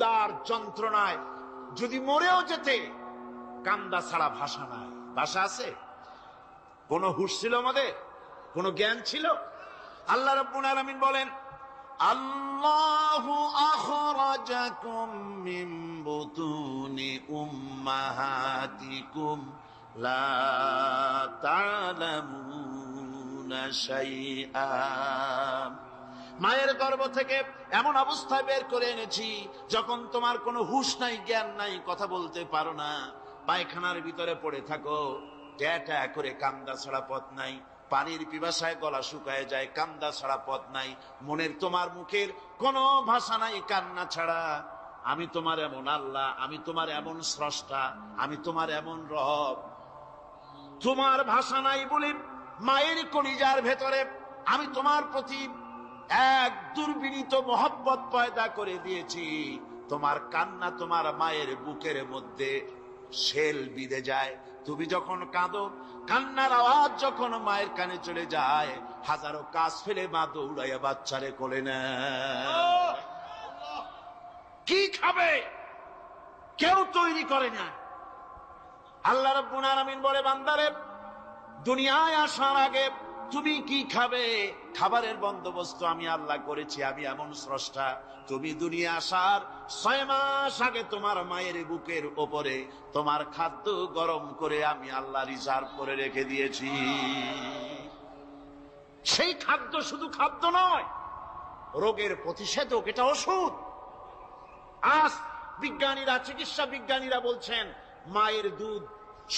তার যন্ত্রণায় যদি মরেও যেতে, কান্দা ছাড়া ভাষা নাই। ভাষা আছে? কোন হুঁশ ছিল আমাদের? কোন জ্ঞান ছিল? আল্লাহ রাব্বুল আলামিন বলেন, আল্লাহু আখরাজাকুম মিন বুতুনি উম্মাহাতিকুম লা তা'লামুনা শাইআ। মায়ের গর্ভ থেকে এমন অবস্থায় বের করে এনেছি যখন তোমার কোনো হুঁশ নাই, জ্ঞান নাই, কথা বলতে পারো না, পায়খানার ভিতরে পড়ে থাকো, ট্যাটা করে কান্দা ছাড়া পথ নাই, পানির পিপাসায় গলা শুকায় যায়, কান্দা ছাড়া পথ নাই, মনের তোমার মুখের কোনো ভাষা নাই কান্না ছাড়া। আমি তোমার এমন আল্লাহ, আমি তোমার এমন স্রষ্টা, আমি তোমার এমন রব। তোমার ভাষা নাই বলে মায়ের কলিজার ভেতরে আমি তোমার প্রতি এক দুর্বিনীত মহব্বত পয়দা করে দিয়েছি। তোমার কান্না তোমার মায়ের বুকের মধ্যে শেল বিঁধে যায়। তুমি যখন কাঁদো, কান্নার আওয়াজ যখন মায়ের কানে চলে যায়, হাজারো কাজ ফেলে মা দৌড়াইয়া বাচ্চারে কোলে নেয়। কি খাবে কেউ তৈরি করে না। আল্লাহ রাব্বুল আলামিন বলে, বান্দারে, দুনিয়ায় আসার আগে তুমি কি খাবে, খাবারের বন্দোবস্ত আমি আল্লাহ করেছি। আমি এমন স্রষ্টা, তুমি দুনিয়া আসার 6 মাস আগে তোমার মায়ের বুকের ওপরে তোমার খাদ্য গরম করে আমি আল্লাহ রিজার্ভ করে রেখে দিয়েছি। সেই খাদ্য শুধু খাদ্য নয়, রোগের প্রতিষেধক, এটা ওষুধ। আজ বিজ্ঞানীরা, চিকিৎসা বিজ্ঞানীরা বলছেন, মায়ের দুধ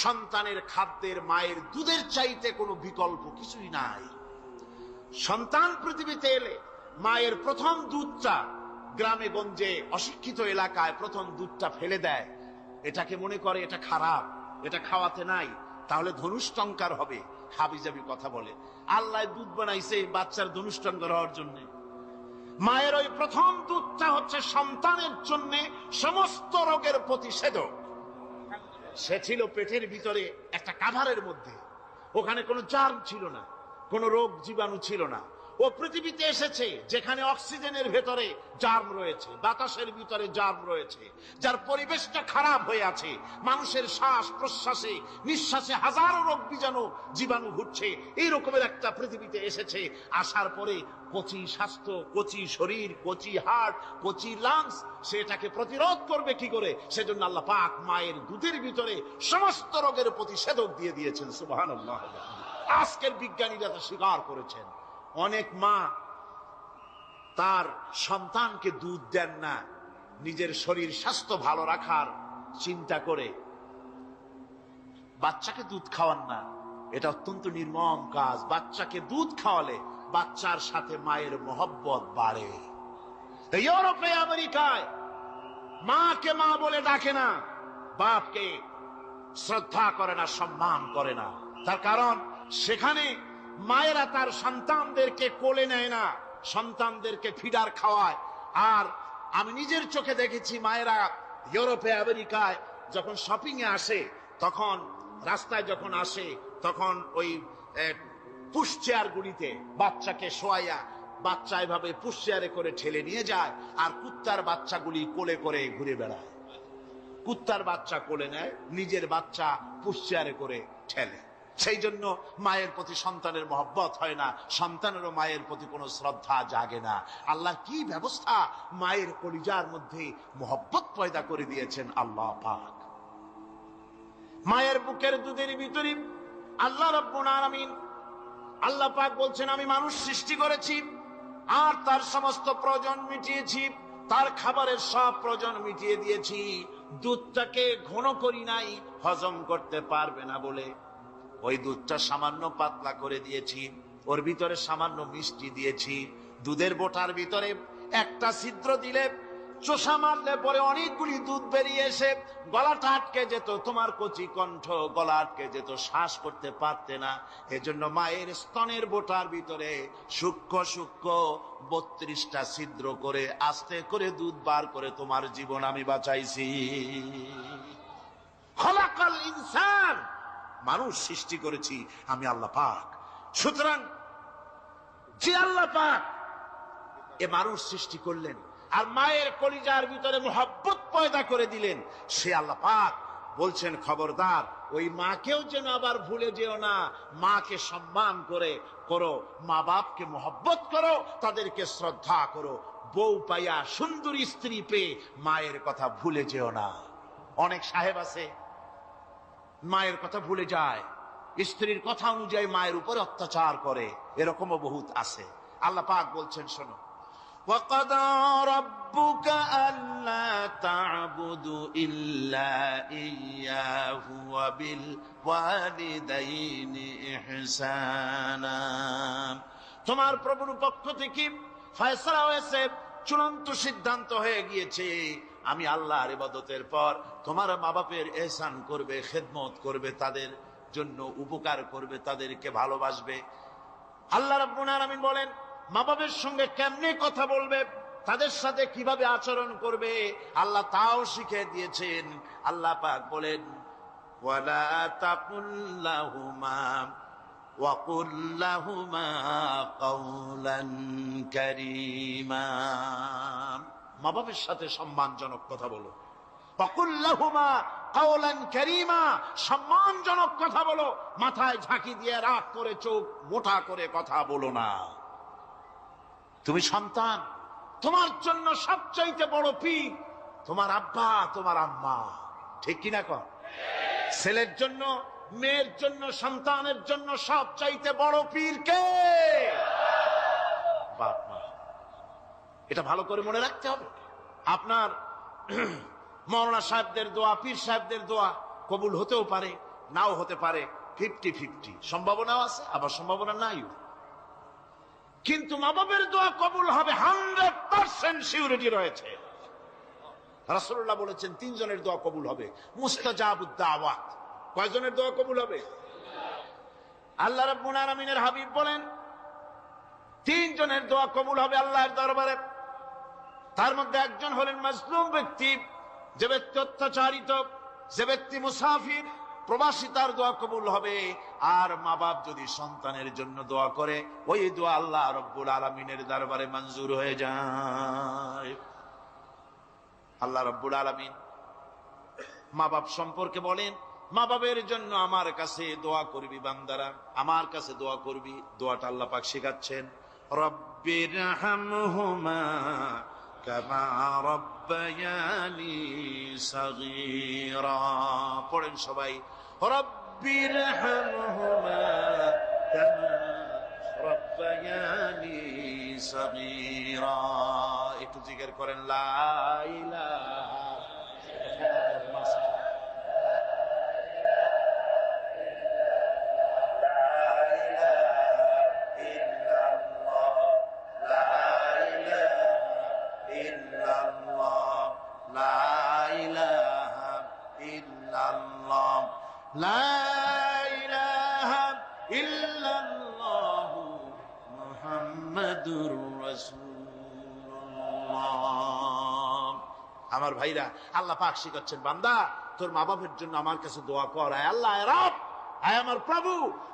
সন্তানের খাদ্যের, মায়ের দুধের চাইতে কোনো বিকল্প কিছুই নাই। সন্তান পৃথিবীতে এলে মায়ের প্রথম দুধটা, গ্রামে গঞ্জে অশিক্ষিত এলাকায় প্রথম দুধটা ফেলে দেয়। এটাকে মনে করে এটা খারাপ, এটা খাওয়াতে নাই, তাহলে ধনুষ্টঙ্কার হবে। হাবিজাবি কথা বলে। আল্লাহ দুধ বানাইছে বাচ্চার ধনুষ্টঙ্কার হওয়ার জন্য। মায়ের ওই প্রথম দুধটা হচ্ছে সন্তানের জন্য সমস্ত রোগের প্রতিষেধক। সে ছিল পেটের ভিতরে একটা কাভারের মধ্যে, ওখানে কোনো জার্ম ছিল না, কোনো রোগ জীবাণু ছিল না। ও পৃথিবীতে এসেছে যেখানে অক্সিজেনের ভেতরে জার্ম রয়েছে, বাতাসের ভিতরে জার্ম রয়েছে, যার পরিবেশটা খারাপ হয়ে আছে। মানুষের শ্বাস প্রশ্বাসে, নিঃশ্বাসে হাজারো রোগ বীজাণু জীবাণু ঘুরছে। এই রকমের একটা পৃথিবীতে এসেছে। আসার পরে কচি স্বাস্থ্য, কচি শরীর, কচি হার্ট, কচি লাংস, সেটাকে প্রতিরোধ করবে কি করে? সেজন্য আল্লাহ পাক মায়ের দুধের ভিতরে সমস্ত রোগের প্রতিষেধক দিয়ে দিয়েছেন। সুবহানাল্লাহ। আজকের বিজ্ঞানীরা তা স্বীকার করেছেন। অনেক মা তার সন্তানকে দুধ দেন না, নিজের শরীর স্বাস্থ্য ভালো রাখার চিন্তা করে বাচ্চাকে দুধ খাওয়ান না। এটা অত্যন্ত নির্মম কাজ। বাচ্চাকে দুধ খাওয়ালে বাচ্চার সাথে মায়ের মহব্বত বাড়ে। ইউরোপে, আমেরিকায় মাকে মা বলে ডাকে না, বাপকে শ্রদ্ধা করে না, সম্মান করে না। তার কারণ সেখানে মায়েরা তার সন্তানদেরকে কোলে নেয় না, সন্তানদেরকে ফিডার খাওয়ায়। আর আমি নিজের চোখে দেখেছি, মায়েরা ইউরোপে, আমেরিকায় যখন শপিং এ আসে, তখন রাস্তায় যখন আসে, তখন ওই পুশ চেয়ার গুলিতে বাচ্চাকে শোয়াইয়া, বাচ্চা এভাবে পুশ চেয়ারে করে ঠেলে নিয়ে যায়, আর কুত্তার বাচ্চাগুলি কোলে করে ঘুরে বেড়ায়। কুত্তার বাচ্চা কোলে নেয়, নিজের বাচ্চা পুশ চেয়ারে করে ঠেলে। সেই জন্য মায়ের প্রতি সন্তানের মহব্বত হয় না, সন্তানেরও মায়ের প্রতি কোনো শ্রদ্ধা জাগে না। আল্লাহ কি ব্যবস্থা মায়ের কলিজার মধ্যে মহব্বত পয়দা করে দিয়েছেন আল্লাহ পাক। মায়ের বুকের দুধের ভিতরে আল্লাহ রাব্বুল আলামিন, আল্লাহ পাক বলছেন, আমি মানুষ সৃষ্টি করেছি আর তার সমস্ত প্রয়োজন মিটিয়েছি, তার খাবারের সব প্রয়োজন মিটিয়ে দিয়েছি। দুধটাকে ঘন করি নাই, হজম করতে পারবে না বলে ওই দুধটা সামান্য পাতলা করে দিয়েছি, ওর ভিতরে সামান্য মিষ্টি দিয়েছি। দুধের বোটার ভিতরে একটা ছিদ্র দিলে, চোষা মারলে পরে অনেকগুলি দুধ বেরিয়ে এসে গলাটা আটকে যেত, তোমার কচি কণ্ঠ গলা আটকে যেত, শ্বাস করতে পারতে না। এজন্য মায়ের স্তনের বোটার ভিতরে সূক্ষ্ম সূক্ষ্ম 32টা ছিদ্র করে আস্তে করে দুধ বার করে তোমার জীবন আমি বাঁচাইছি। খলাকাল ইনসান, মানুষ সৃষ্টি করেছি আমি আল্লাহ পাক। সুতরাং যে আল্লাহ পাক এ মানুষ সৃষ্টি করলেন, আর মায়ের কলিজার ভিতরে মোহাব্বত পয়দা করে দিলেন, সে আল্লাহ পাক বলছেন খবরদার ওই মাকেও যেন আবার ভুলে যেও না, মাকে সম্মান করো, মা বাপকে মোহব্বত করো, তাদেরকে শ্রদ্ধা করো। বউ পাইয়া সুন্দরী স্ত্রী পেয়ে মায়ের কথা ভুলে যেও না। অনেক সাহেব আছে মায়ের কথা ভুলে যায়, স্ত্রীর কথা অনুযায়ী মায়ের উপর অত্যাচার করে, এরকমও বহুত আছে। আল্লাহ পাক বলছেন শোনো, وَقَضَى رَبُّكَ أَلَّا تَعْبُدُوا إِلَّا إِيَّاهُ وَبِالْوَالِدَيْنِ إِحْسَانًا। তোমার প্রভুর পক্ষ থেকে ফয়সালা হয়েছে, চূড়ান্ত সিদ্ধান্ত হয়ে গিয়েছে, আমি আল্লাহর ইবাদতের পর তোমার মা বাপের ইহসান করবে, খেদমত করবে, তাদের জন্য উপকার করবে, তাদেরকে ভালোবাসবে। আল্লাহ রাব্বুল আলামিন বলেন মা বাবার সঙ্গে কেমনে কথা বলবে, তাদের সাথে কিভাবে আচরণ করবে, আল্লাহ তাও শিখিয়ে দিয়েছেন। আল্লাহ পাক বলেন ওয়ালা তাকুল লাহুমা ওয়াকুল লাহুমা কাওলান কারীমা। মা বাবার সাথে সম্মানজনক কথা বলো। ওয়াকুল লাহুমা কাওলান কারীমা, সম্মানজনক কথা বলো, মাথায় ঝাঁকি দিয়ে রাগ করে চোখ মোটা করে কথা বলো না। তুমি সন্তান, তোমার জন্য সবচাইতে বড় পীর তোমার আব্বা তোমার আম্মা, ঠিক কিনা কর? ছেলের জন্য, মেয়ের জন্য, সন্তানের জন্য সবচাইতে বড় পীর কে? বাপ মা। এটা ভালো করে মনে রাখতে হবে। আপনার মৌলানা সাহেবদের দোয়া, পীর সাহেবদের দোয়া কবুল হতেও পারে, নাও হতে পারে, 50-50 সম্ভাবনাও আছে, আবার সম্ভাবনা নাইও। কিন্তু মা বাবের দোয়া কবুল হবে 100% সিউরিটি রয়েছে। রাসূলুল্লাহ বলেছেন 3 জনের দোয়া কবুল হবে, মুস্তাজাবুদ দাওয়াত। কয়জনের দোয়া কবুল হবে? আল্লাহ রাব্বুল আলামিনের হাবিব বলেন 3 জনের দোয়া কবুল হবে আল্লাহর দরবারে। তার মধ্যে একজন হলেন মাজলুম ব্যক্তি, যে ব্যক্তি অত্যাচারিত, যে ব্যক্তি মুসাফির, প্রবাসী, তার দোয়া কবুল হবে। আর মা বাপ যদি সন্তানের জন্য দোয়া করে, ওই দোয়া আল্লাহ রব্বুল আলামিনের দরবারে মঞ্জুর হয়ে যায়। আল্লাহ রব্বুল আলামিন মা বাপ সম্পর্কে বলেন, মা বাবের জন্য আমার কাছে দোয়া করবি বান্দারা, আমার কাছে দোয়া করবি। দোয়াটা আল্লাহ পাক শেখাচ্ছেন, রব্বিরহামহুমা কামা রব্বায়ানি সাগীরা। পড়েন সবাই, রব্বিরহামহুমা কামা রব্বায়ানি সাগীরা। একটু জিকির করেন লা ইলাহা লা ইলাহা ইল্লাল্লাহু মুহাম্মাদুর রাসূলুল্লাহ। আমার ভাইরা, আল্লাহ পাক শিখাচ্ছেন, বান্দা তোর মা বাপের জন্য আমার কাছে দোয়া কর। আয় আল্লাহ, আয় রব, আয় আমার প্রভু,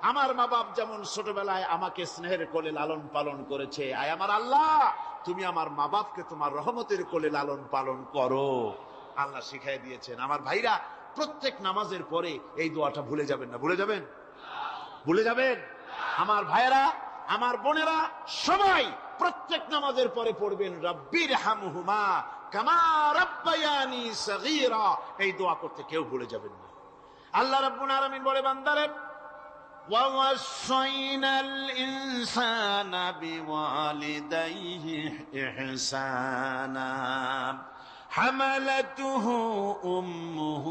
আমার মা বাপ যেমন ছোটবেলায় আমাকে স্নেহের কোলে লালন পালন করেছে, আয় আমার আল্লাহ তুমি আমার মা বাপকে তোমার রহমতের কোলে লালন পালন করো। আল্লাহ শিখাই দিয়েছেন। আমার ভাইরা, প্রত্যেক নামাজের পরে এই দোয়াটা ভুলে যাবেন না। ভুলে যাবেন? ভুলে যাবেন? আমার ভাইয়েরা, আমার বোনেরা, সবাই প্রত্যেক নামাজের পরে পড়বেন রব্বিরহামহুমা কামা রব্বায়ানি সাগীরা। এই দোয়া করতে কেউ ভুলে যাবেন না। আল্লাহ রাব্বুল আলামিন বলে, বান্দারে ওয়াসাইনাল ইনসানা বিওয়ালিদাইহি ইহসানা حملته أمه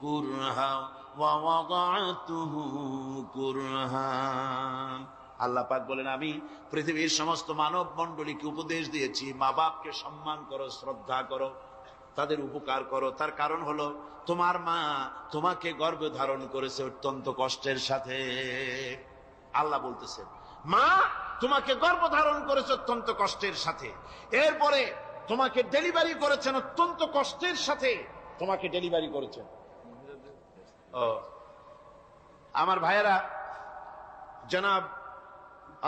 كرها ووضعته كرها। আল্লাহ পাক বলেন, আমি পৃথিবীর সমস্ত মানব মণ্ডলীকে উপদেশ দিয়েছি, মা বাপকে সম্মান করো, শ্রদ্ধা করো, তাদের উপকার করো। তার কারণ হলো তোমার মা তোমাকে গর্ভে ধারণ করেছে অত্যন্ত কষ্টের সাথে। আল্লাহ বলতেছেন, মা তোমাকে গর্ভ ধারণ করেছে অত্যন্ত কষ্টের সাথে, এরপরে তোমাকে ডেলিভারি করেছেন অত্যন্ত কষ্টের সাথে, তোমাকে ডেলিভারি করেছেন। আমার ভাইয়েরা, জনাব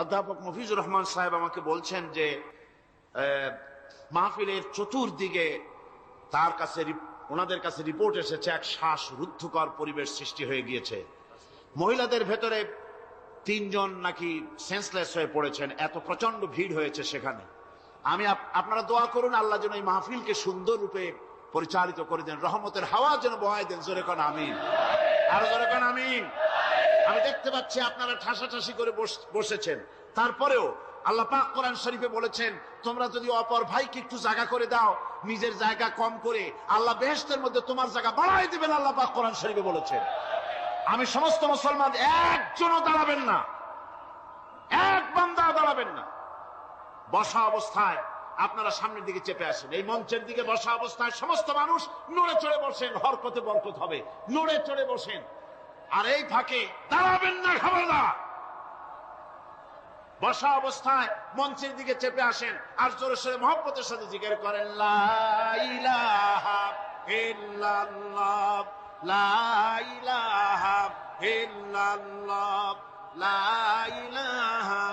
অধ্যাপক মফিজুর রহমান সাহেব আমাকে বলছেন যে মাহফিলের চতুর্দিকে তার কাছে ওনাদের কাছে রিপোর্ট এসেছে এক শ্বাসরুদ্ধকর পরিবেশ সৃষ্টি হয়ে গিয়েছে। মহিলাদের ভেতরে 3 জন নাকি সেন্সলেস হয়ে পড়েছেন, এত প্রচন্ড ভিড় হয়েছে সেখানে। আমি আপনারা দোয়া করুন আল্লাহ যেন এই মাহফিলকে সুন্দর রূপে পরিচালিত করে দেন, রহমতের হাওয়া যেন বহায় দেন। জোরে কোন আমিন, আরো জোরে কোন আমিন। আমি দেখতে পাচ্ছি আপনারা ঠাসাঠাসি করে বসেছেন, তারপরেও আল্লাহ পাক কোরআন শরীফে বলেছেন তোমরা যদি অপর ভাইকে একটু জায়গা করে দাও, নিজের জায়গা কম করে আল্লাহ বেহেশতের মধ্যে তোমার জায়গা বাড়াই দিবেন, আল্লাহ পাক কোরআন শরীফে বলেছেন। আমি সমস্ত মুসলমান একজনও দাঁড়াবেন না, এক বান্দা দাঁড়াবেন না। বসা অবস্থায় আপনারা সামনের দিকে চেপে আসেন, এই মঞ্চের দিকে বসা অবস্থায় সমস্ত মানুষ নড়ে চড়ে বসেন, হরকতে বরকত হবে, নড়ে চড়ে বসেন। আর এই ফাঁকে দাঁড়াবেন না, খবরদার। বসা অবস্থায় মঞ্চের দিকে চেপে আসেন আর জোরে সোরে মহব্বতের সাথে জিকির করেন লা ইলাহা ইল্লাল্লাহ, লা ইলাহা ইল্লাল্লাহ, লা ইলাহা।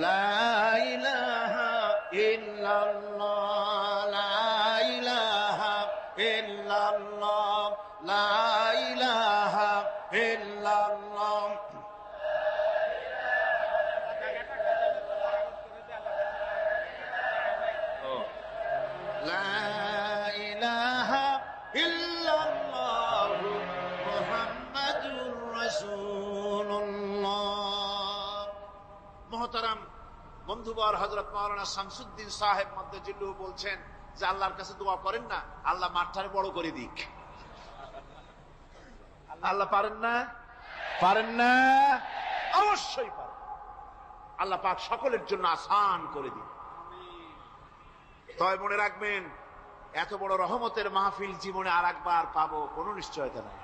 লা ইলাহা ইল্লাল্লাহ, লা ইলাহা ইল্লাল্লাহ, লা ইলাহা ইল্লাল্লাহ। লা ইলাহা ইল্লাল্লাহ মুহাম্মাদুর রাসূলুল্লাহ। মুহতারাম বন্ধুবর, হযরত মাওলানা শামসুদ্দিন সাহেব মদ্দাজিল্লুহু বলছেন যে আল্লাহর কাছে দোয়া করেন না আল্লাহ মাঠটারে বড় করে দিক। আল্লাহ পারেন না? পারেন না? অবশ্যই পারেন। আল্লাহ পাক সকলের জন্য আসান করে দিন। তবে মনে রাখবেন এত বড় রহমতের মাহফিল জীবনে আর একবার পাবো কোনো নিশ্চয়তা নাই,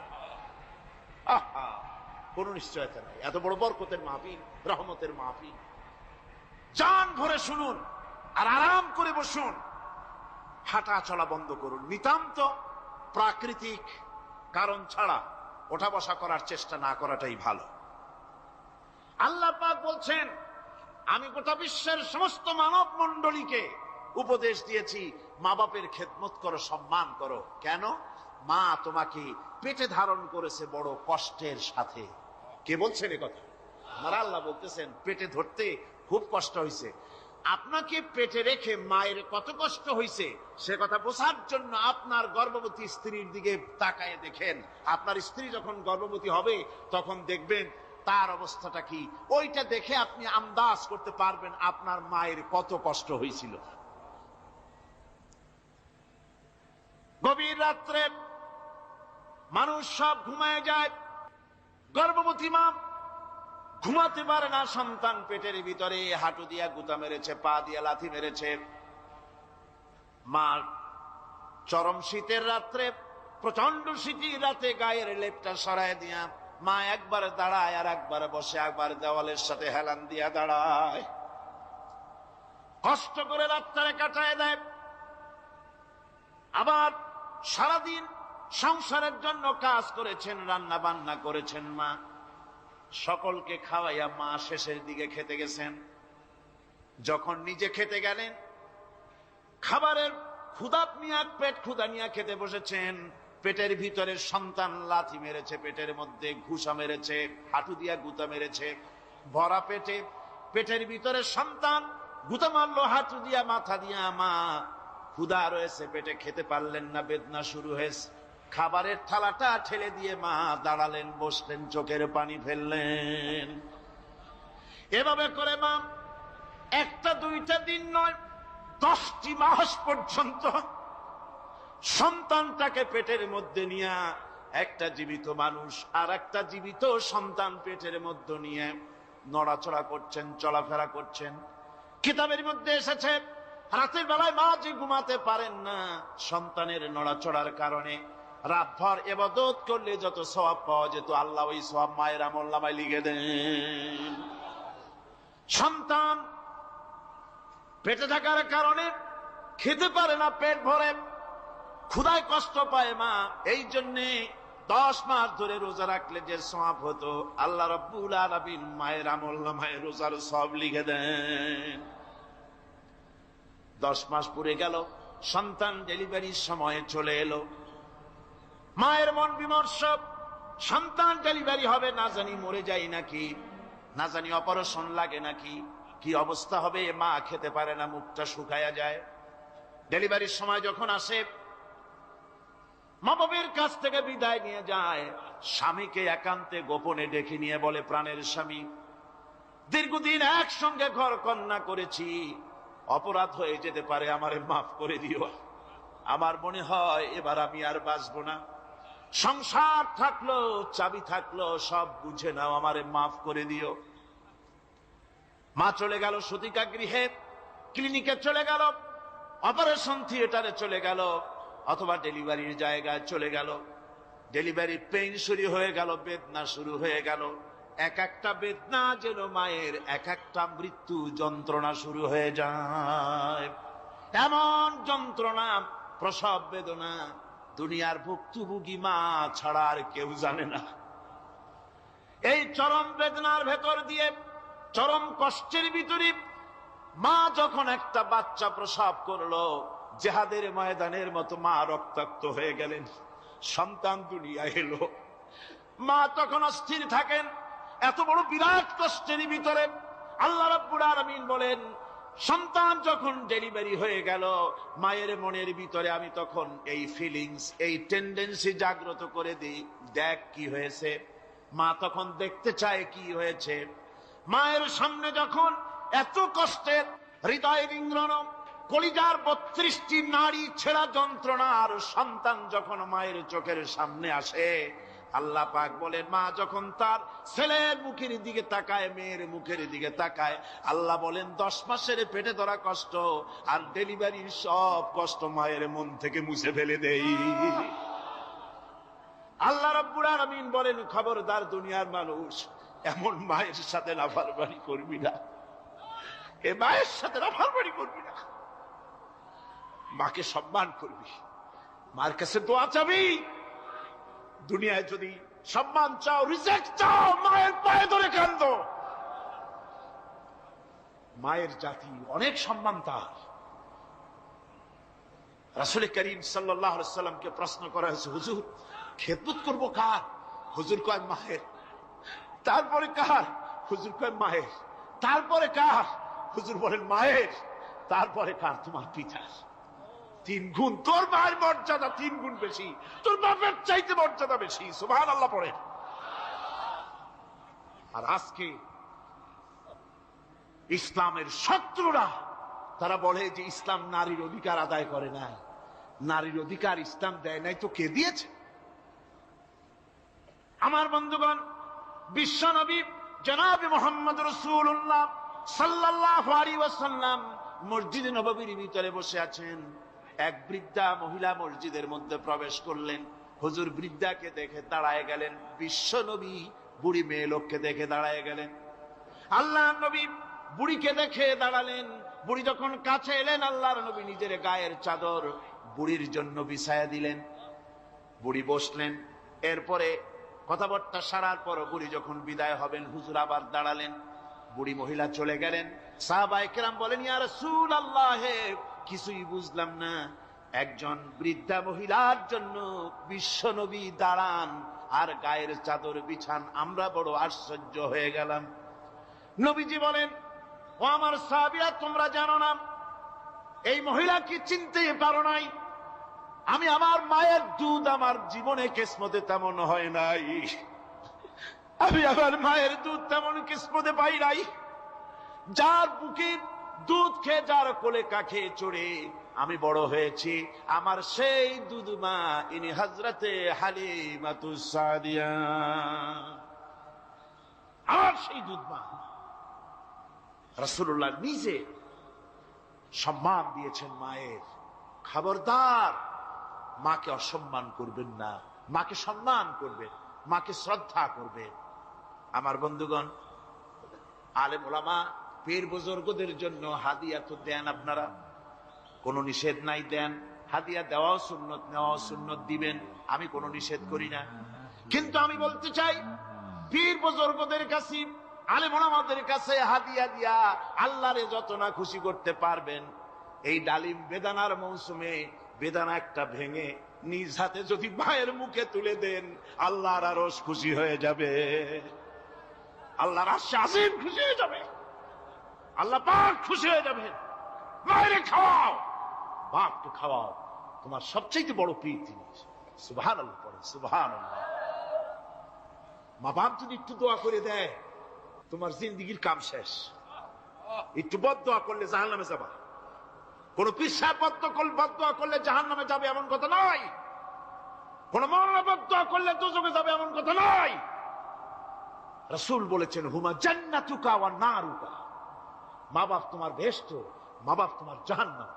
কোনো নিশ্চয়তা নাই। এত বড় বরকতের মাহফিল, রহমতের মাহফিল, জান ভরে শুনুন আর আরাম করে বসুন, হাঁটা চলা বন্ধ করুন। নিতান্ত প্রাকৃতিক কারণ ছাড়া ওঠা বসা করার চেষ্টা না করাটাই ভালো। আল্লাহ পাক বলছেন আমি গোটা বিশ্বের সমস্ত মানব মণ্ডলীকে উপদেশ দিয়েছি মা বাপের খেদমত করো, সম্মান করো। কেন? মা তোমাকে পেটে ধারণ করেছে বড় কষ্টের সাথে। কে বলছেন এ কথা? আমার আল্লাহ বলতেছেন পেটে ধরতে খুব কষ্ট হয়েছে। আপনাকে পেটে রেখে মায়ের কত কষ্ট হয়েছে সে কথা বোঝার জন্য আপনার গর্ভবতী স্ত্রীর দিকে তাকায় দেখেন। আপনার স্ত্রী যখন গর্ভবতী হবে তখন দেখবেন তার অবস্থাটা কি, ওইটা দেখে আপনি আন্দাজ করতে পারবেন আপনার মায়ের কত কষ্ট হয়েছিল। গভীর রাত্রে মানুষ সব ঘুমায় যায়, গর্ভবতী মা ঘুমাতে পারে না। সন্তান পেটের ভিতরে হাঁটু দিয়া গুতা মেরেছে, পা দিয়া লাথি মেরেছে। মা চরম শীতের রাত্রে, প্রচন্ড শীতের রাতে গায়ের লেপটা সরায় দিয়া মা একবার দাঁড়ায় আর একবার বসে, একবার দেওয়ালের সাথে হেলান দিয়া দাঁড়ায়, কষ্ট করে রাতটারে কাটায় দেয়। আবার সারাদিন সংসারের জন্য কাজ করেছেন, রান্না বান্না করেছেন মা, সকলকে খাওয়াইয়া মা শেষের দিকে খেতে গেছেন। যখন নিজে খেতে গেলেন খাবারের ক্ষুধা নিয়ে, পেট ক্ষুধা নিয়ে খেতে বসেছেন, পেটের ভিতরে সন্তান লাথি মেরেছে, পেটের মধ্যে ঘুষা মেরেছে, হাঁটু দিয়া গুতা মেরেছে। ভরা পেটে, পেটের ভিতরে সন্তান গুতা মারলো হাঁটু দিয়া, মাথা দিয়া। মা ক্ষুধা রয়েছে, পেটে খেতে পারলেন না, বেদনা শুরু হয়েছে। খাবারের থালাটা ঠেলে দিয়ে মা দাঁড়ালেন, বসলেন, চোখের পানি ফেললেন। এভাবে করে মা একটা দুইটা দিন নয় 10টি মাস পর্যন্ত সন্তানটাকে পেটের মধ্যে নিয়ে, একটা জীবিত মানুষ আর একটা জীবিত সন্তান পেটের মধ্যে নিয়ে নড়াচড়া করছেন, চলাফেরা করছেন। কিতাবের মধ্যে এসেছে রাতের বেলায় মা যে ঘুমাতে পারেন না সন্তানের নড়াচড়ার কারণে, রাতভর ইবাদত করলে যত সওয়াব পাওয়া যেত আল্লাহ ওই সওয়াব মায়ের আমলনামায় লিখে দেন। সন্তান পেটে থাকার কারণে খেতে পারে না, পেট ভরে ক্ষুধায় কষ্ট পায় মা, এই জন্যে 10 মাস ধরে রোজা রাখলে যে সওয়াব হতো আল্লাহ রাব্বুল আলামিন মায়ের আমলনামায় রোজার সওয়াব লিখে দেন। 10 মাস পুরে গেল, সন্তান ডেলিভারির সময়ে চলে এলো, মায়ের মন বিমর্ষ, সন্তান ডেলিভারি হবে, না জানি মরে যাই নাকি, না জানি অপারেশন লাগে নাকি, কি অবস্থা হবে। মা খেতে পারে না, মুখটা শুকায়া যায়। ডেলিভারির সময় যখন আসে, মা বাবার কাছ থেকে বিদায় নিয়ে যায়, স্বামীকে একান্তে গোপনে ডেকে নিয়ে বলে, প্রাণের স্বামী, দীর্ঘদিন একসঙ্গে ঘর কন্যা করেছি, অপরাধ হয়ে যেতে পারে, আমারে মাফ করে দিও। আমার মনে হয় এবার আমি আর বাঁচবো না, সংসার থাকলো চাবি থাকলো সব বুঝে নাও, আমারে মাফ করে দিও। মা চলে গেল সতিকা গৃহে, ক্লিনিকে চলে গেল, অপারেশন থিয়েটারে চলে গেল, অথবা ডেলিভারির জায়গায় চলে গেল। ডেলিভারি পেইন শুরু হয়ে গেল, বেদনা শুরু হয়ে গেল। এক একটা বেদনা যেন মায়ের এক একটা মৃত্যু যন্ত্রণা শুরু হয়ে যায়। এমন যন্ত্রণা, প্রসব বেদনা দুনিয়ার ভুক্তভোগী মা ছাড়া আর কেউ জানে না। এই চরম বেদনার ভেতর দিয়ে, চরম কষ্টের ভিতরে মা যখন একটা বাচ্চা প্রসব করলো, জেহাদের ময়দানের মতো মা রক্তাক্ত হয়ে গেলেন, সন্তান দুনিয়া এলো। মা তখন অস্থির থাকেন, এত বড় বিরাট কষ্টের ভিতরে। আল্লাহ রাব্বুল আলামিন বলেন, সন্তান যখন ডেলিভারি হয়ে গেল, মায়ের মনের ভিতরে আমি তখন এই ফিলিংস, এই টেন্ডেন্সি জাগ্রত করে দিই, দেখ কি হয়েছে। মা তখন দেখতে চায় কি হয়েছে। মায়ের সামনে যখন এত কষ্টের, হৃদয় রিংগ্রণ, কলিজার 32টি নাড়ি ছেঁড়া যন্ত্রণা আর সন্তান যখন মায়ের চোখের সামনে আসে, আল্লাহ পাক বলেন, মা যখন তার ছেলের মুখের দিকে তাকায়, মেয়ের মুখের দিকে তাকায়, আল্লাহ বলেন 10 মাসের পেটে ধরা কষ্ট আর ডেলিভারির সব কষ্ট মায়ের মন থেকে মুছে ফেলে দেই। আল্লাহ রাব্বুল আলামিন বলেন, খবরদার দুনিয়ার মানুষ, এমন মায়ের সাথে নাফরমানি করবি না, এ মায়ের সাথে নাফরমানি করবি না, মাকে সম্মান করবি, মার কাছে দোয়া চাবি। দুনিয়ায় যদি সম্মান চাও, রিজেক্ট চাও, মায়ের পায়ে ধরে কাঁদো। মায়ের জাতি অনেক সম্মান তার। রাসূল করিম সাল্লাল্লাহু আলাইহি সাল্লামকে প্রশ্ন করা হয়েছে, হুজুর খেদমত করবো কার? হুজুর কয় মায়ের। তারপরে কার? হুজুর কয় মায়ের। তারপরে কার? হুজুর বলেন মায়ের। তারপরে কার? তোমার পিতার। 3 গুণ। তোর মায়ের মর্যাদা 3 গুণ বেশি, তোর বাপের চাইতে মর্যাদা বেশি। সুবহানাল্লাহ পড়ে। আর আজকে ইসলামের শত্রুরা তারা বলে যে ইসলাম নারীর অধিকার আদায় করে নাই। নারীর অধিকার ইসলাম দেয় নাই তো কে দিয়েছে? আমার বন্ধুগণ, বিশ্বনবী জনাব মুহাম্মদ রাসূলুল্লাহ সাল্লাল্লাহু আলাইহি ওয়াসাল্লাম মসজিদে নববীর ভিতরে বসে আছেন। এক বৃদ্ধা মহিলা মসজিদের মধ্যে প্রবেশ করলেন। হুজুর বৃদ্ধাকে দেখে দাঁড়ায় গেলেন, বিশ্বনবী বুড়ি মেয়ে লোককে দেখে দাঁড়ায় গেলেন। আল্লাহ নবী বুড়িকে দেখে দাঁড়ালেন। বুড়ি যখন কাছে এলেন, আল্লাহর নবী নিজের গায়ের চাদর বুড়ির জন্য বিছায়া দিলেন। বুড়ি বসলেন। এরপরে কথাবার্তা সারার পর বুড়ি যখন বিদায় হবেন, হুজুর আবার দাঁড়ালেন। বুড়ি মহিলা চলে গেলেন। সাহাবায়ে কেরাম বলেন, ইয়া রাসূলুল্লাহ, কিছুই বুঝলাম না, একজন বৃদ্ধা মহিলার জন্য বিশ্বনবী দাঁড়ান আর গায়ের চাদর বিছান, আমরা বড় আশ্চর্য হয়ে গেলাম। নবীজি বলেন, ও আমার সাহাবীরা, তোমরা জানো না, এই মহিলা কি চিনতে পারো নাই? আমি আমার মায়ের দুধ আমার জীবনে কিসমতে তেমন হয় নাই। আমি আমার মায়ের দুধ তেমন কিসমতে পাই নাই। যার বুকে দুধ খেয়ে, যার কোলে কাখে চড়ে আমি বড় হয়েছি, আমার সেই দুধ মা, ইনি হযরতে হালিমাতুস সাদিয়া, আমার সেই দুধ মা। রাসূলুল্লাহ নিজে সম্মান দিয়েছেন মায়ের। খবরদার মাকে অসম্মান করবেন না, মাকে সম্মান করবেন, মাকে শ্রদ্ধা করবেন। আমার বন্ধুগণ, আলেম ওলামা পীর বুজুর্গদের জন্য হাদিয়া তো দেন, আপনারা কোনো নিষেধ নাই, দেন। হাদিয়া দেওয়াও সুন্নত, নেওয়াও সুন্নত, দিবেন, আমি কোনো নিষেধ করি না। কিন্তু আমি বলতে চাই, পীর বুজুর্গদের কাছে, আলেম ওলামাদের কাছে হাদিয়া দিয়া আল্লাহরে যত না খুশি করতে পারবেন, এই ডালিম বেদানার মৌসুমে বেদানা একটা ভেঙে নিজ হাতে যদি মায়ের মুখে তুলে দেন, আল্লাহর আরশ খুশি হয়ে যাবে, আল্লাহর আশীর্বাদ খুশি হয়ে যাবে, আল্লাহ পাক খুশি হয়ে যাবে। মায়েরে খাওয়াও, বাপকে খাওয়াও, তোমার সবচেয়ে বড় পীর তিনি। সুবহানাল্লাহ পড়ে, সুবহানাল্লাহ। মা বাপ যদি একটু দোয়া করে দেয়, তোমার জিন্দেগির কাম শেষ। একটু বদদোয়া করলে জাহান্নামে যাবা। কোন পীর সাহেব বদদোয়া করলে জাহান্নামে যাবে এমন কথা নয়। কোন মাওলানা বদদোয়া করলে দোজখে যাবে এমন কথা নয়। রাসূল বলেছেন, হুমা জান্নাতুকা ওয়া নারুকা। মা বাপ তোমার বেহেশত, মা বাপ তোমার জাহান্নাম।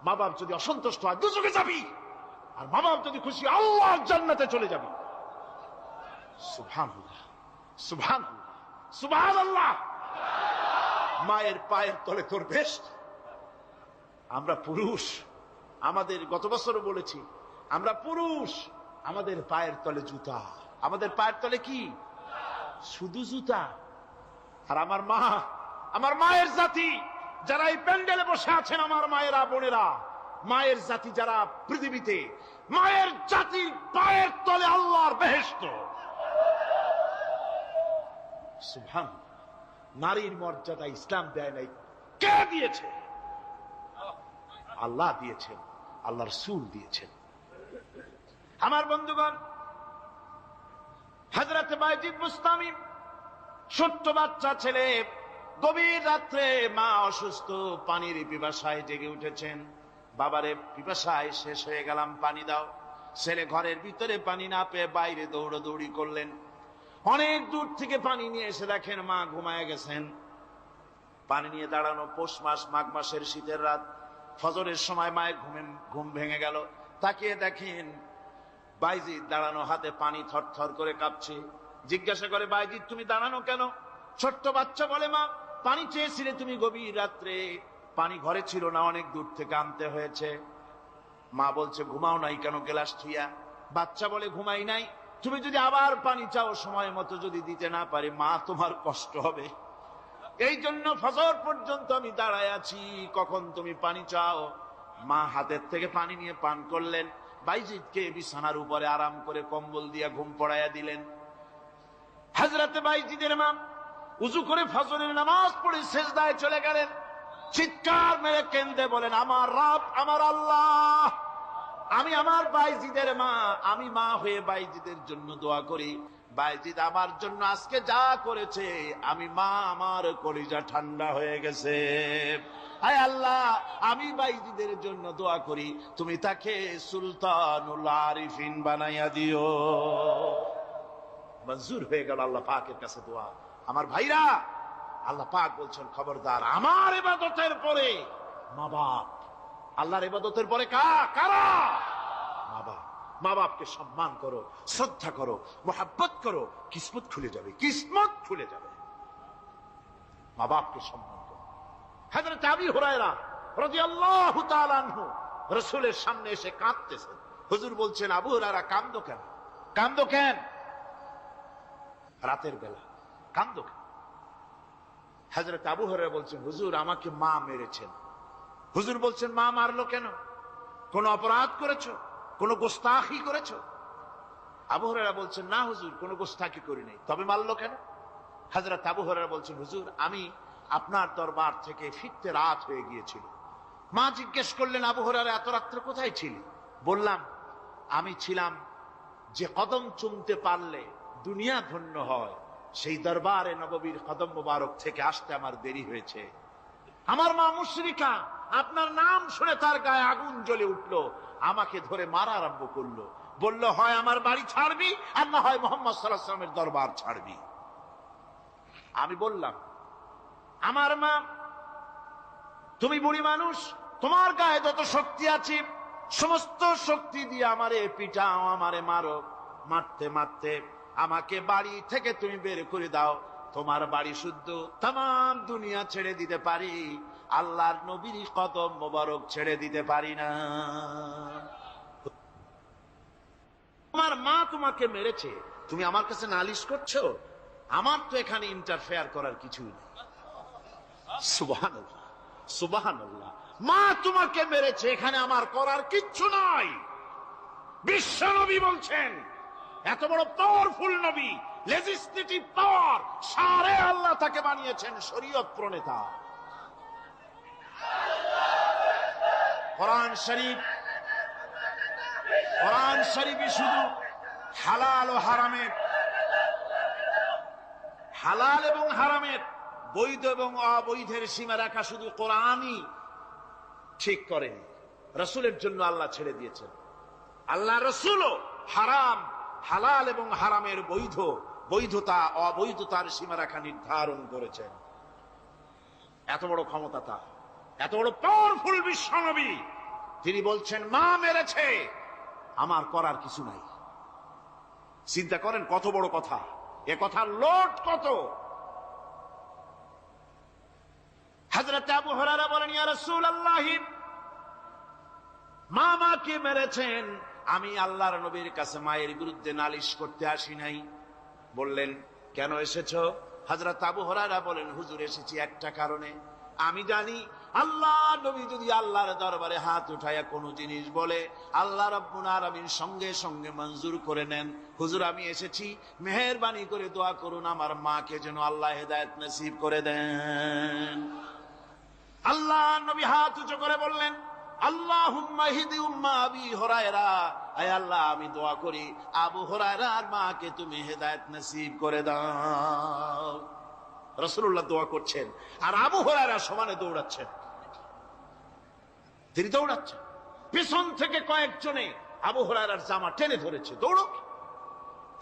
মা বাপ যদি অসন্তুষ্ট হয় দোজখে যাবি, আর মা বাপ যদি খুশি আল্লাহর জান্নাতে চলে যাবি। সুবহানাল্লাহ, সুবহানাল্লাহ, সুবহানাল্লাহ। মায়ের পায়ের তলে তোর বেহেশত। আমরা পুরুষ, আমাদের গত বছরও বলেছি, আমরা পুরুষ, আমাদের পায়ের তলে জুতা। আমাদের পায়ের তলে কি? শুধু জুতা। আর আমার মা, আমার মায়ের জাতি যারা এই প্যান্ডেলে বসে আছেন, আমার মায়েরা, বোনেরা, মায়ের জাতি যারা পৃথিবীতে, মায়ের জাতির পায়ের তলে আল্লাহর বেহেশত। সুবহানাল্লাহ। নারীর মর্যাদা ইসলাম দেয় নাই, কে দিয়েছে? আল্লাহ দিয়েছেন, আল্লাহর রাসূল দিয়েছেন। আমার বন্ধুগণ, হযরত বাইজিদ বুস্তামি, ছোট্ট বাচ্চা ছেলে, গভীর রাত্রে মা অসুস্থ, পানির পিপাসায় জেগে উঠেছেন। বাবারে, পিপাসায় শেষ হয়ে গেলাম, পানি দাও। ছেলে ঘরের ভিতরে পানি না পেয়ে বাইরে দৌড়াদৌড়ি করলেন। অনেক দূর থেকে পানি নিয়ে এসে দেখেন মা ঘুমায় গেছেন। পানি নিয়ে দাঁড়ানো, পৌষ মাস, মাঘ মাসের শীতের রাত, ফজরের সময় মায়ের ঘুম ভেঙে গেল। তাকিয়ে দেখেন বাইজিদ দাঁড়ানো, হাতে পানি থরথর করে কাঁপছে। জিজ্ঞাসা করে, বাইজিদ তুমি দাঁড়ানো কেন? ছোট্ট বাচ্চা বলে, মা পানি চেয়েছিলে তুমি গভীর রাত্রে, পানি ঘরে ছিল না, অনেক দূর থেকে আনতে হয়েছে। মা বলছে, ঘুমাও নাই কেন গ্লাস থুইয়া? বাচ্চা বলে, ঘুমাই নাই। তুমি যদি আবার পানি চাও, সময় মতো যদি দিতে না পারি, মা তোমার কষ্ট হবে। এই জন্য ফজর পর্যন্ত আমি দাঁড়ায় আছি, কখন তুমি পানি চাও। মা হাতের থেকে পানি নিয়ে পান করলেন। বাইজিদকে বিছানার উপরে আরাম করে কম্বল দিয়া ঘুম পড়াইয়া দিলেন। হযরত বাইজিদের মা উযু করে ফজরের নামাজ পড়ে সিজদায় চলে গেলেন। চিৎকার মেরে কেঁদে বলেন, আমার রব, আমার আল্লাহ, আমি আমার বাইজিদের মা, আমি মা হয়ে বাইজিদের জন্য দোয়া করি। বাইজিদ আমার জন্য আজকে যা করেছে, আমি মা, আমার কলিজা ঠান্ডা হয়ে গেছে। আয় আল্লাহ, আমি বাইজিদের জন্য দোয়া করি, তুমি তাকে সুলতানুল আরিফিন বানাইয়া দিও। মঞ্জুর হয়ে গেল আল্লাহ পাকের কাছে দোয়া। আমার ভাইরা, আল্লাহ পাক বলছেন, খবরদার, আমার ইবাদতের পরে মা বাপ। আল্লাহর ইবাদতের পরে কারা? মা বাপ। মা বাপকে সম্মান করো, শ্রদ্ধা করো, মোহাব্বত করো, কিসমত খুলে যাবে, কিসমত খুলে যাবে। মা বাপকে সম্মান করো। হযরত আবু হুরায়রা রাদিয়াল্লাহু তাআলা আনহু রাসূলের সামনে এসে কাঁদতেছেন। হুজুর বলছেন, আবু হুরায়রা কাঁদো কেন? কাঁদো কেন? রাতের বেলা কাঁদো কেন? হযরত আবু হুরায়রা বলছেন, হুজুর আমাকে মা মেরেছেন। হুজুর বলছেন, মা মারলো কেন? কোন অপরাধ করেছো? কোন গোস্তাখি করেছো? আবু হুরায়রা বলছেন, না হুজুর, কোন গোস্তাখি করি নাই, তবে মারলো কেন? হযরত আবু হুরায়রা বলছেন, হুজুর আমি আপনার দরবার থেকে ফিরতে রাত হয়ে গিয়েছিল। মা জিজ্ঞেস করলেন, আবু হুরায়রা এত রাত্রে কোথায় ছিলি? বললাম, আমি ছিলাম যে কদম চুমতে পারলে দুনিয়া ধন্য হয়, সেই দরবারে নববীর কদম মোবারক থেকে আসতে আমার দেরি হয়েছে। আমার মা মুশরিকা, আপনার নাম শুনে তার গায়ে আগুন জ্বলে উঠলো, আমাকে ধরে মারা আরম্ভ করলো। বলল, হয় আমার বাড়ি ছাড়বি, আর না হয় মুহাম্মদ সাল্লাল্লাহু আলাইহি ওয়াসাল্লামের দরবার ছাড়বি। আমি বললাম, আমার মা, তুমি বুড়ি মানুষ, তোমার গায়ে যত শক্তি আছে সমস্ত শক্তি দিয়ে আমারে পিটাও, আমারে মারো, মারতে মারতে আমাকে বাড়ি থেকে তুমি বের করে দাও। তোমার বাড়ি শুদ্ধ, তাম দুনিয়া ছেড়ে দিতে পারি, আল্লাহর নবীর কদম মোবারক ছেড়ে দিতে পারি না। তোমার মা তোমাকে মেরেছে, তুমি আমার কাছে নালিশ করছো? আমার তো এখানে ইন্টারফেয়ার করার কিছুই নেই। সুবহানাল্লাহ, সুবহানাল্লাহ। মা তোমাকে মেরেছে, এখানে আমার করার কিচ্ছু নাই। বিশ্ব নবী বলছেন, এত বড় পাওয়ারফুল নবী, লেজিসলেটিভ পাওয়ার, সারে আল্লাহ তাকে বানিয়েছেন শরীয়ত প্রণেতা। কোরআন শরীফ, কোরআন শরীফই শুধু হালাল ও হারামের, হালাল এবং হারামের, বৈধ এবং অবৈধের সীমা রাখা শুধু কোরআনই ঠিক করেনি, রাসূলের জন্য আল্লাহ ছেড়ে দিয়েছেন। আল্লাহ রাসূলও হারাম, হালাল এবং হারামের বৈধ, বৈধতা অবৈধতার সীমারেখা নির্ধারণ করেছেন। এত বড় ক্ষমতা তার, এত বড় পাওয়ারফুল বিশ্বনবী, তিনি বলছেন মা মেরেছে, আমার করার কিছু নাই। চিন্তা করেন কত বড় কথা, এ কথার লোড কত। হযরত আবু হুরায়রা বলেন, ইয়া রাসূলুল্লাহ, মা মাকে মেরেছেন, আমি আল্লাহর নবীর কাছে মায়ের বিরুদ্ধে নালিশ করতে আসি নাই। বললেন, কেন এসেছো? হযরত আবু হুরায়রা বলেন, হুজুর এসেছি একটা কারণে, আমি জানি আল্লাহ নবী যদি আল্লাহর দরবারে হাত উঠায়া কোনো জিনিস বলে, আল্লাহ রাব্বুল আলামিন সঙ্গে সঙ্গে মঞ্জুর করে নেন। হুজুর আমি এসেছি, মেহেরবানি করে দোয়া করুন আমার মাকে যেন আল্লাহ হেদায়েত নসিব করে দেন। আল্লাহ নবী হাত উঁচু করে বললেন, আল্লাহুম্মা হিদি উম্মা আবি হুরায়রা, আয় আল্লাহ আমি দোয়া করি আবু হুরায়রার মাকে তুমি হেদায়েত নসিব করে দাও। রাসূলুল্লাহ দোয়া করছেন আর আবু হুরায়রা সমানে দৌড়াচ্ছেন। তিনি দৌড়াচ্ছেন, পেছন থেকে কয়েকজনে আবু হুরায়রার জামা টেনে ধরেছে, দৌড়ো।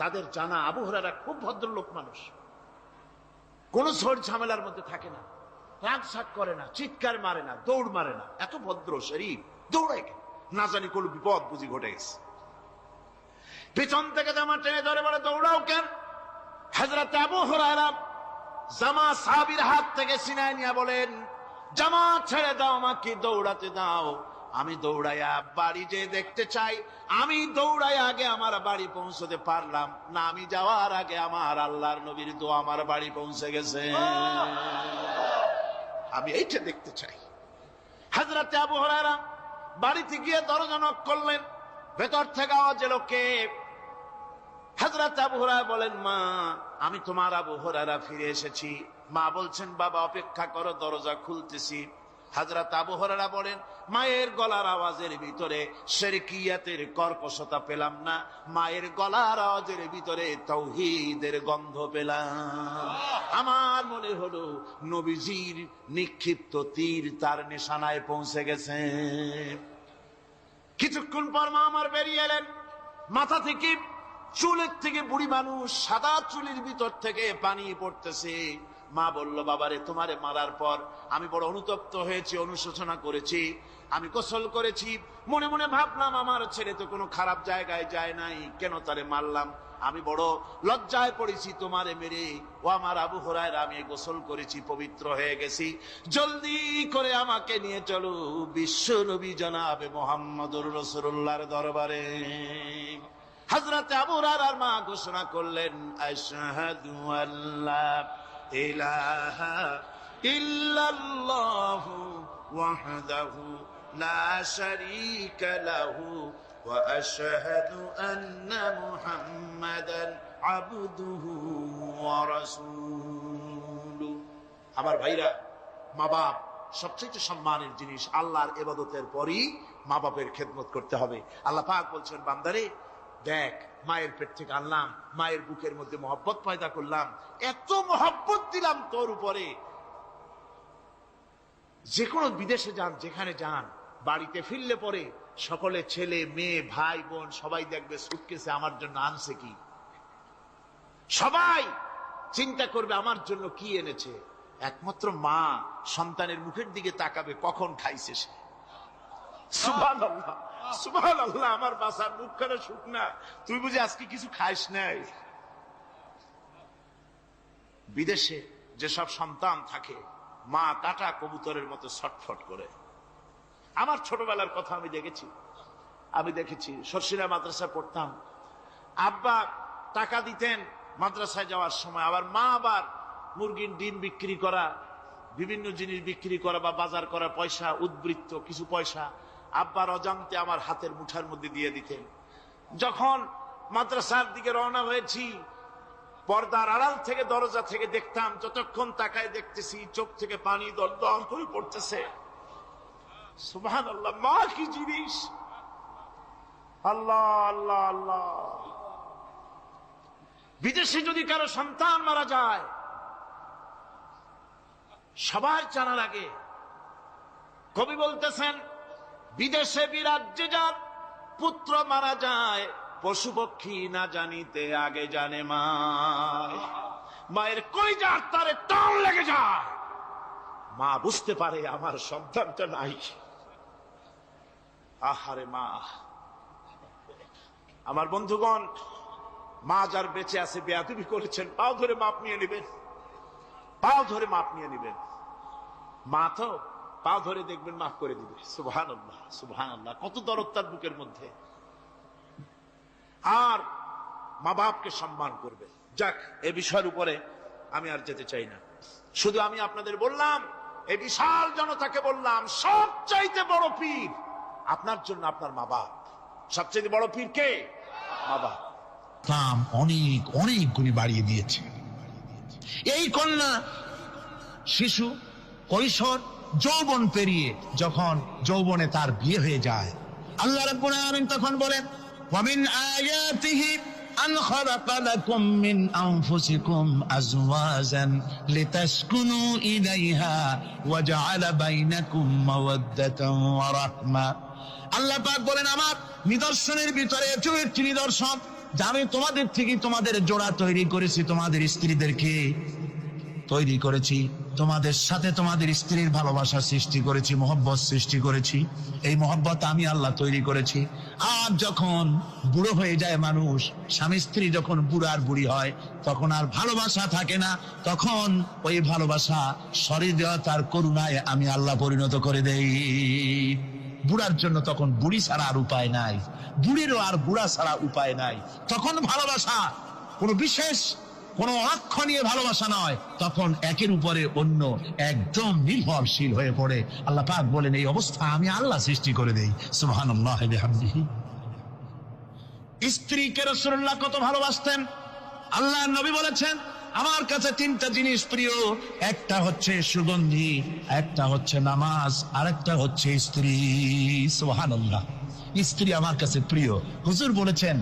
তাদের জানা আবু হুরায়রা খুব ভদ্রলোক মানুষ, কোন ঝড় ঝামেলার মধ্যে থাকে না, রাগ সাগ করে না, চিৎকার মারে না, দৌড় মারে না, এত ভদ্র শরীর, দৌড়ায় কেন? না জানি কোন বিপদ বুঝি ঘটে গেছে। পিছন থেকে জামা টেনে ধরে বলে, দৌড়াও কেন? হযরত আবু হুরায়রা জামা সাহাবীর হাত থেকে ছিনায় নিয়ে বলেন, জামা ছেড়ে দাও, আমাকে দৌড়াতে দাও। আমি দৌড়াইয়া বাড়ি যে দেখতে চাই, আমি দৌড়াইয়া আগে আমার বাড়ি পৌঁছতে পারলাম না, আমি যাওয়ার আগে আমার আল্লাহর নবীর দোয়া আমার বাড়ি পৌঁছে গেছে, আমি এইটা দেখতে চাই। হযরত আবু হুরায়রা বাড়িতে গিয়ে দরজা নক করলেন, ভেতর থেকে আওয়াজ এলো, কে? হযরত আবু হুরায়রা বলেন, মা আমি তোমার আবু হুরায়রা ফিরে এসেছি। মা বলছেন, বাবা অপেক্ষা করো, দরজা খুলতেছি। হযরত আবু হুরায়রা বলেন, মায়ের গলার আওয়াজের ভিতরে শিরকিয়াতের কর্কশতা পেলাম না, মায়ের গলার আওয়াজের ভিতরে তাওহীদের গন্ধ পেলাম। আমার মনে হলো নবীজির নিক্ষিপ্ত তীর তার নিশানায় পৌঁছে গেছে। কিছুক্ষণ পর মা আমার বেরিয়ে এলেন, মাথা থেকে চুলের থেকে, বুড়ি মানুষ, সাদা চুলের ভিতর থেকে পানি পড়তেছে। মা বলল, বাবারে তোমারে মারার পর আমি বড় অনুতপ্ত হয়েছি, অনুশোচনা করেছি, আমি গোসল করেছি, মনে মনে ভাবলাম আমার ছেলে তো কোনো খারাপ জায়গায় যায় নাই, কেন তারে মারলাম? আমি বড় লজ্জায় পড়েছি তোমারে মেরে। ও আমার আবু হুরায়রা, আমি গোসল করেছি, পবিত্র হয়ে গেছি, জলদি করে আমাকে নিয়ে চলো বিশ্ব নবী জনাবে মুহাম্মদুর রাসূলুল্লাহর দরবারে। হযরত আবু হুরায়রার মা ঘোষণা করলেন, আশহাদু আল্লা ইলাহা ইল্লাল্লাহু ওয়াহদাহু লা শারীকা লাহু ওয়া আশহাদু আন্না মুহাম্মাদান আবদুহু ওয়া রাসূলুহু। আমার ভাইরা, মা বাপ সবচেয়ে সম্মানের জিনিস। আল্লাহর ইবাদতের পরই মা বাপের খেদমত করতে হবে। আল্লাহ পাক বলছেন, বান্দারে দেখ, মায়ের পেট থেকে আনলাম, মায়ের বুকের মধ্যে মহব্বত পয়দা করলাম, এত মহব্বত দিলাম তোর উপরে, যে কোনো বিদেশে যান, যেখানে যান, বাড়িতে ফিরলে পরে সকলে, ছেলে মেয়ে ভাই বোন সবাই দেখবে সুটকেসে আমার জন্য আনছে কি। সবাই চিন্তা করবে আমার জন্য কি এনেছে। একমাত্র মা সন্তানের মুখের দিকে তাকাবে কখন খাইছে সে। সুবহানাল্লাহ, সুবহানাল্লাহ, আমার বাসার মুখখানা শুকনা, তুই বুঝি আজকে কিছু খাইস নাই? বিদেশে যেসব সন্তান থাকে, মা কাটা কবুতরের মতো ছটফট করে। আমার ছোটবেলার কথা আমি দেখেছি। শর্ষিরা মাদ্রাসায় পড়তাম, আব্বা টাকা দিতেন মাদ্রাসায় যাওয়ার সময়, আবার মা আবার মুরগির ডিম বিক্রি করা, বিভিন্ন জিনিস বিক্রি করা বা বাজার করা পয়সা, উদ্বৃত্ত কিছু পয়সা আব্বার অজান্তে আমার হাতের মুঠার মধ্যে দিয়ে দিতেন। যখন মাদ্রাসার দিকে রওনা হয়েছি, পর্দার আড়াল থেকে দরজা থেকে দেখতাম, যতক্ষণ তাকায় দেখতেছি চোখ থেকে পানি দরদর করে পড়তেছে। সুবহানাল্লাহ, মা কি জিনিস! আল্লাহ আল্লাহ আল্লাহ। বিদেশে যদি কারো সন্তান মারা যায়, সবার জানা লাগে। কবি বলতেছেন, বিদেশে বিরাজ্যে যার পুত্র মারা যায়, পশু পক্ষী না জানিতে আগে জানে মা। মায়ের কলিজার তারে টান লেগে যায়, মা বুঝতে পারে আমার সন্তানটা নাই। আহারে মা! আমার বন্ধুগণ, মা যার বেঁচে আছে বেয়াদবি করেছেন, পাও ধরে মাপ নিয়ে নেবেন, পাও ধরে মাপ নিয়ে নেবেন। মা তো পাও ধরে দেখবেন মাফ করে দিবে। সুবহানাল্লাহ সুবহানাল্লাহ, কত দরদ তার বুকের মধ্যে। আর মা বাপকে সম্মান করবে। যাক, এ বিষয়ের উপরে আমি আর যেতে চাই না। শুধু আমি আপনাদের বললাম, এই বিশাল জনতাকে বললাম, সবচাইতে বড় পীর আপনার জন্য আপনার মা বাপ। সবচাইতে বড় পীর কে? মা বাপ। দাম অনেক অনেক গুণে বাড়িয়ে দিয়েছে। এই কন্যা, শিশু, কৈশোর, যৌবন পেরিয়ে যখন যৌবনে তার বিয়ে হয়ে যায়, আল্লাহ রাব্বুল আলামিন তখন বলেন, ওয়া মিন আয়াতিহি আন খালাকা লাকুম মিন আনফুসিকুম আজওয়াজান লিতাসকুনু ইলাইহা ওয়া জাআলা বাইনাকুম মাওয়াদ্দাতান ওয়া রাহমা। আল্লাহ পাক বলেন, আমার নিদর্শনের ভিতরে এটাও একটি নিদর্শন যে আমি তোমাদের থেকে তোমাদের জোড়া তৈরি করেছি, তোমাদের স্ত্রীদেরকে তৈরি করেছি, তোমাদের সাথে তোমাদের স্ত্রীর ভালোবাসা সৃষ্টি করেছি, মহব্বত সৃষ্টি করেছি। এই মহব্বত আমি আল্লাহ তৈরি করেছি। আর যখন বুড়ো হয়ে যায় মানুষ, স্বামী স্ত্রী যখন বুড়ার বুড়ি হয়, তখন আর ভালোবাসা থাকে না, তখন ওই ভালোবাসা সহৃদয়তার করুণায় আমি আল্লাহ পরিণত করে দেই। বুড়ার জন্য তখন বুড়ি ছাড়া আর উপায় নাই, বুড়িরও আর বুড়া ছাড়া উপায় নাই। তখন ভালোবাসা কোনো বিশেষ কোনো অক্ষ নিয়ে ভালোবাসা নয়, তখন একের উপরে অন্য একদম নির্ভরশীল হয়ে পড়ে। আল্লাহ পাক বলেন, এই অবস্থা আমি আল্লাহ সৃষ্টি করে দেই। সুবহানাল্লাহ ওয়া বিহামদিহি। স্ত্রীকে রাসূলুল্লাহ কত ভালোবাসতেন। আল্লাহ নবী বলেছেন, আমার কাছে তিনটা জিনিস প্রিয়, একটা হচ্ছে সুগন্ধি, একটা হচ্ছে নামাজ, আর একটা হচ্ছে স্ত্রী। সুবহানাল্লাহ, স্ত্রী আমার কাছে প্রিয়। হুজুর বলেছেন,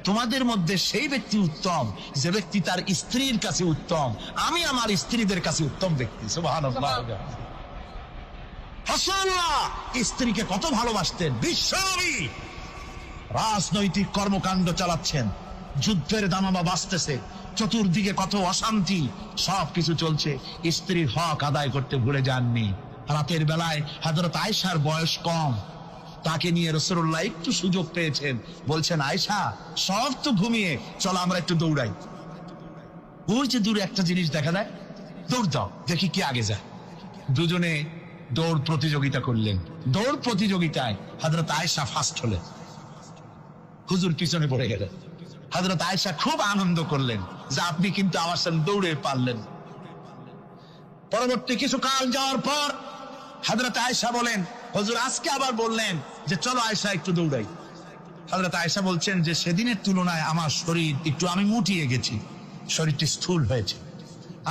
তোমাদের মধ্যে সেই ব্যক্তি উত্তম যে ব্যক্তি তার স্ত্রীর কাছে উত্তম। আমি আমার স্ত্রীদের কাছে উত্তম ব্যক্তি। সুবহানাল্লাহ। রাসূলুল্লাহ স্ত্রীকে কত ভালোবাসতেন। বিশ্বনবী রাজনৈতিক কর্মকাণ্ড চালাচ্ছেন, যুদ্ধের দামামা বাজতেছে, চতুর্দিকে কত অশান্তি, সবকিছু চলছে, স্ত্রীর হক আদায় করতে ভুলে যাননি। রাতের বেলায় হযরত আয়েশার বয়স কম, তাকে নিয়ে রাসূলুল্লাহ একটু সুযোগ পেয়েছেন, বলছেন, আয়েশা সব তো ঘুমিয়ে, চলো আমরা একটু দৌড়াই। ওই যে দূরে একটা জিনিস দেখা যায়, দৌড় দাও, দেখি কি আগে যায়। দুজনে দৌড় প্রতিযোগিতা করলেন। দৌড় প্রতিযোগিতায় হযরত আয়েশা ফার্স্ট হলেন, হুজুর পিছনে পড়ে গেলেন। হযরত আয়েশা খুব আনন্দ করলেন যে আপনি কিন্তু আমার সাথে দৌড়ে পারলেন। পরবর্তী কিছু কাল যাওয়ার পর হযরত আয়েশা বলেন, হুজুর আজকে আবার বললেন যে চলো আয়েশা একটু দৌড়াই। হযরত আয়েশা বলছেন যে সেদিনের তুলনায় আমার শরীর একটু, আমি মুটিয়ে গেছি, শরীরটি স্থূল হয়েছে।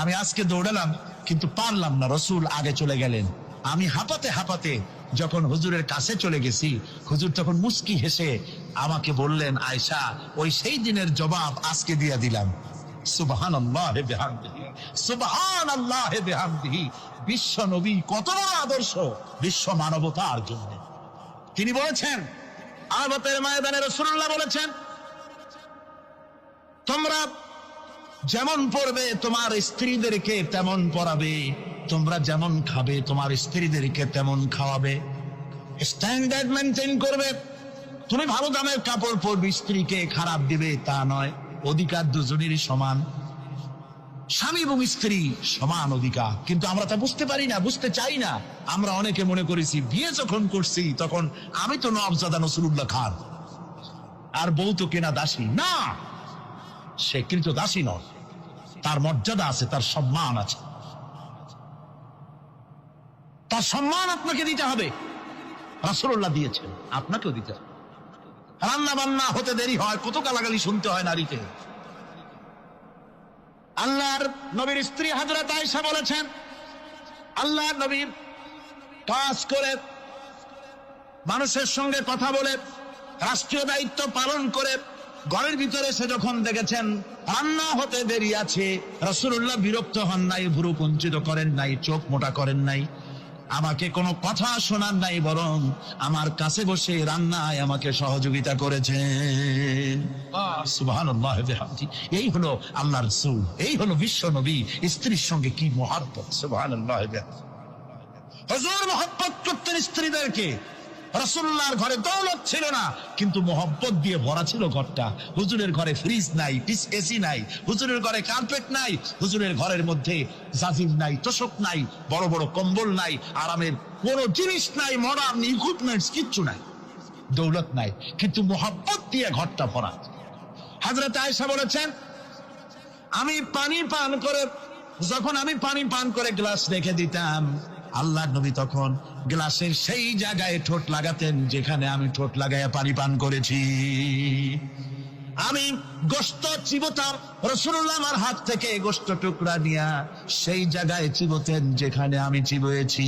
আমি আজকে দৌড়ালাম কিন্তু পারলাম না, রাসূল আগে চলে গেলেন। আমি হাঁপাতে হাঁপাতে যখন হুজুরের কাছে চলে গেছি, হুজুর তখন মুস্কি হেসে আমাকে বললেন, আয়েশা ওই সেই দিনের জবাব আজকে দিয়ে দিলাম। সুবহানাল্লাহ বিহামদিহি, সুবহানাল্লাহ বিহামদিহি। বিশ্ব নবী কত বড় আদর্শ বিশ্ব মানবতার জন্য। তিনি বলেছেন, আরাফাতের ময়দানে রাসূলুল্লাহ বলেছেন, তোমরা যেমন পড়বে তোমার স্ত্রীদেরকে তেমন পড়াবে, তোমরা যেমন খাবে তোমার স্ত্রীদেরকে তেমন খাওয়াবে। স্ট্যান্ডার্ড মেনটেন করবে। তুমি ভালো দামের কাপড় পরবে, স্ত্রীকে খারাপ দিবে তা নয়। অধিকার দুজনেরই সমান, স্বামী এবং স্ত্রী সমান অধিকার। কিন্তু আমরা তা বুঝতে পারি না, বুঝতে চাই না। আমরা অনেকে মনে করেছি বিয়ে যখন করছি তখন আমি তো নওয়াবজাদা নসরুল্লাহ খান, আর বউ তো কেনা দাসী। না, সে কিন্তু দাসী নয়, তার মর্যাদা আছে, তার সম্মান আছে, তার সম্মান আপনাকে দিতে হবে। রাসূলুল্লাহ দিয়েছেন, আপনাকেও দিতে হবে। রান্না বান্না হতে দেরি হয়, কত গালাগালি শুনতে হয় নারীকে। আল্লাহর নবীর স্ত্রী হযরত আয়েশা বলেছেন, আল্লাহর নবী কাজ করে, মানুষের সঙ্গে কথা বলে, রাষ্ট্রীয় দায়িত্ব পালন করে ঘরের ভিতরে সে যখন দেখেছেন রান্না হতে দেরি আছে, রাসূলুল্লাহ বিরক্ত হন নাই, ভুরু কুঞ্চিত করেন নাই, চোখ মোটা করেন নাই, আমাকে কোনো কথা শোনান নাই, বরং আমার কাছে বসে রান্নায় আমাকে সহযোগিতা করেছেন। সুবহানাল্লাহ ওয়া বিহামদিহি। এই হলো আল্লাহর রাসূল, এই হলো বিশ্ব নবী। স্ত্রীর সঙ্গে কি মহব্বত! সুবহানাল্লাহ ওয়া বিহামদিহি। হুজুর মহব্বত করতেন স্ত্রীদেরকে। রাসূলুল্লাহর ঘরে দৌলত ছিল না, কিন্তু মহব্বত দিয়ে ভরা ছিল ঘরটা। হুজুরের ঘরে ফ্রিজ নাই, এসি নাই, হুজুরের ঘরে কার্পেট নাই, হুজুরের ঘরের মধ্যে জাজির নাই, তোশক নাই, বড় বড় কম্বল নাই, আরামের কোনো জিনিস নাই, মডার্ন ইকুইপমেন্টস কিচ্ছু নাই, দৌলত নাই, কিন্তু মহব্বত দিয়ে ঘরটা ভরা। হযরত আয়েশা বলেছেন, আমি পানি পান করে, যখন আমি পানি পান করে গ্লাস রেখে দিতাম, আল্লাহর নবী তখন গ্লাসের সেই জায়গায় ঠোঁট লাগাতেন যেখানে আমি ঠোঁট লাগাইয়া পানি পান করেছি। আমি গোশত চিবোতাম, রাসূলুল্লাহ আমার হাত থেকে গোশত টুকরা নিয়া সেই জায়গায় চিবোতেন যেখানে আমি চিবয়েছি।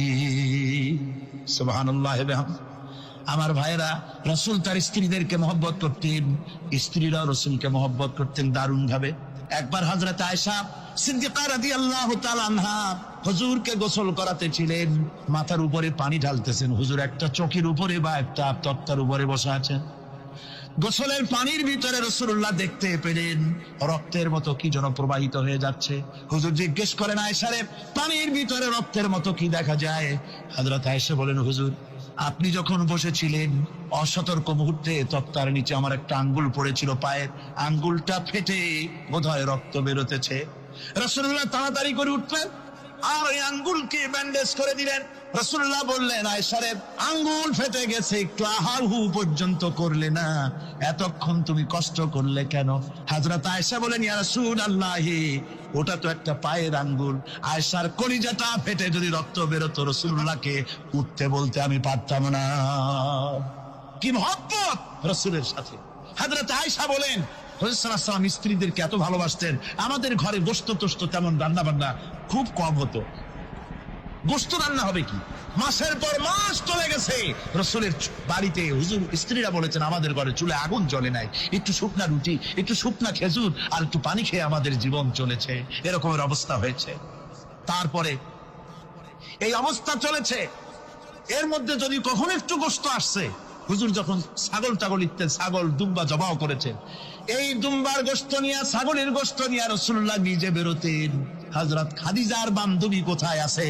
সুবহানাল্লাহ ওয়া বিহামদিহি। আমার ভাইরা, রাসূল তার স্ত্রীদেরকে মহব্বত করতেন, স্ত্রীরাও রাসূলকে মহব্বত করতেন দারুণ ভাবে। একবার হযরত আয়েশা সিদ্দিকা রাদিয়াল্লাহু তাআলা আনহা হুজুরকে গোসল করাতে ছিলেন, মাথার উপরে পানি ঢালতেছেন, হুজুর একটা চকির উপরে বা একটা তক্তার উপরে বসে আছেন। গোসলের পানির ভিতরে রাসূলুল্লাহ দেখতে পেলেন রক্তের মতো কি যেন প্রবাহিত হয়ে যাচ্ছে। হুজুর জিজ্ঞেস করেন, আয়েশা রে, পানির ভিতরে রক্তের মতো কি দেখা যায়? হযরত আয়েশা বলেন, হুজুর আপনি যখন বসেছিলেন অসতর্ক মুহূর্তে তক্তার নিচে আমার একটা আঙ্গুল পড়েছিল, পায়ের আঙ্গুলটা ফেটে বোধহয় রক্ত বেরোতেছে। রাসূলুল্লাহ তাড়াতাড়ি করে উঠলেন আর ওই আঙ্গুলকে ব্যান্ডেজ করে দিলেন। রাসূলুল্লাহ বললেন, আয়েশা রে, আঙ্গুল ফেটে গেছে, একটু আহাহু পর্যন্ত করলে না, এতক্ষণ তুমি কষ্ট করলে কেন? হযরত আয়েশা বলেন, ইয়া রাসূলুল্লাহ, ওটা তো একটা পায়ের আঙ্গুল। আয়েশার কলিজাটা ফেটে যদি রক্ত বেরোতো, রাসূলুল্লাহকে উঠতে বলতে আমি পারতাম না। কি মহব্বত রাসূলের সাথে! হযরত আয়েশা বলেন, রাসূল সাল্লাল্লাহু আলাইহি ওয়াসাল্লাম স্ত্রীদেরকে এত ভালোবাসতেন, আমাদের ঘরে গোশত টোস্ত তেমন রান্না বান্না খুব কম হতো। গোশত রান্না হবে কি, মাসের পর মাস চলে গেছে রাসূলের বাড়িতে, হুজুর স্ত্রীরা বলেছেন আমাদের ঘরে চুলে আগুন জ্বলে নাই, একটু শুকনা রুটি, একটু শুকনা খেজুর আর একটু পানি খেয়ে আমাদের জীবন চলেছে, এরকমের অবস্থা হয়েছে। তারপরে এই অবস্থা চলেছে, এর মধ্যে যদি কখনো একটু গোশত আসছে, হুজুর যখন ছাগল টাগল ইত্যাদি ছাগল দুম্বা জবাও করেছেন, এই দুম্বার গোশত নিয়ে, ছাগলের গোশত নিয়ে রাসূলুল্লাহ নিজে বেরোতেন। হযরত খাদিজার বান্ধবী কোথায় আছে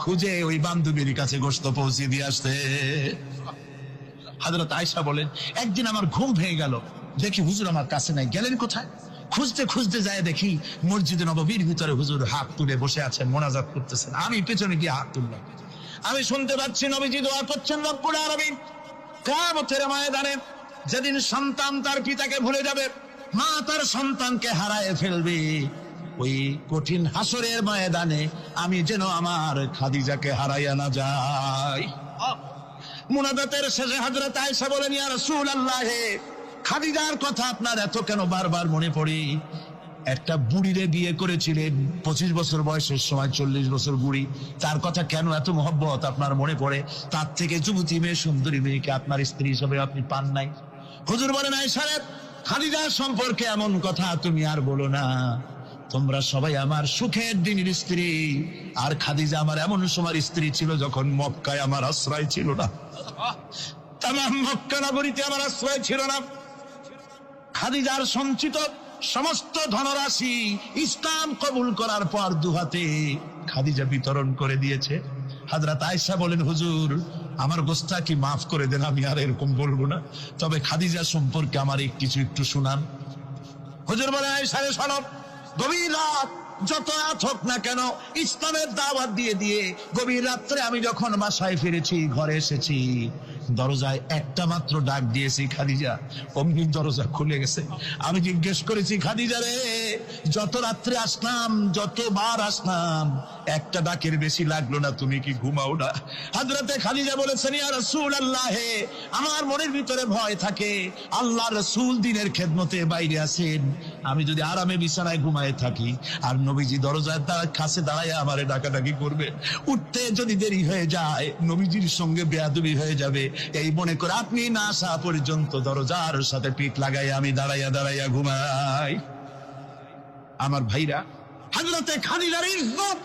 খুঁজে ওই বান্ধবীর কাছে গোশত পৌঁছে দিয়ে আসতে। হযরত আয়েশা বলেন, একদিন আমার ঘুম ভেঙে গেল, দেখি হুজুর আমার কাছে নাই, গেলেন কোথায়? খুঁজতে খুঁজতে যায় দেখি মসজিদে নববীর ভিতরে হুজুর হাত তুলে বসে আছেন, মোনাজাত করতেছেন। আমি পেছনে গিয়ে হাত তুললাম, আমি শুনতে পাচ্ছি নবীজি দোয়া করছেন, রব্বুল আলামিন কিয়ামতের ময়দানে যেদিন সন্তান তার পিতাকে ভুলে যাবে, মা তার সন্তানকে হারায় ফেলবে, ওই কঠিন হাসরের ময়দানে আমি যেন আমার খাদিজাকে হারাইয়া না যাই। মুনাজাতের শেষে হযরত আয়েশা বলেন, ইয়া রাসূলুল্লাহ, খাদিজার কথা আপনার এত কেন বারবার মনে পড়ে? একটা বুড়িরে বিয়ে করেছিলেন 25 বছর বয়সের সময়, 40 বছর বুড়ি, তার কথা কেন এত মহব্বত আপনার মনে পড়ে? তার থেকে যুবতী মেয়ে, সুন্দরী মেয়েকে আপনার স্ত্রী হিসেবে আপনি পান নাই। হুজুর বলেন, আয়েশা রে, খাদিজা সম্পর্কে এমন কথা তুমি আর বলো না, তোমরা সবাই আমার সুখের দিনের স্ত্রী, আর খাদিজা আমার এমন সময় স্ত্রী ছিল যখন মক্কায় আমার আশ্রয় ছিল না, তামাম মক্কা নগরীতে আমার আশ্রয় ছিল না। খাদিজার সঞ্চিত সমস্ত ধনরাশি ইসলাম কবুল করার পর দুহাতে খাদিজা বিতরণ করে দিয়েছে। হযরত আয়েশা বলেন, হুজুর আমার গোস্তা কি মাফ করে দেন, আমি আর এরকম বলবো না, তবে খাদিজা সম্পর্কে আমার কিছু একটু শুনান। হুজুর বলে, সাড়ে সরব গভীর রাত যত রাত হোক না কেন, ইসলামের দাওয়াত দিয়ে দিয়ে গভীর রাত্রে আমি যখন বাসায় ফিরেছি, ঘরে এসেছি, দরজায় একটা মাত্র ডাক দিয়েছি, খাদিজা। অমনি দরজা খুলে গেছে। আমি জিজ্ঞেস করেছি, খাদিজা রে, যত রাত্রে আসলাম, যতবার আসলাম, একটা ডাকের বেশি লাগলো না, তুমি কি ঘুমাও না? হযরতে খাদিজা বলেছেন, ইয়া রাসূলুল্লাহ, আমার মনের ভিতরে ভয় থাকে, আল্লাহ রাসূল দিনের খেদমতে বাইরে আছেন, আমি যদি আরামে বিছানায় ঘুমায় থাকি আর নবীজি দরজার কাছে দাঁড়ায় আমারে ডাকাডাকি করবে, উঠতে যদি দেরি হয়ে যায় নবীজির সঙ্গে বেয়াদবি হয়ে যাবে, এই মনে করে আপনি না আসা পর্যন্ত দরজার সাথে পিঠ লাগাই আমি দাঁড়াইয়া দাঁড়াইয়া ঘুমাই। আমার ভাইরা, হযরতে খাদিজার ইজ্জত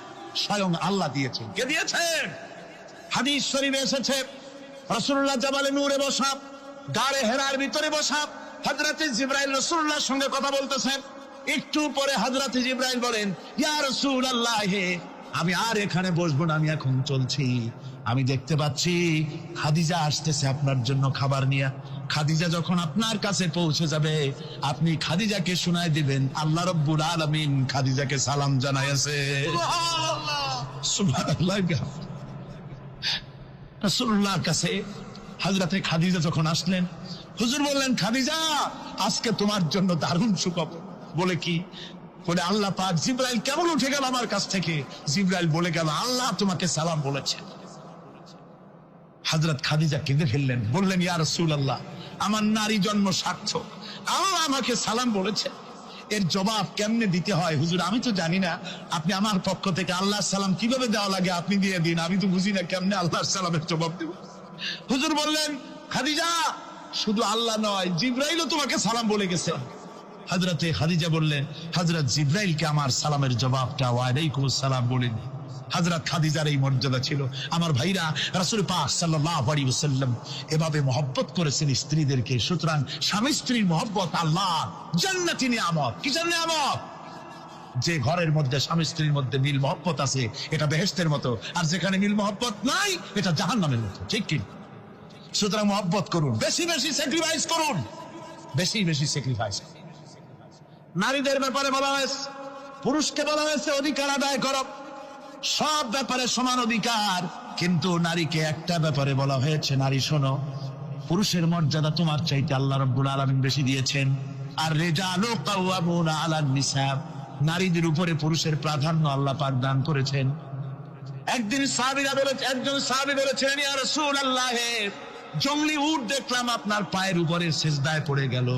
স্বয়ং আল্লাহ দিয়েছেন। কে দিয়েছেন? হাদিস শরীফে এসেছে, রাসূলুল্লাহ জাবালে নূরে বসা, গাড়ে হেরার ভিতরে বসা, হযরতে জিবরাইল রাসূলুল্লাহর সঙ্গে কথা বলতেছেন। একটু পরে হযরতে জিবরাইল বলেন, ইয়া রাসূলুল্লাহ, আমি আর এখানে বসবো না, আমি এখন চলছি। আমি দেখতে পাচ্ছি খাদিজা আসতেছে আপনার জন্য খাবার নিয়ে। খাদিজা যখন আপনার কাছে পৌঁছে যাবে, আপনি খাদিজাকে শোনায় দিবেন, আল্লাহ রাব্বুল আলামিন খাদিজাকে সালাম জানাইছে। সুবহানাল্লাহ। রাসূলুল্লাহর কাছে হযরতে খাদিজা যখন আসলেন, হুজুর বললেন, খাদিজা, আজকে তোমার জন্য দারুণ সুখবর। বলে কি? বলে, আল্লাহ পাক জিবরাইল কেমন উঠে গেল আমার কাছ থেকে, জিবরাইল বলে গেল, আল্লাহ তোমাকে সালাম বলেছে। হযরত খাদিজা কেঁদে ফেললেন, বললেন, ইয়া রাসূলুল্লাহ, আমার নারী জন্ম সার্থক, আল্লাহ আমাকে সালাম বলেছে, এর জবাব কেমনে দিতে হয় হুজুর আমি তো জানি না, আপনি আমার পক্ষ থেকে আল্লাহর সালাম কিভাবে দেওয়া লাগে আপনি দিয়ে দিন, আমি তো বুঝি না কেমনে আল্লাহর সালামের জবাব দেব। হুজুর বললেন, খাদিজা, শুধু আল্লাহ নয়, জিবরাইলও তোমাকে সালাম বলে গেছে। হযরতে খাদিজা বললেন, হযরত জিবরাইলকে আমার সালামের জবাবটা ওয়ালাইকুমুস সালাম বলেন। হযরত খাদিজার এই মর্যাদা ছিল। আমার ভাইরা, রাসূল পাক সাল্লাল্লাহু আলাইহি ওয়াসাল্লাম এভাবে মহব্বত করেছেন স্ত্রীদেরকে। সুতরাং স্বামী স্ত্রীর মহব্বত আল্লাহ জান্নাতি নিয়ামত। কিসের নিয়ামত? যে ঘরের মধ্যে স্বামী স্ত্রীর মধ্যে মিল মহব্বত আছে, এটা বেহেশতের মতো, আর যেখানে মিল মহব্বত নাই, এটা জাহান্নামের মতো। ঠিক কি? সুতরাং মহব্বত করুন, বেশি বেশি স্যাক্রিফাইস করুন, বেশি বেশি স্যাক্রিফাইস। নারীদের ব্যাপারে বলা হয়েছে, পুরুষকে বলা হয়েছে অধিকার আদায় করো, সব ব্যাপারে সমান অধিকার, কিন্তু নারীকে একটা ব্যাপারে বলা হয়েছে, নারী শোনো, পুরুষের মর্যাদা তোমার চাইতে আল্লাহ রাব্বুল আলামিন বেশি দিয়েছেন। আর রিজালু কাওয়ামুনা আলান নিসা, নারীদের উপরে পুরুষের প্রাধান্য আল্লাহ পাক দান করেছেন। একদিন একজন সাহাবী বলেছিলেন, ইয়া রাসূলুল্লাহ, জংলি উট দেখলাম আপনার পায়ের উপরে সিজদায় পড়ে গেল,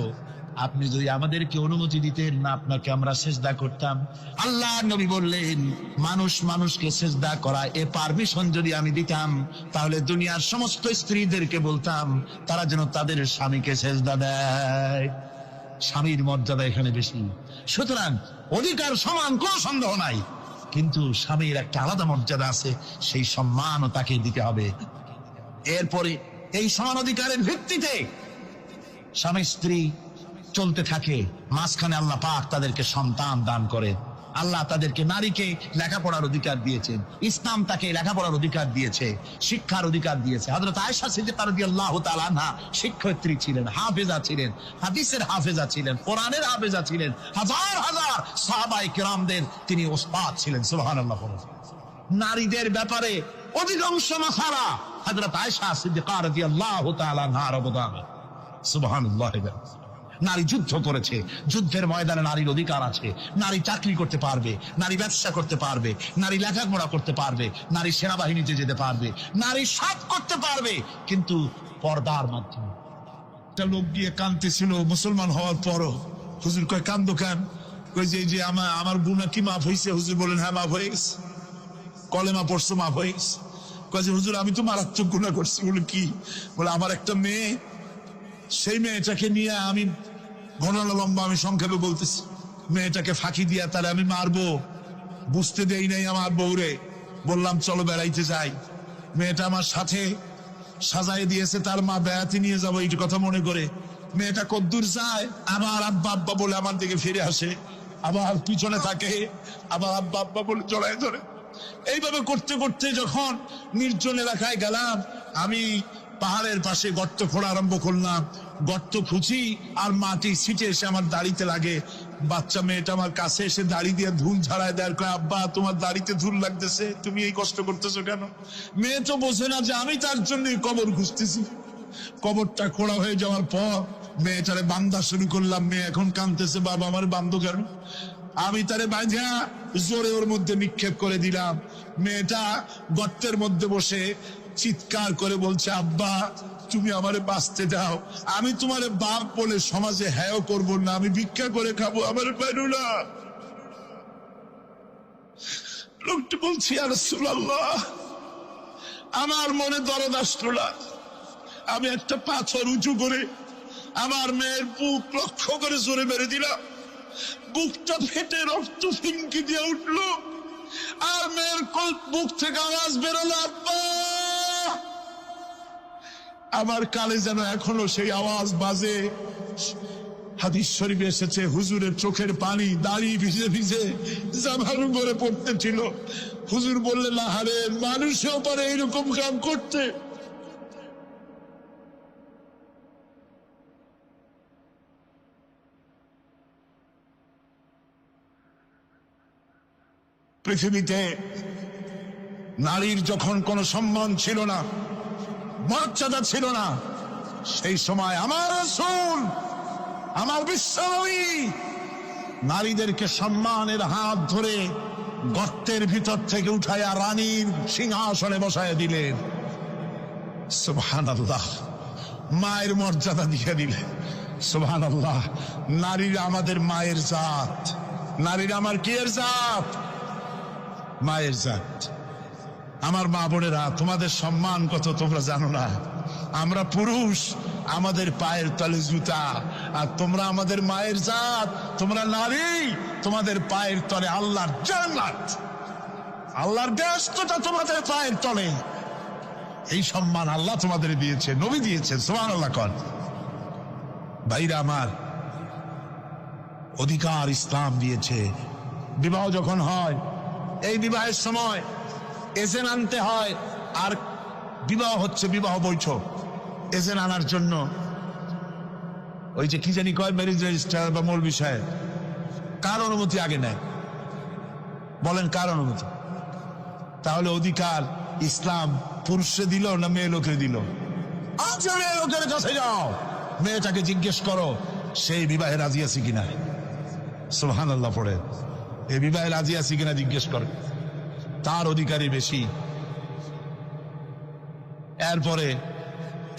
আপনি যদি আমাদেরকে অনুমতি দিতেন না, আপনাকে আমরা সিজদা করতাম। আল্লাহ নবী বললেন, মানুষ মানুষকে সিজদা করা, এ পারমিশন যদি আমি দিতাম, তাহলে দুনিয়ার সমস্ত স্ত্রীদেরকে বলতাম তারা যেন তাদের স্বামীকে সিজদা দেয়। স্বামীর মর্যাদা এখানে বেশি। সুতরাং অধিকার সমান, কোনো সন্দেহ নাই, কিন্তু স্বামীর একটা আলাদা মর্যাদা আছে, সেই সম্মানও তাকে দিতে হবে। এরপরে এই সমান অধিকারের ভিত্তিতে স্বামী স্ত্রী চলতে থাকে, মাঝখানে আল্লাহ পাক তাদেরকে সন্তান দান করে। আল্লাহ তাদেরকে, নারীকে লেখাপড়ার অধিকার দিয়েছেন, ইসলাম তাকে লেখাপড়ার অধিকার দিয়েছে, শিক্ষার অধিকার দিয়েছে। হযরত আয়েশা সিদ্দিকা রাদিয়াল্লাহু তাআলা আনহা শিক্ষয়িত্রী ছিলেন, হাফেজা ছিলেন, হাদিসের হাফেজা ছিলেন, কোরআনের হাফেজা ছিলেন, হাজার হাজার সাহাবায়ে কেরামদের তিনি ওস্তাদ ছিলেন। সুবহানাল্লাহ। নারীদের ব্যাপারে অধিকাংশ মাসালা হযরত আয়েশা সিদ্দিকা রাদিয়াল্লাহু তাআলা আনহার অবদান। সুবহানাল্লাহ। নারী যুদ্ধ করেছে, যুদ্ধের ময়দানে নারীর অধিকার আছে। নারী চাকরি করতে পারবে, নারী ব্যবসা করতে পারবে, নারী লেখাপড়া করতে পারবে, নারী সেনাবাহিনীতে যেতে পারবে, নারী সব করতে পারবে, কিন্তু পর্দার মাধ্যমে। একটা লোক গিয়ে কাঁদতেছিল মুসলমান হওয়ার পরও। হুজুর কয়, কান্দো কেন? কই যে আমার গুনাহ কি মাফ হয়েছে? হুজুর বলেন, হ্যাঁ মাফ হয়ে গেছে, কলেমা পড়ছো, মাফ হয়ে গেছে। কয় যে হুজুর আমি তো মারাত্মক গুনাহ করছি। বলে কি? বলে আমার একটা মেয়ে, সেই মেয়েটাকে নিয়ে আমি, ঘটনা লম্বা, আমি সংক্ষেপে বলতেছি, মেয়েটাকে ফাঁকি দিয়া তাহলে আমি মারবো, বুঝতে দেই নাই আমার বউরে, বললাম চলো বেড়াইতে যাই। মেয়েটা আমার সাথে সাজাই দিয়েছে, তার মা বেড়াতে নিয়ে যাবো এই কথা মনে করে। মেয়েটা কদ্দূর যায়, আবার আব্বা আব্বা বলে আমার দিকে ফিরে আসে, আবার পিছনে থাকে, আবার আব্বা আব্বা বলে জড়ায় ধরে। এইভাবে করতে করতে যখন নির্জন এলাকায় গেলাম, আমি পাহাড়ের পাশে গর্ত খোঁড়া আরম্ভ করলাম। গর্ত খুঁজি আর মাটি ছিটে এসে আমার দাড়িতে লাগে। বাচ্চা মেয়েটা আমার কাছে এসে দাড়ি দিয়ে ধুল ঝাড়ায় দেয়, কয় আব্বা তোমার দাড়িতে ধুল লাগতেছে, তুমি এই কষ্ট করতেছো কেন? মেয়ে তো বোঝে না যে আমি তার জন্যই কবর খুঁজতেছি। কবরটা খোঁড়া হয়ে যাওয়ার পর মেয়েটারে বান্ধা শুরু করলাম। মেয়ে এখন কাঁদতেছে, বাবা আমার বান্ধব কেন? আমি তারে বাঁধা জোরে ওর মধ্যে নিক্ষেপ করে দিলাম। মেয়েটা গর্তের মধ্যে বসে চিৎকার করে বলছে, আব্বা তুমি আমারে বাঁচতে দাও, আমি তোমারে বাপ বলে সমাজে হ্যাঁ করবো না, আমি ভিক্ষা করে খাবো, আমার পারু না। লোকটি বলছি, ইয়া রাসূলুল্লাহ, আমার মনে দরদ আসলো না। আমি একটা পাথর উঁচু করে আমার মেয়ের বুক লক্ষ্য করে জোরে মেরে দিলাম। বুকটা ফেটে রক্ত ফিনকি দিয়ে উঠলো, আর মেয়ের বুক থেকে আওয়াজ বেরোলো, আব্বা। আমার কানে যেন এখনো সেই আওয়াজ বাজে। হাদিস শরীফে এসেছে, হুজুরের চোখের পানি দাড়ি ভিজে ভিজে জামার উপরে পড়তে ছিল। হুজুর বললেন, আহারে, মানুষও পারে এইরকম কাম করতে। পৃথিবীতে নারীর যখন কোনো সম্মান ছিল না, মর্যাদা ছিল না, সেই সময় আমার রাসূল, আমার বিশ্বনবী নারীদেরকে সম্মানের হাত ধরে গর্তের ভিতর থেকে উঠাইয়া রানীর সিংহাসনে বসায় দিলেন। সুবহানাল্লাহ, মায়ের মর্যাদা দিয়ে দিলেন। সুবহানাল্লাহ, নারীরা আমাদের মায়ের জাত। নারীরা আমার কি এর জাত? মায়ের জাত। আমার মা বোনেরা, তোমাদের সম্মান কত তোমরা জানো না। আমরা পুরুষ, আমাদের পায়ের তলে জুতা, আর তোমরা আমাদের মায়ের জাত। তোমরা নারী, তোমাদের পায়ের তলে আল্লাহর জান্নাত, আল্লাহর ব্যস্ততা তোমাদের পায়ের তলে। এই সম্মান আল্লাহ তোমাদের দিয়েছে, নবী দিয়েছেন। সুবহানাল্লাহ কর। ভাইরা আমার, অধিকার ইসলাম দিয়েছে। বিবাহ যখন হয়, এই বিবাহের সময় এজেন্ট আনতে হয়। আর বিবাহ হচ্ছে বিবাহ বৈঠক। এজেন্ট আনার জন্য ওই যে কি জানি কয়, ম্যারেজ রেজিস্ট্রার বা মৌলবি সাহেব, কার অনুমতি আগে নেয়? বলেন কার অনুমতি? তাহলে অধিকার ইসলাম পুরুষে দিল না মেয়ে লোকে দিল? আচ্ছা, মেয়ে লোকের কাছে যাও, মেয়েটাকে জিজ্ঞেস করো সেই বিবাহে রাজি আছে কিনা। সুবহানাল্লাহ পড়ে, এই বিবাহে রাজি আছে কিনা জিজ্ঞেস করো, তার অধিকারই বেশি। এরপরে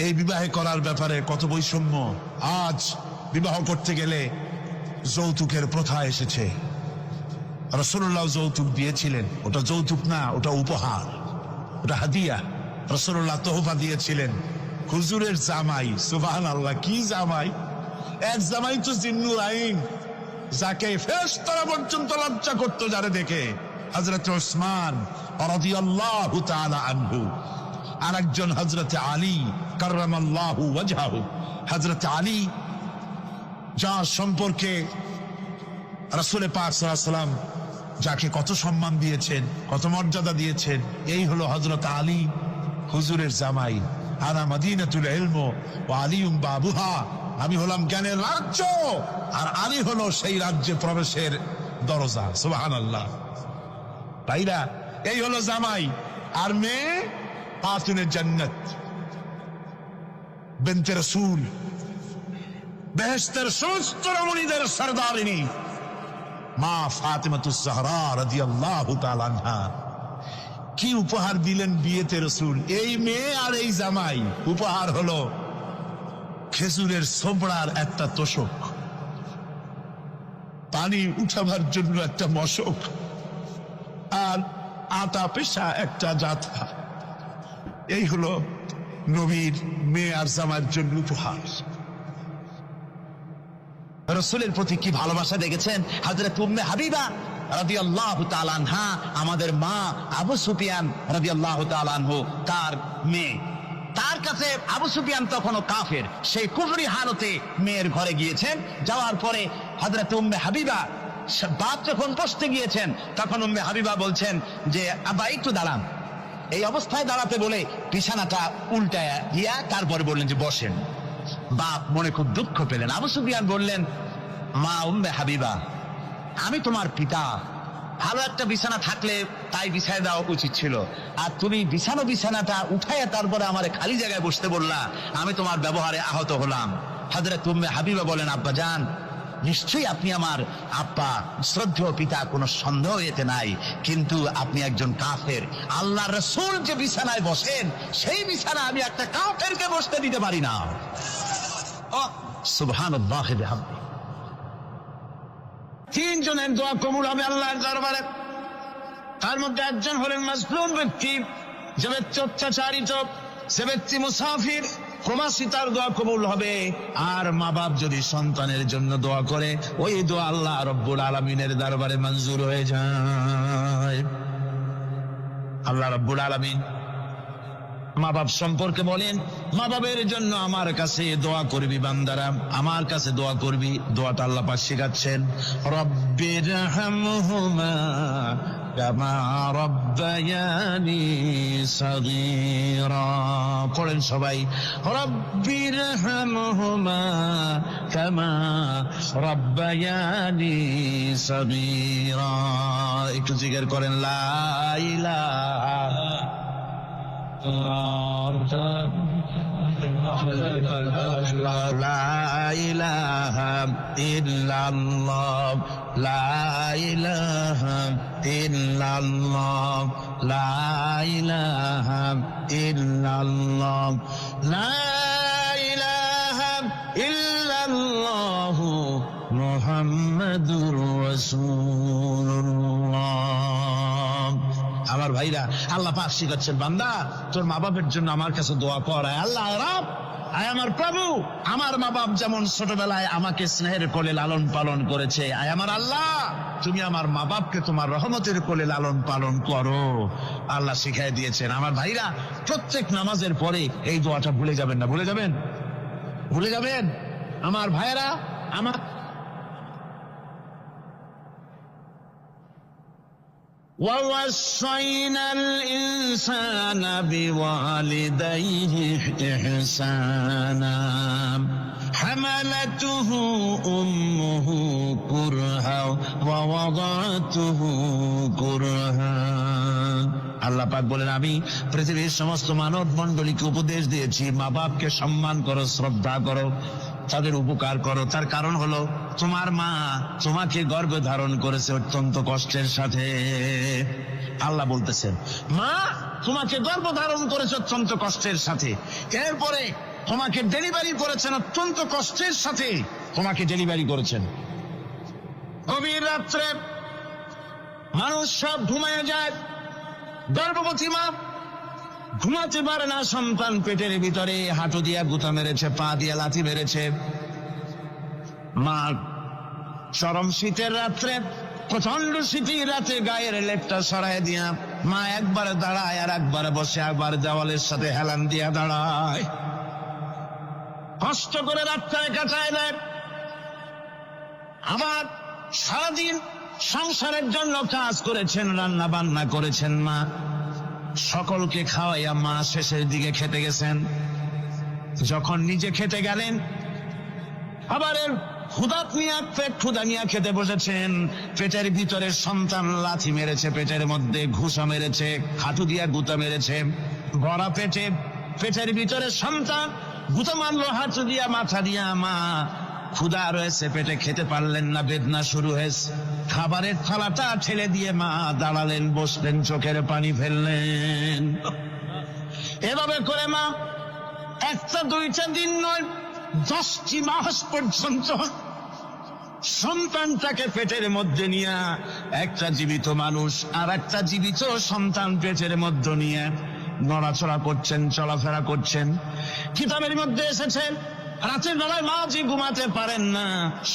এই বিবাহে করার ব্যাপারে কত বৈষম্য। আজ বিবাহ করতে গেলে যৌতুকের প্রথা এসেছে। রাসূলুল্লাহ যৌতুক দিয়েছিলেন। ওটা যৌতুক না, ওটা উপহার, ওটা হাদিয়া। রাসূলুল্লাহ তোহফা দিয়েছিলেন হুজুরের জামাই। সুবহানাল্লাহ, কি জামাই! এক জামাই তো জিন্নুর আইন, যাকে ফেরেশতারা পর্যন্ত লজ্জা করতো যারে দেখে, হযরত উসমান রাদিয়াল্লাহু তাআলা আনহু। আর একজন হযরত আলী কাররামাল্লাহু ওয়াজহাহু। হযরত আলী, যার সম্পর্কে রাসূল পাক সাল্লাল্লাহু আলাইহি ওয়াসাল্লাম যাকে কত সম্মান দিয়েছেন, কত মর্যাদা দিয়েছেন, এই হলো হযরত আলী, হুজুরের জামাই। আনা মাদিনাতুল ইলম ওয়া আলিউম বাবুহা। আমি হলাম জ্ঞানের রাজ্য, আর আলী হলো সেই রাজ্যে প্রবেশের দরজা। সুবহানাল্লাহ। ভাইরা, এই হলো জামাই। আর মেয়ে খাতুনে জান্নাত, বিনতে রাসূল, বেহেশতের সমস্ত রমণীদের সরদারিনী মা ফাতিমাতুজ জাহরা রাদিয়াল্লাহু তাআলা আনহা। কি উপহার দিলেন বিয়েতে রাসূল! এই মেয়ে আর এই জামাই। উপহার হলো খেজুরের ছোবড়ার একটা তোশক, পানি উঠাবার জন্য একটা মশক, আর আটা পেশা একটা জাথা। এই হলো নবীর মেয়ে আর জামাইয়ের জন্য উপহার। রাসূলের প্রতি কি ভালোবাসা দেখেছেন হযরত উম্মে হাবিবা রাদিয়াল্লাহু তাআলা আনহা, আমাদের মা আবু সুফিয়ান রাদিয়াল্লাহু তাআলা আনহু, তার মেয়ে। তার কাছে আবু সুফিয়ান তখনও কাফের, সেই কুফরি হালতে মেয়ের ঘরে গিয়েছেন। যাওয়ার পরে হযরত উম্মে হাবিবা বাপ যখন বসতে গিয়েছেন তখন উম্মে হাবিবা বলছেন যে আব্বা একটু দাঁড়ান। এই অবস্থায় দাঁড়াতে বলে বিছানাটা উল্টায়া দিয়া তারপরে বললেন যে বসেন। বাপ মনে খুব দুঃখ পেলেন। আবু সুফিয়ান বললেন, মা উম্মে হাবিবা, আমি তোমার পিতা, ভালো একটা বিছানা থাকলে তাই বিছায় দেওয়া উচিত ছিল, আর তুমি বিছানাটা উঠাইয়া তারপরে আমার খালি জায়গায় বসতে বললা, আমি তোমার ব্যবহারে আহত হলাম। হযরত উম্মে হাবিবা বলেন, আব্বা জান, নিশ্চয়ই আপনি আমার আব্বা, শ্রদ্ধেয় পিতা, কোনো সন্দেহ এতে নাই, কিন্তু আপনি একজন কাফের। আল্লাহর রাসূল যে বিছানায় বসেন সেই বিছানা আমি একটা কাফেরকে বসতে দিতে পারি না। সুবহানাল্লাহ। তিনজনের দোয়া কবুল হবে আল্লাহর দরবারে। তার মধ্যে একজন হলেন মাজলুম ব্যক্তি, যে ব্যক্তি অত্যাচারিত, সে ব্যক্তি মুসাফির, প্রবাসী, তার দোয়া কবুল হবে। আর মা বাপ যদি সন্তানের জন্য দোয়া করে, ওই দোয়া আল্লাহ রব্বুল আলামিনের দরবারে মঞ্জুর হয়ে যায়। আল্লাহ রব্বুল আলামিন মা বাপ সম্পর্কে বলেন, মা বাবের জন্য আমার কাছে দোয়া করবি বান্দারা, আমার কাছে দোয়া করবি। দোয়াটা আল্লাহ পাক শেখাচ্ছেন, রব্বিরহামহুমা কামা রব্বায়ানি সগীরা। পড়েন সবাই, রব্বিরহামহুমা কামা রব্বায়ানি সগীরা। একটু জিকির করেন, লা ইলাহা লা ইলাহা ইল্লাল্লাহ, লা ইলাহা ইল্লাল্লাহ, লা ইলাহা ইল্লাল্লাহ, লা ইলাহা ইল্লাল্লাহ মুহাম্মাদুর রাসূলুল্লাহ। আমার ভাইরা, আল্লাহ পাক শিখাচ্ছেন, বান্দা তোর মা বাপের জন্য আমার কাছে দোয়া কর। আল্লাহ রব, আয় আমার প্রভু, আমার মা বাপ যেমন ছোটবেলায় আমাকে স্নেহের কোলে লালন পালন করেছে, আয় আমার আল্লাহ তুমি আমার মা বাপকে তোমার রহমতের কোলে লালন পালন করো। আল্লাহ শিখাই দিয়েছেন। আমার ভাইরা, প্রত্যেক নামাজের পরে এই দোয়াটা ভুলে যাবেন না, ভুলে যাবেন, ভুলে যাবেন। আমার ভাইরা, আমার وَوَصَّيْنَا الْإِنسَانَ بِوَالِدَيْهِ إِحْسَانًا حَمَلَتْهُ أُمُّهُ كُرْهًا وَوَضَعَتْهُ كُرْهًا। আল্লাহ পাক বলেন, আমি পৃথিবীর সমস্ত মানব মণ্ডলীকে উপদেশ দিয়েছি, মা বাপকে সম্মান করো, শ্রদ্ধা করো, তাদের উপকার করো। তার কারণ হলো, তোমার মা তোমাকে গর্ভে ধারণ করেছে অত্যন্ত কষ্টের সাথে। আল্লাহ বলতেছেন, মা তোমাকে গর্ভ ধারণ করেছে অত্যন্ত কষ্টের সাথে, এরপরে তোমাকে ডেলিভারি করেছেন অত্যন্ত কষ্টের সাথে, তোমাকে ডেলিভারি করেছেন। গভীর রাত্রে মানুষ সব ঘুমায় যায়, গর্ভবতী মা ঘুমাতে পারে না, সন্তান পেটের ভিতরে হাঁটু দিয়া গুতা মেরেছে, পা দিয়া লাথি মেরেছে। মা চরম শীতের রাত্রে, প্রচন্ড শীতের রাতে গায়ের লেপটা সরাই দিয়া মা একবারে দাঁড়ায়, আর একবারে বসে, একবার দেওয়ালের সাথে হেলান দিয়া দাঁড়ায়, কষ্ট করে রাতটায় কাটায় দেয়। আবার সারাদিন সংসারের জন্য কাজ করেছেন, রান্না বান্না করেছেন, মা সকলকে খাওয়াইয়া মা শেষের দিকে খেতে গেছেন। যখন নিজে খেতে গেলেন, আবার পেট ক্ষুধা নিয়ে খেতে বসেছেন, পেটের ভিতরে সন্তান লাথি মেরেছে, পেটের মধ্যে ঘুষা মেরেছে, হাঁটু দিয়া গুতা মেরেছে, ভরা পেটে, পেটের ভিতরে সন্তান গুতা মারলো হাঁটু দিয়া, মাথা দিয়া। মা ক্ষুধা রয়েছে, পেটে খেতে পারলেন না, বেদনা শুরু হয়েছে। খাবারের থালাটা ঠেলে দিয়ে মা দাঁড়ালেন, বসলেন, চোখের পানি ফেললেন। এভাবে করে মা একটা দুইটা দিন নয়, 10টি মাস পর্যন্ত সন্তানটাকে পেটের মধ্যে নিয়ে, একটা জীবিত মানুষ আর একটা জীবিত সন্তান পেটের মধ্যে নিয়ে নড়াচড়া করছেন, চলাফেরা করছেন। কিতাবের মধ্যে এসেছে, রাতের বেলায় মা যে ঘুমাতে পারেন না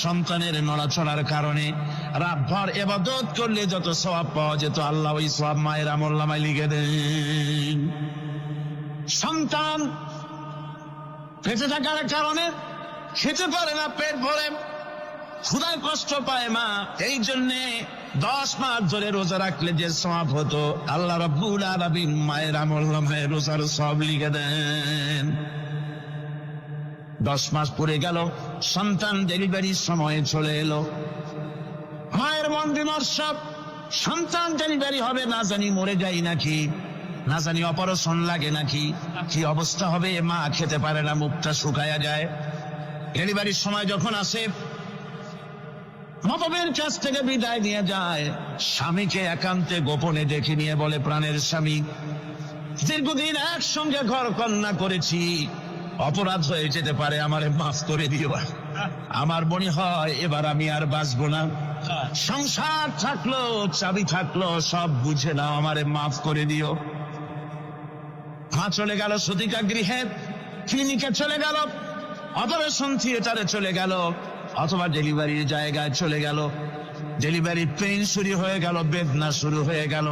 সন্তানের নড়াচড়ার কারণে, রাতভর ইবাদত করলে যত সওয়াব পাওয়া যেত, আল্লাহ ওই সওয়াব মায়ের আমলনামায় লিখে দেন। সন্তান পেটে থাকার কারণে খেতে পারে না, পেট ভরে, ক্ষুধায় কষ্ট পায় মা, এই জন্যে 10 মাস ধরে রোজা রাখলে যে সওয়াব হতো, আল্লাহ রাব্বুল আলামিন মায়ের আমল নামায় রোজার সওয়াব লিখে দেন। 10 মাস পরে গেল, সন্তান ডেলিভারির সময় চলে এলো। মায়ের মন বিমর্ষ, সন্তান ডেলিভারি হবে, না জানি মরে যাই নাকি, না জানি অপারেশন লাগে নাকি, কি অবস্থা হবে। মা খেতে পারে না, মুখটা শুকায়া যায়। ডেলিভারির সময় যখন আসে, মাতবের কাছ থেকে বিদায় নিয়ে যায়, স্বামীকে একান্তে গোপনে ডেকে নিয়ে বলে, প্রাণের স্বামী, দীর্ঘদিন একসঙ্গে ঘর কন্যা করেছি, অপরাধ হয়ে যেতে পারে, আমারে মাফ করে দিও। আমার মনে হয় এবার আমি আর বাঁচবো না। সংসার থাকলো, চাবি থাকলো, সব বুঝে নাও, আমারে মাফ করে দিও। মা চলে গেল সতিকা গৃহে, ক্লিনিকে চলে গেল, অপারেশন থিয়েটারে চলে গেল, অথবা ডেলিভারির জায়গায় চলে গেল। ডেলিভারি পেইন শুরু হয়ে গেল, বেদনা শুরু হয়ে গেল।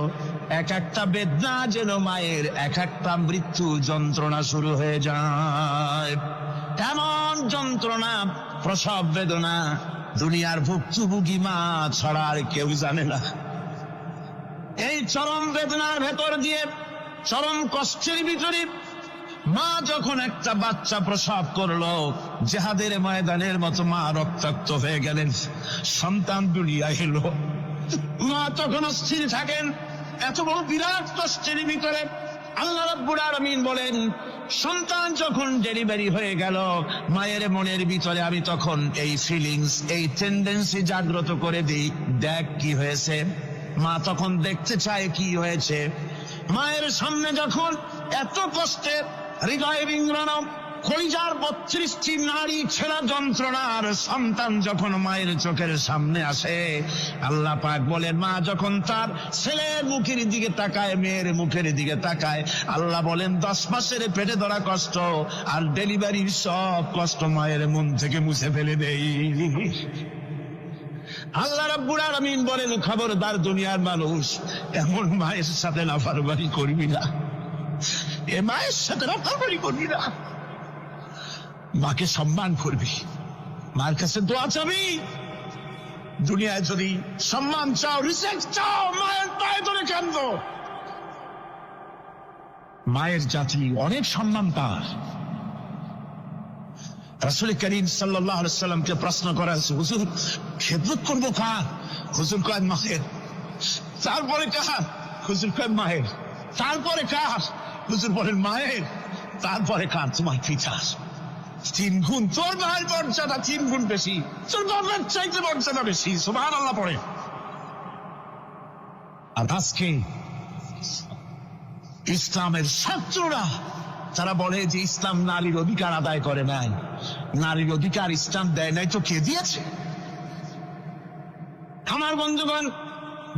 এক একটা বেদনা যেন মায়ের এক একটা মৃত্যু যন্ত্রণা শুরু হয়ে যায়। এমন যন্ত্রণা, প্রসব বেদনা দুনিয়ার ভুক্তভোগী মা ছাড়া আর কেউ জানে না। এই চরম বেদনার ভেতর দিয়ে, চরম কষ্টের ভিতরে মা যখন একটা বাচ্চা প্রসব করলো, জেহাদের ময়দানের মতো মা রক্তাক্ত হয়ে গেলেন, সন্তান দুনিয়ায় এলো। মা তখন অস্থির থাকেন। এত বড় বিরাট কষ্টের ভিতরে আল্লাহ রাব্বুল আলামিন বলেন, সন্তান যখন ডেলিভারি হয়ে গেল, মায়ের মনের ভিতরে আমি তখন এই ফিলিংস, এই টেন্ডেন্সি জাগ্রত করে দিই, দেখ কি হয়েছে। মা তখন দেখতে চায় কি হয়েছে। মায়ের সামনে যখন এত কষ্টে হৃদয় বিংড়ানো, কলিজার 32টি নাড়ি ছেঁড়া যন্ত্রণার সন্তান যখন মায়ের চোখের সামনে আসে, আল্লাহ পাক বলেন, মা যখন তার ছেলের মুখের দিকে তাকায়, মেয়ের মুখের দিকে তাকায়, আল্লাহ বলেন 10 মাসের পেটে ধরা কষ্ট আর ডেলিভারির সব কষ্ট মায়ের মন থেকে মুছে ফেলে দেই। আল্লাহ রাব্বুল আলামিন বলেন, খবরদার দুনিয়ার মানুষ, এমন মায়ের সাথে নাফরমানি করবি না, এ মায়ের সাথে নাফরমানি করবি না। মাকে সম্মান করবি, মার কাছে দোয়া চাবি। দুনিয়ায় যদি সম্মান চাও, রিসেন্ট চাও, মায়ের পায়ে ধরে কাঁদো। মায়ের জাতি অনেক সম্মান তার। রাসূল করিম সাল্লাল্লাহু আলাইহি ওয়াসাল্লামকে প্রশ্ন করা হয়েছে, হুজুর খেদমত করবো কার? হুজুর কয় মায়ের। তারপরে কার? হুজুর কয় মায়ের। তারপরে কার? হুজুর বলেন মায়ের। তারপরে কার? তোমার পিতার। 3 গুণ, তোর মায়ের মর্যাদা 3 গুণ বেশি, তোর বাবার চাইতে মর্যাদা বেশি। সুবহানাল্লাহ পড়ে। আর আজকে ইসলামের ছাত্ররা তারা বলে যে ইসলাম নারীর অধিকার আদায় করে নাই। নারীর অধিকার ইসলাম দেয় নাই তো কে দিয়েছে? আমার বন্ধুগণ,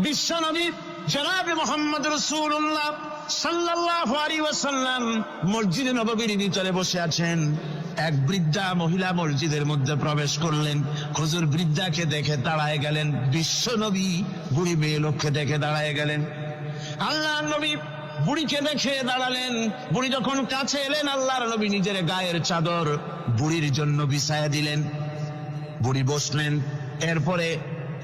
বিশ্বনবী জনাবে মুহাম্মদ রাসূলুল্লাহ সাল্লাল্লাহু আলাইহি ওয়াসাল্লাম মসজিদে নববীর ভিতরে বসে আছেন। এক বৃদ্ধা মহিলা মসজিদের মধ্যে প্রবেশ করলেন। হুজুর বৃদ্ধাকে দেখে দাঁড়ায় গেলেন, বিশ্বনবী বুড়ি মেয়ে লোককে দেখে দাঁড়ায় গেলেন। আল্লাহর নবী বুড়িকে দেখে দাঁড়ালেন। বুড়ি যখন কাছে এলেন, আল্লাহর নবী নিজের গায়ের চাদর বুড়ির জন্য বিছায়া দিলেন। বুড়ি বসলেন। এরপরে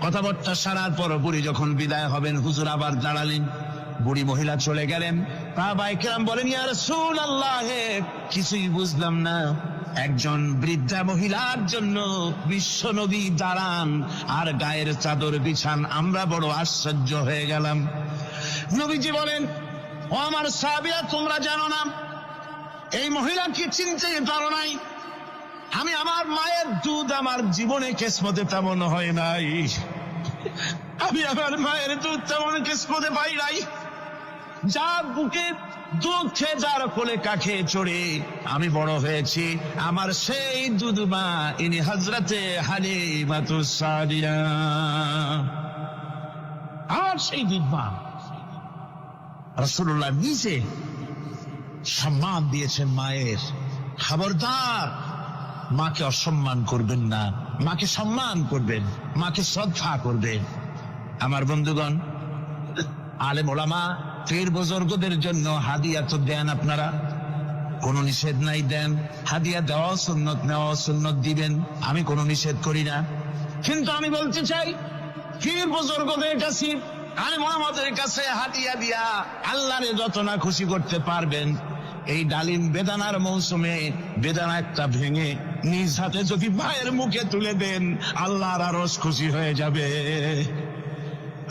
কথাবার্তা সারার পর বুড়ি যখন বিদায় হবেন, হুজুর আবার দাঁড়ালেন। বুড়ি মহিলা চলে গেলেন। সাহাবায়ে কেরাম বলেন, ইয়া রাসূলুল্লাহ, কিছুই বুঝলাম না, একজন বৃদ্ধা মহিলার জন্য বিশ্বনবী দাঁড়ান আর গায়ের চাদর বিছান, আমরা বড় আশ্চর্য হয়ে গেলাম। নবীজি বলেন, ও আমার সাহাবীরা, তোমরা জানো না এই মহিলাকে চিনতে পারো নাই? আমি আমার মায়ের দুধ আমার জীবনে কিসমতে তেমন হয় নাই। আমি আমার মায়ের দুধ তেমন কিসমতে পাই নাই। যার বুকে দুধ খেয়ে, যার কোলে কাখে চড়ে আমি বড় হয়েছি, আমার সেই দুধ মা, ইনি হযরতে হালিমাতুস সাদিয়া। আর সেই দুধ মা রাসূলুল্লাহ নিজে সম্মান দিয়েছেন মায়ের। খবরদার মাকে অসম্মান করবেন না, মাকে সম্মান করবেন, মাকে শ্রদ্ধা করবেন। আমার বন্ধুগণ, আলেম ওলামা পীর বুজুর্গদের জন্য হাদিয়া তো দেন আপনারা, কোনো নিষেধ নাই, দেন। হাদিয়া দেওয়া সুন্নত, নেওয়া সুন্নত, দিবেন, আমি কোনো নিষেধ করি না। কিন্তু আমি বলতে চাই, পীর বুজুর্গদের কাছে, আলেম ওলামাদের কাছে হাদিয়া দিয়া আল্লাহরে যত না খুশি করতে পারবেন, এই ডালিম বেদানার মৌসুমে বেদানা একটা ভেঙে নিজ হাতে যদি মায়ের মুখে তুলে দেন, আল্লাহর আরশ খুশি হয়ে যাবে,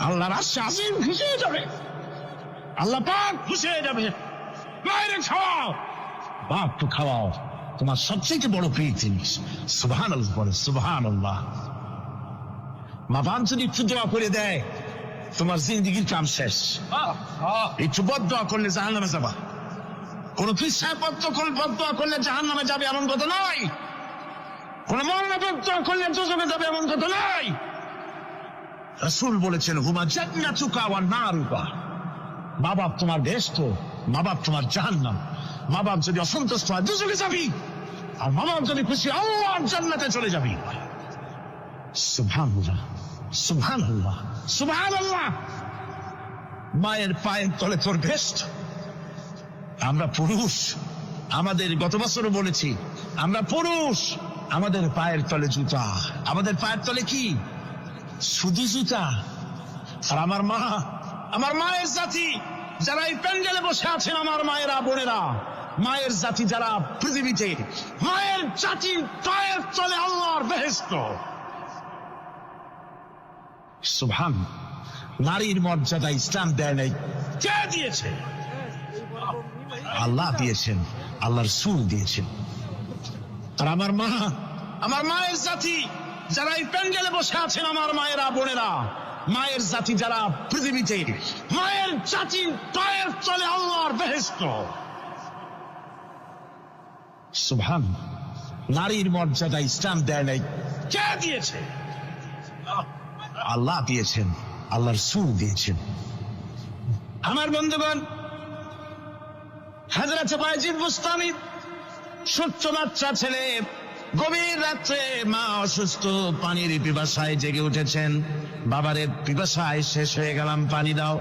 আল্লাহর আশীর্বাদ খুশি হয়ে যাবে, আল্লাহ পাক খুশি হয়ে যাবে। মায়ের খাওয়াও, বাপ তো খাওয়াও, তোমার সবচেয়ে বড় প্রিয় জিনিস। সুবহানাল্লাহ বলে, সুবহানাল্লাহ। মা বাপ যদি একটু দোয়া করে দেয়, তোমার জিন্দিগির কাম শেষ। একটু বদদোয়া করলে জাহান্নামে যাবা। কোন খ্রিস্টান বদদোয়া করলে জাহান্নামে যাবে এমন কথা নয়, কোন মৌলানা বদদোয়া করলে দোজখে যাবে এমন কথা নয়। রাসূল বলেছেন, হুমা জান্নাতুকা ওয়া নারুকা। মা বাপ তোমার বেহেশত, মা বাপ তোমার জাহান্নাম। মা বাপ যদি অসন্তুষ্ট হয় দোজখে যাবি, আর মা বাপ যদি খুশি আল্লাহর জান্নাতে চলে যাবি। সুবহানাল্লাহ, সুবহানাল্লাহ, সুবহানাল্লাহ। মায়ের পায়ের তলে তোর বেহেশত। আমরা পুরুষ, আমাদের গত বছরও বলেছি, আমরা পুরুষ, আমাদের পায়ের তলে জুতা। আমাদের পায়ের তলে কি? শুধু জুতা। আর আমার মা, আমার মায়ের জাতি যারা এই প্যান্ডেলে বসে আছেন, আমার মায়েরা বোনেরা, মায়ের জাতি যারা পৃথিবীতে, মায়ের জাতির পায়ের তলে আল্লাহর বেহেশত। সুবহান। নারীর মর্যাদা ইসলাম দেয় নাই, কে দিয়েছে? আল্লাহ দিয়েছেন, আল্লাহর রাসূল দিয়েছেন। আর আমার মা, আমার মায়ের জাতি যারা এই প্যান্ডেলে বসে আছেন, আমার মায়েরা বোনেরা, মায়ের জাতি যারা পৃথিবীতে, মায়ের জাতির পায়ের তলে আল্লাহর বেহেশত। সুবহান। নারীর মর্যাদা ইসলাম দেয় নাই, কে দিয়েছে? আল্লাহ দিয়েছেন, আল্লাহর রাসূল দিয়েছেন। আমার বন্ধুগণ, হযরত বায়জিদ বুস্তামি, ছোট্ট বাচ্চা ছেলে, গভীর রাত্রে মা অসুস্থ, পানির পিপাসায় জেগে উঠেছেন। বাবারে পিপাসায় শেষ হয়ে গেলাম, পানি দাও।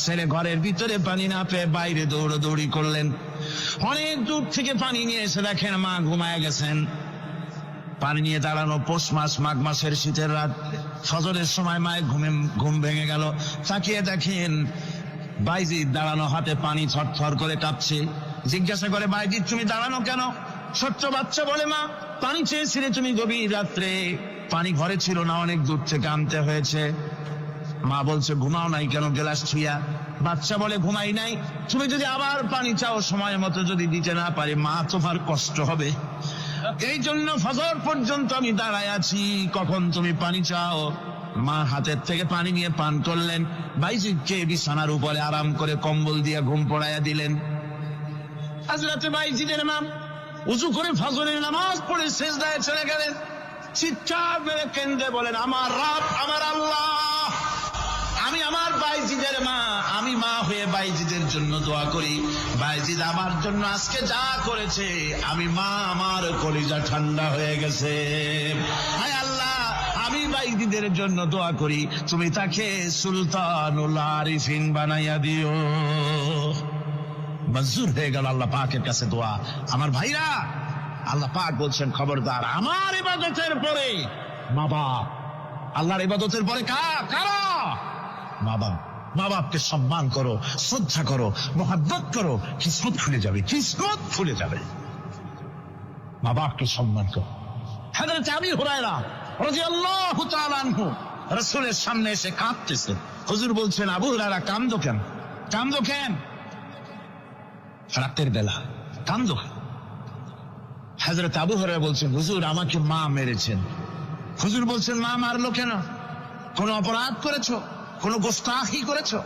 ছেলে ঘরের ভিতরে পানি না পেয়ে বাইরে দৌড়াদৌড়ি করলেন। অনেক দূর থেকে পানি নিয়ে এসে দেখেন মা ঘুমায় গেছেন। পানি নিয়ে দাঁড়ানো পৌষ মাস, মাঘ মাসের শীতের রাত, ফজরের সময় মায়ের ঘুম ভেঙে গেল। তাকিয়ে দেখেন বাইজিদ দাঁড়ানো, হাতে পানি থরথর করে কাঁপছে। জিজ্ঞাসা করে, বাইজিদ তুমি দাঁড়ানো কেন? ছোট্ট বাচ্চা বলে, মা পানি চেয়েছিলে তুমি গভীর রাত্রে, পানি ঘরে ছিল না, অনেক দূর থেকে আনতে হয়েছে। মা বলছে, ঘুমাও নাই কেন গ্লাস ছুঁয়া? বাচ্চা বলে, ঘুমাই নাই। তুমি যদি আবার পানি চাও, সময় মতো যদি দিতে না পারি, মা তোমার কষ্ট হবে, এই জন্য ফজর পর্যন্ত আমি দাঁড়ায় আছি, কখন তুমি পানি চাও। মা হাতের থেকে পানি নিয়ে পান করলেন। বাইজিদকে বিছানার উপরে আরাম করে কম্বল দিয়ে ঘুম পড়াইয়া দিলেন। হযরত বাইজিদের মা উযু করে ফজরের নামাজ পড়ে সিজদায় চলে গেলেন। চিৎকার মেরে কেঁদে বলেন, আমার রব, আমার আল্লাহ, আমি আমার বাইজিদের মা, আমি মা হয়ে বাইজিদের জন্য দোয়া করি। বাইজিদ আমার জন্য আজকে যা করেছে, আমি মা, আমার কলিজা ঠান্ডা হয়ে গেছে। হায় আল্লাহ, আমি বাইজিদের জন্য দোয়া করি, তুমি তাকে সুলতানুল আরিফিন বানাইয়া দিও। মঞ্জুর হয়ে গেল আল্লাহ পাকের কাছে দোয়া। আমার ভাইরা, আল্লাহ পাক বলছেন, খবরদার আমার ইবাদতের পরে মা বাপ, আল্লাহর ইবাদতের পরে কারা? মা বাপ। মা বাপকে সম্মান করো, শ্রদ্ধা করো, মোহাব্বত করো, কিসমত খুলে যাবে, কিসমত খুলে যাবে। মা বাপকে সম্মান করো। হযরত আবু হুরায়রা রাদিয়াল্লাহু তাআলা আনহু রাসূলের সামনে এসে কাঁদতেছেন। হুজুর বলছেন, আবু হুরায়রা কাঁদো কেন? কাঁদো কেন? রাতের বেলা কাঁদো। হযরত আবু হুরায়রা বলছেন, হুজুর আমাকে মা মেরেছেন। হুজুর বলছেন, মা মারলো কেন? কোন অপরাধ করেছো? কোন গোস্তাখি করেছো?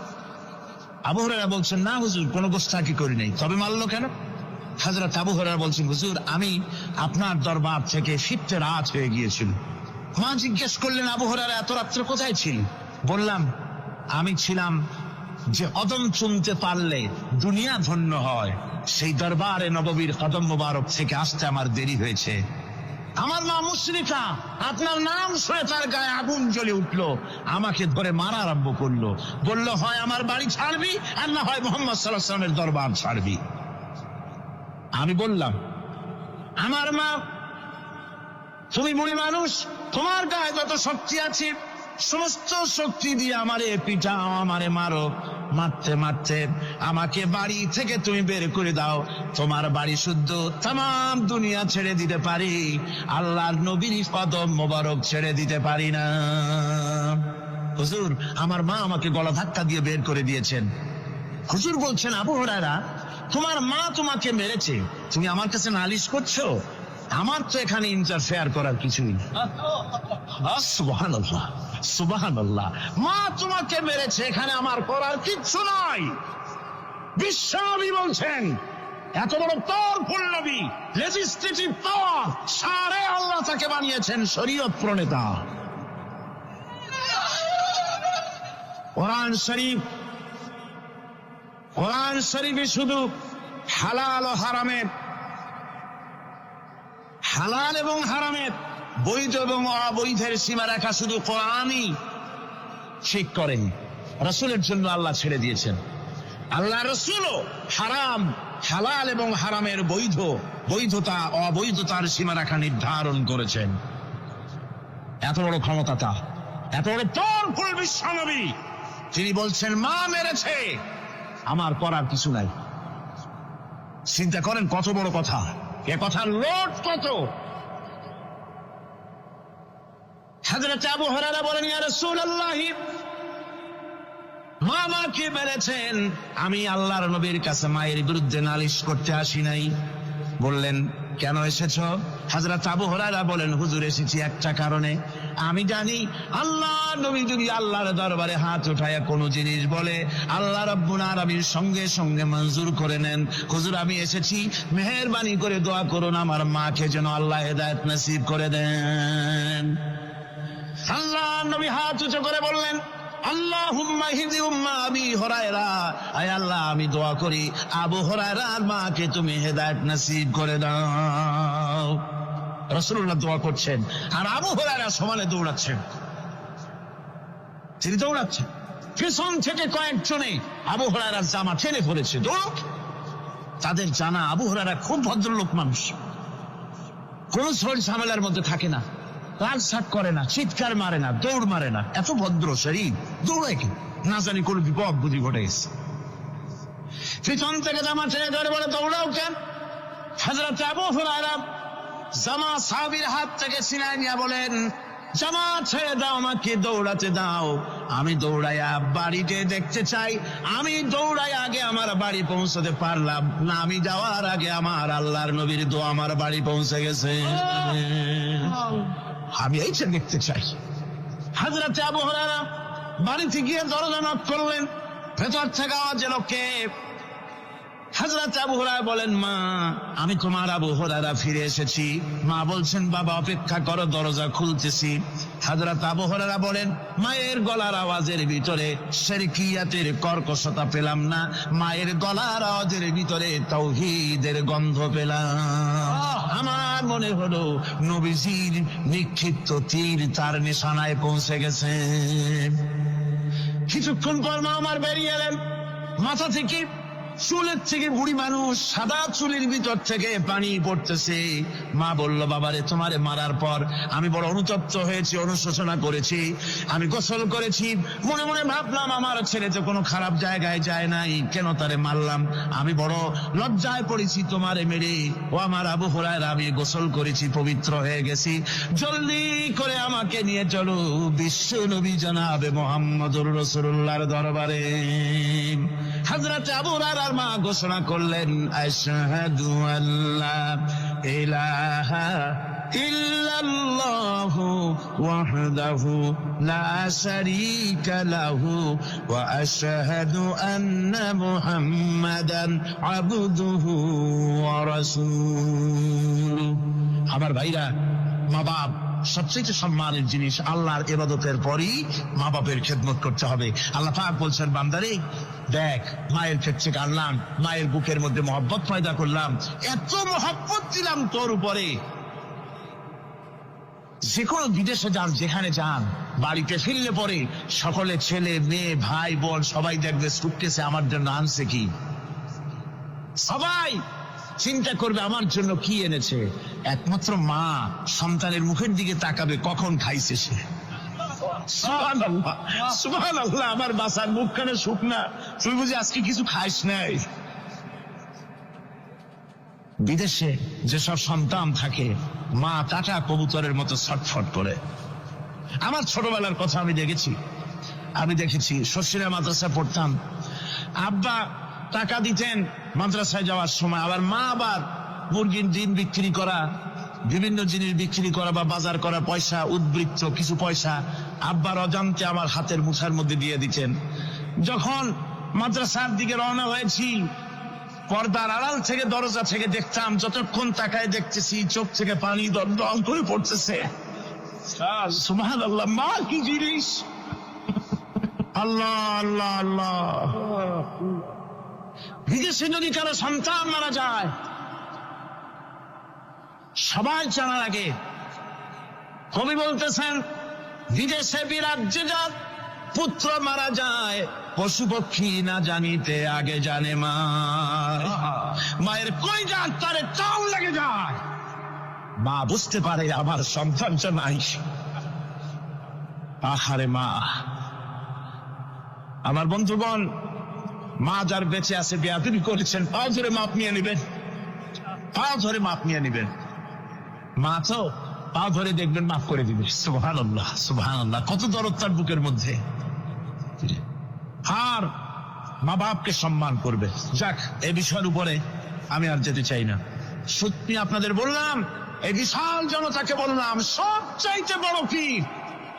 আবু হুরায়রা বলছেন, না হুজুর, কোন গোস্তাখি করি নাই, তবে মারলো কেন? হযরত আবু হুরায়রা বলছেন, হুজুর আমি আপনার দরবার থেকে ফিরতে রাত হয়ে গিয়েছিল। মা জিজ্ঞেস করলেন, আবু হুরায়রা এত রাত্রে কোথায় ছিল? বললাম, আমি ছিলাম যে কদম চুমতে পারলে দুনিয়া ধন্য হয়, সেই দরবারে নববীর কদম মোবারক থেকে আসতে আমার দেরি হয়েছে। আমার মা মুশরিকা, আপনার নাম শুনে তার গায়ে আগুন জ্বলে উঠলো, আমাকে ধরে মারা আরম্ভ করলো। বলল, হয় আমার বাড়ি ছাড়বি, আর না হয় মুহাম্মদ সাল্লাল্লাহু আলাইহি ওয়াসাল্লামের দরবার ছাড়বি। আমি বললাম, আমার মা, তুমি বুড়ি মানুষ, তোমার গায়ে যত শক্তি আছে সমস্ত শক্তি দিয়ে আমারে পিটাও, আমারে মারো, মারতে মারতে আমাকে বাড়ি থেকে তুমি বের করে দাও। তোমার বাড়ি শুদ্ধ তাম দুনিয়া ছেড়ে দিতে পারি, আল্লাহর নবীর কদম মোবারক ছেড়ে দিতে পারি না। হুজুর, আমার মা আমাকে গলা ধাক্কা দিয়ে বের করে দিয়েছেন। হুজুর বলছেন, আবু হুরায়রা, তোমার মা তোমাকে মেরেছে, তুমি আমার কাছে নালিশ করছো? আমার তো এখানে ইন্টারফেয়ার করার কিছুই নেই। সুবহানাল্লাহ, সুবহানাল্লাহ। মা তোমাকে মেরেছে, এখানে আমার করার কিচ্ছু নাই। বিশ্বনবী বলছেন, এত বড় পাওয়ারফুল নবী, লেজিসলেটিভ পাওয়ার, সারে আল্লাহ তাকে বানিয়েছেন শরীয়ত প্রণেতা। কোরআন শরীফ, কোরআন শরীফে শুধু হালাল ও হারামের, হালাল এবং হারামের, বৈধ এবং অবৈধের সীমারেখা শুধু কোরআনই ঠিক করেন, রাসূলের জন্য আল্লাহ ছেড়ে দিয়েছেন। আল্লাহ রাসূলও হারাম, হালাল এবং হারামের বৈধ, বৈধতা অবৈধতার সীমারেখা নির্ধারণ করেছেন। এত বড় ক্ষমতা তার, এত বড় পাওয়ারফুল বিশ্বনবী, তিনি বলছেন মা মেরেছে, আমার করার কিছু নাই। চিন্তা করেন কত বড় কথা, এ কথার লোড কত। হযরত আবু হুরায়রা বলেন, ইয়া রাসূলুল্লাহ, মা আমাকে মেরেছেন, আমি আল্লাহর নবীর কাছে মায়ের বিরুদ্ধে নালিশ করতে আসি নাই। বললেন, কেন এসেছ? হযরত আবু হুরায়রা বলেন, হুজুর, এসেছি একটা কারণে। আমি জানি আল্লাহ নবী যদি আল্লাহর দরবারে হাত উঠায় কোনো জিনিস বলে, আল্লাহ রাব্বুল আলামিন সঙ্গে সঙ্গে মঞ্জুর করে নেন। হুজুর, আমি এসেছি, মেহেরবানি করে দোয়া করুন আমার মাকে যেন আল্লাহ হেদায়েত নসিব করে দেন। আল্লাহ নবী হাত উঁচু করে বললেন, আল্লাহুম্মা হিদি উম্মা আবি হুরায়রা, আয় আল্লাহ, আমি দোয়া করি আবু হুরায়রার মাকে তুমি হেদায়েত নসিব করে দাও। রাসূলুল্লাহ দোয়া করছেন আর আবু হুরায়রা সমানে দৌড়াচ্ছেন। তিনি দৌড়াচ্ছেন, পিছন থেকে কয়েকজনে আবু হুরায়রার জামা টেনে ধরেছে। দৌড়, তাদের জানা আবু হুরায়রা খুব ভদ্রলোক মানুষ, কোন ঝড় ঝামেলার মধ্যে থাকে না, রাগসাক করে না, চিৎকার মারে না, দৌড় মারে না, এত ভদ্র শরীর, দৌড়ায় কি না জানি কোন বিপদ বুদ্ধি ঘটে গেছে। পিছন থেকে জামা টেনে ধরে বলে, দৌড়াও কেন? হযরত আবু হুরায়রা জামা সাহাবীর হাত থেকে ছিনায় নিয়ে বলেন, জামা ছেড়ে দাও, আমাকে দৌড়াতে দাও, আমি দৌড়াইয়া বাড়িতে দেখতে চাই। আমি দৌড়াই আগে আমার বাড়ি পৌঁছতে পারলাম না, আমি যাওয়ার আগে আমার আল্লাহর নবীর দোয়া আমার বাড়ি পৌঁছে গেছে, আমি এইটা দেখতে চাই। হযরত আবু হুরায়রা বাড়িতে গিয়ে দরজা নক করলেন, ভেতর থেকে আওয়াজ এলো, কে? হযরত আবু হুরায়রা বলেন, মা, আমি তোমার আবু হুরায়রা ফিরে এসেছি। মা বলছেন, বাবা অপেক্ষা করো, দরজা খুলতেছি। হযরত আবু হুরায়রা বলেন, মায়ের গলার আওয়াজের ভিতরে শিরকিয়াতের কর্কশতা পেলাম না, মায়ের গলার আওয়াজের ভিতরে তাওহীদের গন্ধ পেলাম। আমার মনে হলো নবীজির নিক্ষিপ্ত তীর তার নিশানায় পৌঁছে গেছে। কিছুক্ষণ পর মা আমার বেরিয়ে এলেন, মাথা থেকে, চুলের থেকে, বুড়ি মানুষ, সাদা চুলের ভিতর থেকে পানি পড়তেছে। মা বলল, বাবারে, তোমারে মারার পর আমি বড় অনুতপ্ত হয়েছি, অনুশোচনা করেছি, আমি গোসল করেছি, মনে মনে ভাবলাম আমার ছেলে তো কোনো খারাপ জায়গায় যায় নাই, কেন তারে মারলাম? আমি বড় লজ্জায় পড়েছি তোমারে মেরে। ও আমার আবু হুরায়রা, আমি গোসল করেছি, পবিত্র হয়ে গেছি, জলদি করে আমাকে নিয়ে চলো বিশ্ব নবী জনাবে মুহাম্মদুর রাসূলুল্লাহর দরবারে। হযরত আবু হুরায়রার মা ঘোষণা করলেন, আশহাদু আল্লা ইলাহা ইল্লাল্লাহু ওয়াহদাহু লা শারীকা লাহু ওয়া আশহাদু আন্না মুহাম্মাদান আবদুহু ওয়া রাসূলুহু। আমার ভাইরা, মা বাপ সবচেয়ে সম্মানের জিনিস। আল্লাহর ইবাদতের পরই মা বাপের খেদমত করতে হবে। আল্লাহ পাক বলছেন, বান্দারে দেখ, মায়ের পেট থেকে আনলাম, মায়ের বুকের মধ্যে মহব্বত পয়দা করলাম, এত মহব্বত দিলাম তোর উপরে, যে কোনো বিদেশে যান, যেখানে যান, বাড়িতে ফিরলে পরে সকলে, ছেলে মেয়ে ভাই বোন সবাই দেখবে সুটকেসে আমার জন্য আনছে কি। সবাই চিন্তা করবে আমার জন্য কি এনেছে। একমাত্র মা সন্তানের মুখের দিকে তাকাবে কখন খাইছে সে। সুবহানাল্লাহ, সুবহানাল্লাহ। আমার বাসার মুখখানে শুকনা, তুই বুঝি আজকে কিছু খাইস নাই। বিদেশে যেসব সন্তান থাকে মা টাটা কবুতরের মতো ছটফট করে। আমার ছোটবেলার কথা আমি দেখেছি শশীরা মাদ্রাসা পড়তাম, আব্বা টাকা দিতেন মাদ্রাসায় যাওয়ার সময়, আবার মা আবার মুরগির ডিম বিক্রি করা, বিভিন্ন জিনিস বিক্রি করা বা বাজার করা পয়সা, উদ্বৃত্ত কিছু পয়সা আব্বার অজান্তে আমার হাতের মুঠার মধ্যে দিয়ে দিতেন। যখন মাদ্রাসার দিকে রওনা হয়েছি, পর্দার আড়াল থেকে দরজা থেকে দেখতাম, যতক্ষণ তাকায় দেখতেছি চোখ থেকে পানি দরদর করে পড়তেছে। সুবহানাল্লাহ, মা কি জিনিস! আল্লাহ আল্লাহ আল্লাহ। বিদেশে যদি কারো সন্তান মারা যায়, সবাই জানার আগে কবি বলতেছেন, বিদেশে বিরাজ্যে যার পুত্র মারা যায়, পশু পক্ষী না জানিতে আগে জানে মা। মায়ের কই যাক তারে চাল লেগে যায়, মা বুঝতে পারে আমার সন্তানটা নাই। আহারে মা! আমার বন্ধুগণ, মা যার বেঁচে আছে বেয়াদবি করেছেন, পাও ধরে মাপ নিয়ে নেবেন, পাও ধরে মাপ নিয়ে নেবেন। মা তো পাও ধরে দেখবেন মাফ করে দিবে। সুবহানাল্লাহ, সুবহানাল্লাহ। কত দরদ তার বুকের মধ্যে। আর মা বাপকে সম্মান করবে। যাক, এই বিষয়ের উপরে আমি আর যেতে চাই না। সত্যি আপনাদের বললাম, এই বিশাল জনতাকে বললাম, সবচাইতে বড় পীর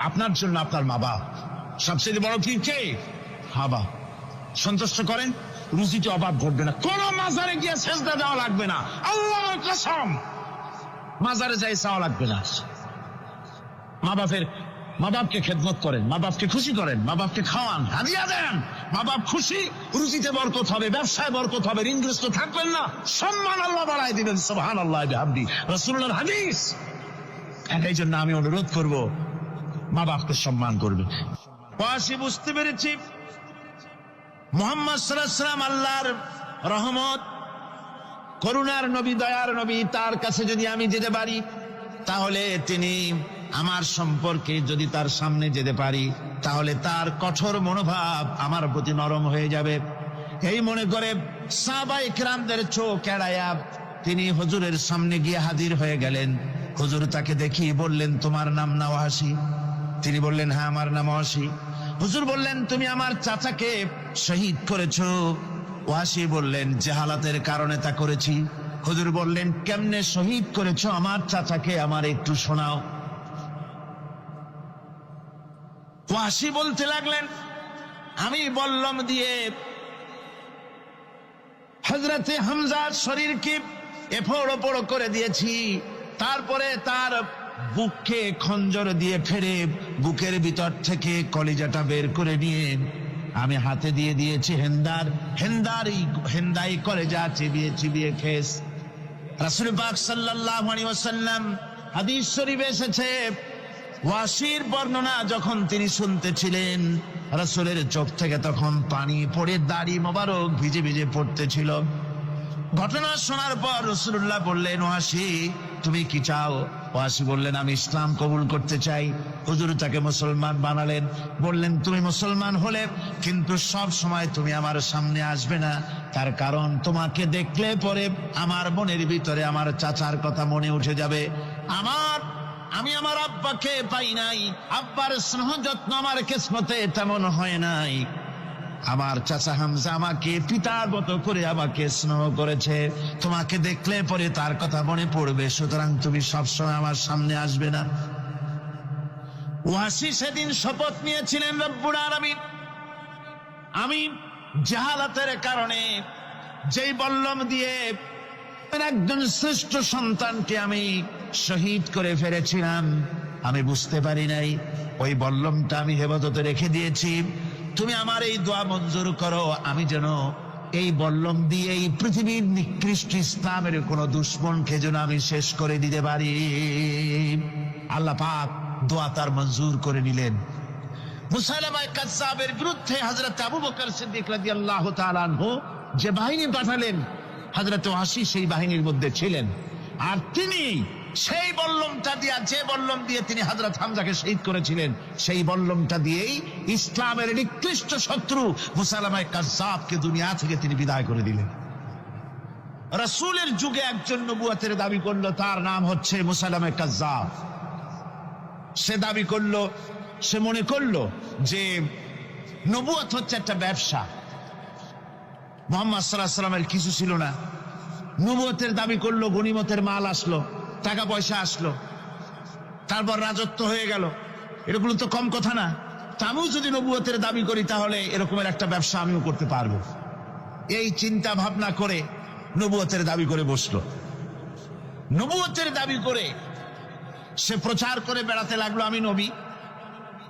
আপনার জন্য আপনার মা বাপ। সবচেয়ে বড় পীর কে? বাবা। সন্তুষ্ট করেন, রুজিতে অভাব ঘটবে না, কোন মাজারে গিয়ে সেজদা দেওয়া লাগবে না, আল্লাহর কসম মাজারে যাই চাওয়া লাগবে না। মা বাপকে খেদমত করেন, মা বাপকে খুশি করেন, মা বাপকে খাওয়ান, হাদিয়া দেন, মা বাপ খুশি, রুজিতে বরকত হবে, ব্যবসায় বরকত হবে, ঋণগ্রস্ত থাকবেন না, সম্মান আল্লাহ বাড়াই দিবেন। সুবহানাল্লাহ বিহামদি, রাসূলুল্লাহর হাদিস। এই জন্য আমি অনুরোধ করব, মা বাপকে সম্মান করবে। পাশে বুঝতে পেরেছি মুহাম্মদ সাল্লাল্লাহু আলাইহি ওয়াসাল্লাম আল্লাহর রহমত, করুণার নবী, দয়ার নবী। তার কাছে যদি আমি যেতে পারি, তাহলে তিনি আমার সম্পর্কে যদি তার সামনে যেতে পারি, তাহলে তার কঠোর মনোভাব আমার প্রতি নরম হয়ে যাবে। এই মনে করে সাহাবায়ে কেরামদের চোখ এড়ায়া তিনি হুজুরের সামনে গিয়ে হাজির হয়ে গেলেন। হুজুর তাকে দেখি বললেন, তোমার নাম না ওয়াসি? তিনি বললেন, হ্যাঁ, আমার নাম ওয়াসি। হুজুর বললেন, তুমি আমার চাচাকে শহীদ করেছো? ওয়াসি বললেন, জাহালাতের কারণে তা করেছি। হুজুর বললেন, কেমনে শহীদ করেছো আমার চাচাকে, আমার একটু শোনাও। ওয়াসি বলতে লাগলেন, আমি বল্লম দিয়ে হযরতে হামজার শরীরকে এফোড় ওপড় করে দিয়েছি, তারপরে তার বুককে খঞ্জর দিয়ে ফেরে বুকের ভিতর থেকে কলিজাটা বের করে নিয়ে আমি হাতে দিয়ে দিয়েছি হেন্দাই কলেজা চিবিয়ে চিবিয়ে খেস। রাসূল পাক সাল্লাল্লাহু আলাইহি ওয়াসাল্লাম হাদিস শরীফে এসেছে, ওয়াসির বর্ণনা যখন তিনি শুনতেছিলেন, রাসূলের চোখ থেকে তখন পানি পড়ে দাড়ি মোবারক ভিজে ভিজে পড়তেছিল। ঘটনা শোনার পর রাসূলুল্লাহ বললেন, ওয়াসি তুমি কি চাও? ওয়াসি বললেন, আমি ইসলাম কবুল করতে চাই। হুজুর তাকে মুসলমান বানালেন। বললেন, তুমি মুসলমান হলে কিন্তু সব সময় তুমি আমার সামনে আসবে না, তার কারণ তোমাকে দেখলে পরে আমার মনের ভিতরে আমার চাচার কথা মনে উঠে যাবে। আমি আমার আব্বাকে পাই নাই, আব্বার স্নেহ যত্ন আমার কিসমতে তেমন হয় নাই। আমার চাচা হামজা আমাকে পিতার মতো করে আমাকে স্নেহ করেছে, তোমাকে দেখলে পরে তার কথা মনে পড়বে, সুতরাং তুমি সবসময় আমার সামনে আসবে না। ওয়াসি সেদিন শপথ নিয়েছিলেন, রব্বুল আলামিন, আমি জাহালাতের কারণে যেই বল্লম দিয়ে একজন শ্রেষ্ঠ সন্তানকে আমি শহীদ করে ফেলেছিলাম, আমি বুঝতে পারি নাই, ওই বল্লমটা আমি হেফাজতে রেখে দিয়েছি। তুমি আমার এই দোয়া মঞ্জুর করো, আমি যেন এই বল্লম দিয়ে এই পৃথিবীর নিকৃষ্ট ইসলামের কোন দুশ্মনকে যেন আমি শেষ করে দিতে পারি। আল্লাহ পাক দোয়া তার মঞ্জুর করে নিলেন। মুসাইলামা কাযযাবের বিরুদ্ধে হযরত আবু বকর সিদ্দিক রাদিয়াল্লাহু তাআলা আনহু যে বাহিনী পাঠালেন, হযরত ওয়াসি সেই বাহিনীর মধ্যে ছিলেন। আর তিনি সেই বল্লমটা দিয়ে, যে বল্লম দিয়ে তিনি হযরত হামজাকে শহীদ করেছিলেন, সেই বল্লমটা দিয়েই ইসলামের নিকৃষ্ট শত্রু মুসাইলামা কাযযাবকে দুনিয়া থেকে তিনি বিদায় করে দিলেন। রাসূলের যুগে একজন নবুয়তের দাবি করলো, তার নাম হচ্ছে মুসাইলামা কাযযাব। সে দাবি করলো, সে মনে করলো যে নবুয়ত হচ্ছে একটা ব্যবসা। মুহাম্মদ সাল্লাল্লাহু আলাইহি ওয়াসাল্লামের কিছু ছিল না, নবুয়তের দাবি করলো, গনিমতের মাল আসলো, টাকা পয়সা আসলো, তারপর রাজত্ব হয়ে গেল। এরকম তো কম কথা না। তা আমিও যদি নবুয়তের দাবি করি তাহলে এরকমের একটা ব্যবসা আমিও করতে পারবো। এই চিন্তা ভাবনা করে নবুয়তের দাবি করে বসলো। নবুয়তের দাবি করে সে প্রচার করে বেড়াতে লাগলো, আমি নবী।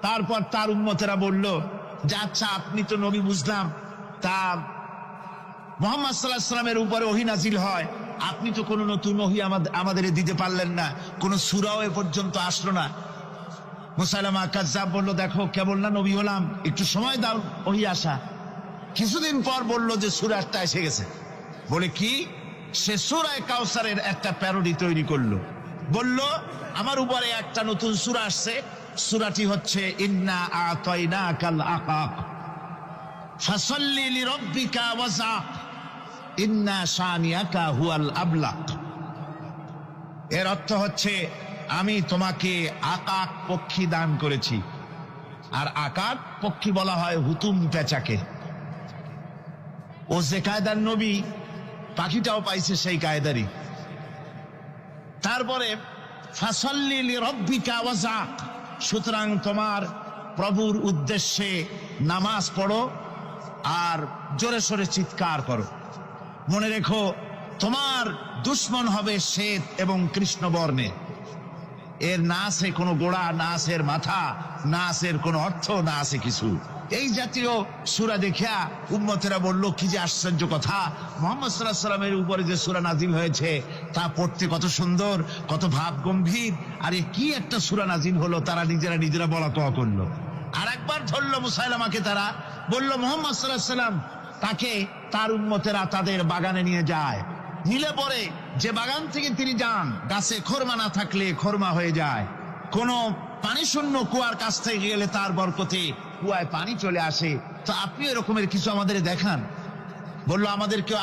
তারপর তার উম্মতেরা বলল যে আচ্ছা আপনি তো নবী বুঝলাম, তা মুহাম্মদ সাল্লাল্লাহু আলাইহি ওয়াসাল্লামের উপরে ওহী নাজিল হয়, আপনি তো কোনো নতুন ওহী আমাদের দিতে পারলেন না, কোন সূরাও এ পর্যন্ত আসলো না। মুসাইলামা কাযযাব বলল, দেখো কেবল না নবী হলাম, একটু সময় দাও ওহী আসা। কিছুদিন পর বলল যে সূরা একটা এসে গেছে। বলে কি? সে সূরা কাউসারের একটা প্যারোডি তৈরি করলো। বলল আমার উপরে একটা নতুন সূরা আসছে, সূরাটি হচ্ছে ইন্না আতাইনাকাল আকাক ফাসাল্লি লিরাব্বিকা ওয়াজআক ইন্না শানিয়াকা হুয়াল আবলাক। এর অর্থ হচ্ছে আমি তোমাকে আকাক পক্ষী দান করেছি। আর আকাক পক্ষী বলা হয় হুতুম পেঁচাকে। ও যে কায়দার নবী, পাখিটাও পাইছে সেই কায়দারই। তারপরে ফাসাল্লি লিরাব্বিকা ওয়াজআক, সুতরাং তোমার প্রভুর উদ্দেশ্যে নামাজ পড়ো আর জোরে সোরে চিৎকার করো। মনে রেখো তোমার দুশ্মন হবে শ্বেত এবং কৃষ্ণ বর্ণে। এর না আছে কোনো গোড়া, না আছে এর মাথা, না আছে এর কোনো অর্থ, না আছে কিছু। এই জাতীয় সূরা দেখিয়া উম্মতেরা বলল কি যে আশ্চর্য কথা, মুহাম্মদ সাল্লাল্লাহু আলাইহি ওয়াসাল্লামের উপরে যে সূরা নাজিল হয়েছে তা পড়তে কত সুন্দর, কত ভাব গম্ভীর, আর এ কি একটা সূরা নাজিল হলো। তারা নিজেরা বলা কওয়া করলো। আর একবার ধরলো মুসাইলামাকে, তারা বলল মুহাম্মদ সাল্লাল্লাহু আলাইহি ওয়াসাল্লাম তাকে তার উম্মতেরা তাদের বাগানে নিয়ে যায়। নিলে পরে যে বাগান থেকে তিনি যান, গাছে খরমা না থাকলে খরমা হয়ে যায়। কোন পানি শূন্য কুয়ার কাছ থেকে গেলে তার বরকতে কুয়ায় পানি চলে আসে। তো আপনি এরকমের কিছু আমাদের দেখান। বললো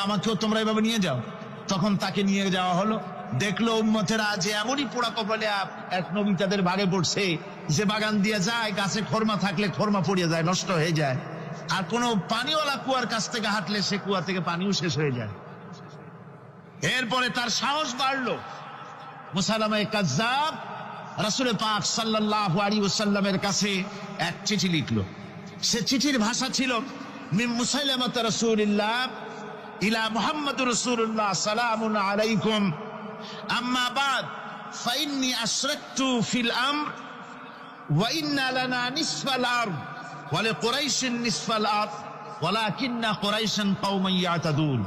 আমাকেও তোমরা এভাবে নিয়ে যাও। তখন তাকে নিয়ে যাওয়া হলো। দেখলো উম্মতেরা যে এমনই পোড়া কপালে এক নবী তাদের ভাগে পড়ছে, যে বাগান দিয়ে যায়, গাছে খরমা থাকলে খরমা পড়িয়ে যায়, নষ্ট হয়ে যায়। আর কোনো পানিওয়ালা কুয়ার কাছ থেকে হাঁটলে সে কুয়া থেকে পানিও শেষ হয়ে যায়। এরপরে তার সাহস বাড়লো। মুসাইলামা কাযযাব রাসূল পাক সাল্লাল্লাহু আলাইহি ওয়াসাল্লামের কাছে এক চিঠি লিখলো। সে চিঠির ভাষা ছিল মিন মুসাইলামাত রাসূলিল্লাহ ইলা মুহাম্মাদুর রাসূলুল্লাহ সালামুন আলাইকুম আম্মা বাদ ফাইন্নী আশরাকতু ফিল আমর ওয়া ইন্না লানা নিসফাল আরদ ওয়া লিকুরাইশিন নিসফাল আরদ ওয়ালাকিন্না কুরাইশান কওমান ইয়াতাদুন।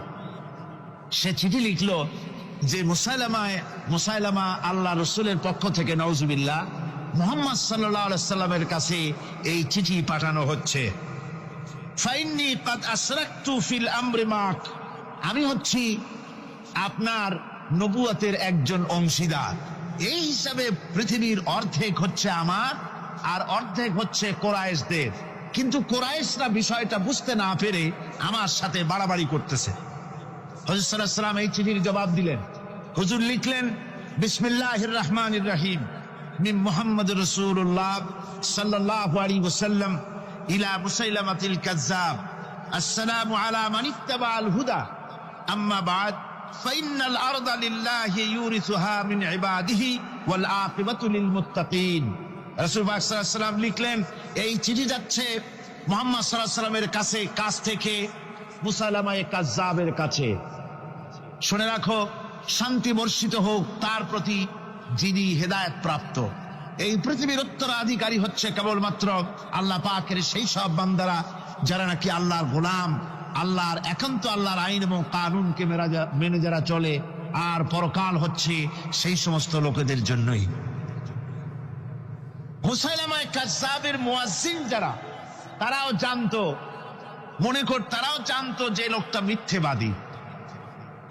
সে চিঠি লিখলো যে মুসাইলামা আল্লাহ রসুলের পক্ষ থেকে নাউজুবিল্লাহ মুহাম্মদ সাল্লাল্লাহু আলাইহি সাল্লামের কাছে এই চিঠি পাঠানো হচ্ছে। ফাইন্নী কাদ আশরাকতু ফিল আমরি মাক, আমি হচ্ছি আপনার নবুয়তের একজন অংশীদার। এই হিসাবে পৃথিবীর অর্ধেক হচ্ছে আমার আর অর্ধেক হচ্ছে কোরাইশদের। কিন্তু কোরাইশরা বিষয়টা বুঝতে না পেরে আমার সাথে বাড়াবাড়ি করতেছে। হুজুর সাল্লাল্লাহু আলাইহি ওয়াসাল্লাম এই চিঠির জবাব দিলেন। হুজুর লিখলেন বিসমিল্লাহির রহমানির রহিম মিন মুহাম্মাদুর রাসূলুল্লাহ সাল্লাল্লাহু আলাইহি ওয়াসাল্লাম ইলা মুসাইলামাতিল কাযযাব আসসালামু আলা মান ইত্তাবাআল হুদা আম্মা বাদ ফাইন্নাল আরদা লিল্লাহি ইউরিসুহা মিন ইবাদিহি ওয়াল আকিবাতু লিল মুত্তাকিন। রাসূল পাক সাল্লাল্লাহু আলাইহি ওয়াসাল্লাম লিখলেন এই চিঠি যাচ্ছে মুহাম্মদ সাল্লাল্লাহু আলাইহি ওয়াসাল্লামের কাছ থেকে মুসাইলামা কাযযাবের কাছে। শুনে রাখো, শান্তি বর্ষিত হোক তার প্রতি যিনি হেদায়েত প্রাপ্ত। এই পৃথিবীর উত্তরাধিকারী হচ্ছে কেবলমাত্র আল্লাহ পাকের সেই সব বান্দারা যারা নাকি আল্লাহর গোলাম, আল্লাহর একান্ত আল্লাহর আইন এবং কানুনকে মেনে যারা চলে। আর পরকাল হচ্ছে সেই সমস্ত লোকেদের জন্যই। মুসাইলামা কাযযাবের মুয়াজ্জিন যারা, তারাও জানতো, তারাও জানতো যে লোকটা মিথ্যেবাদী।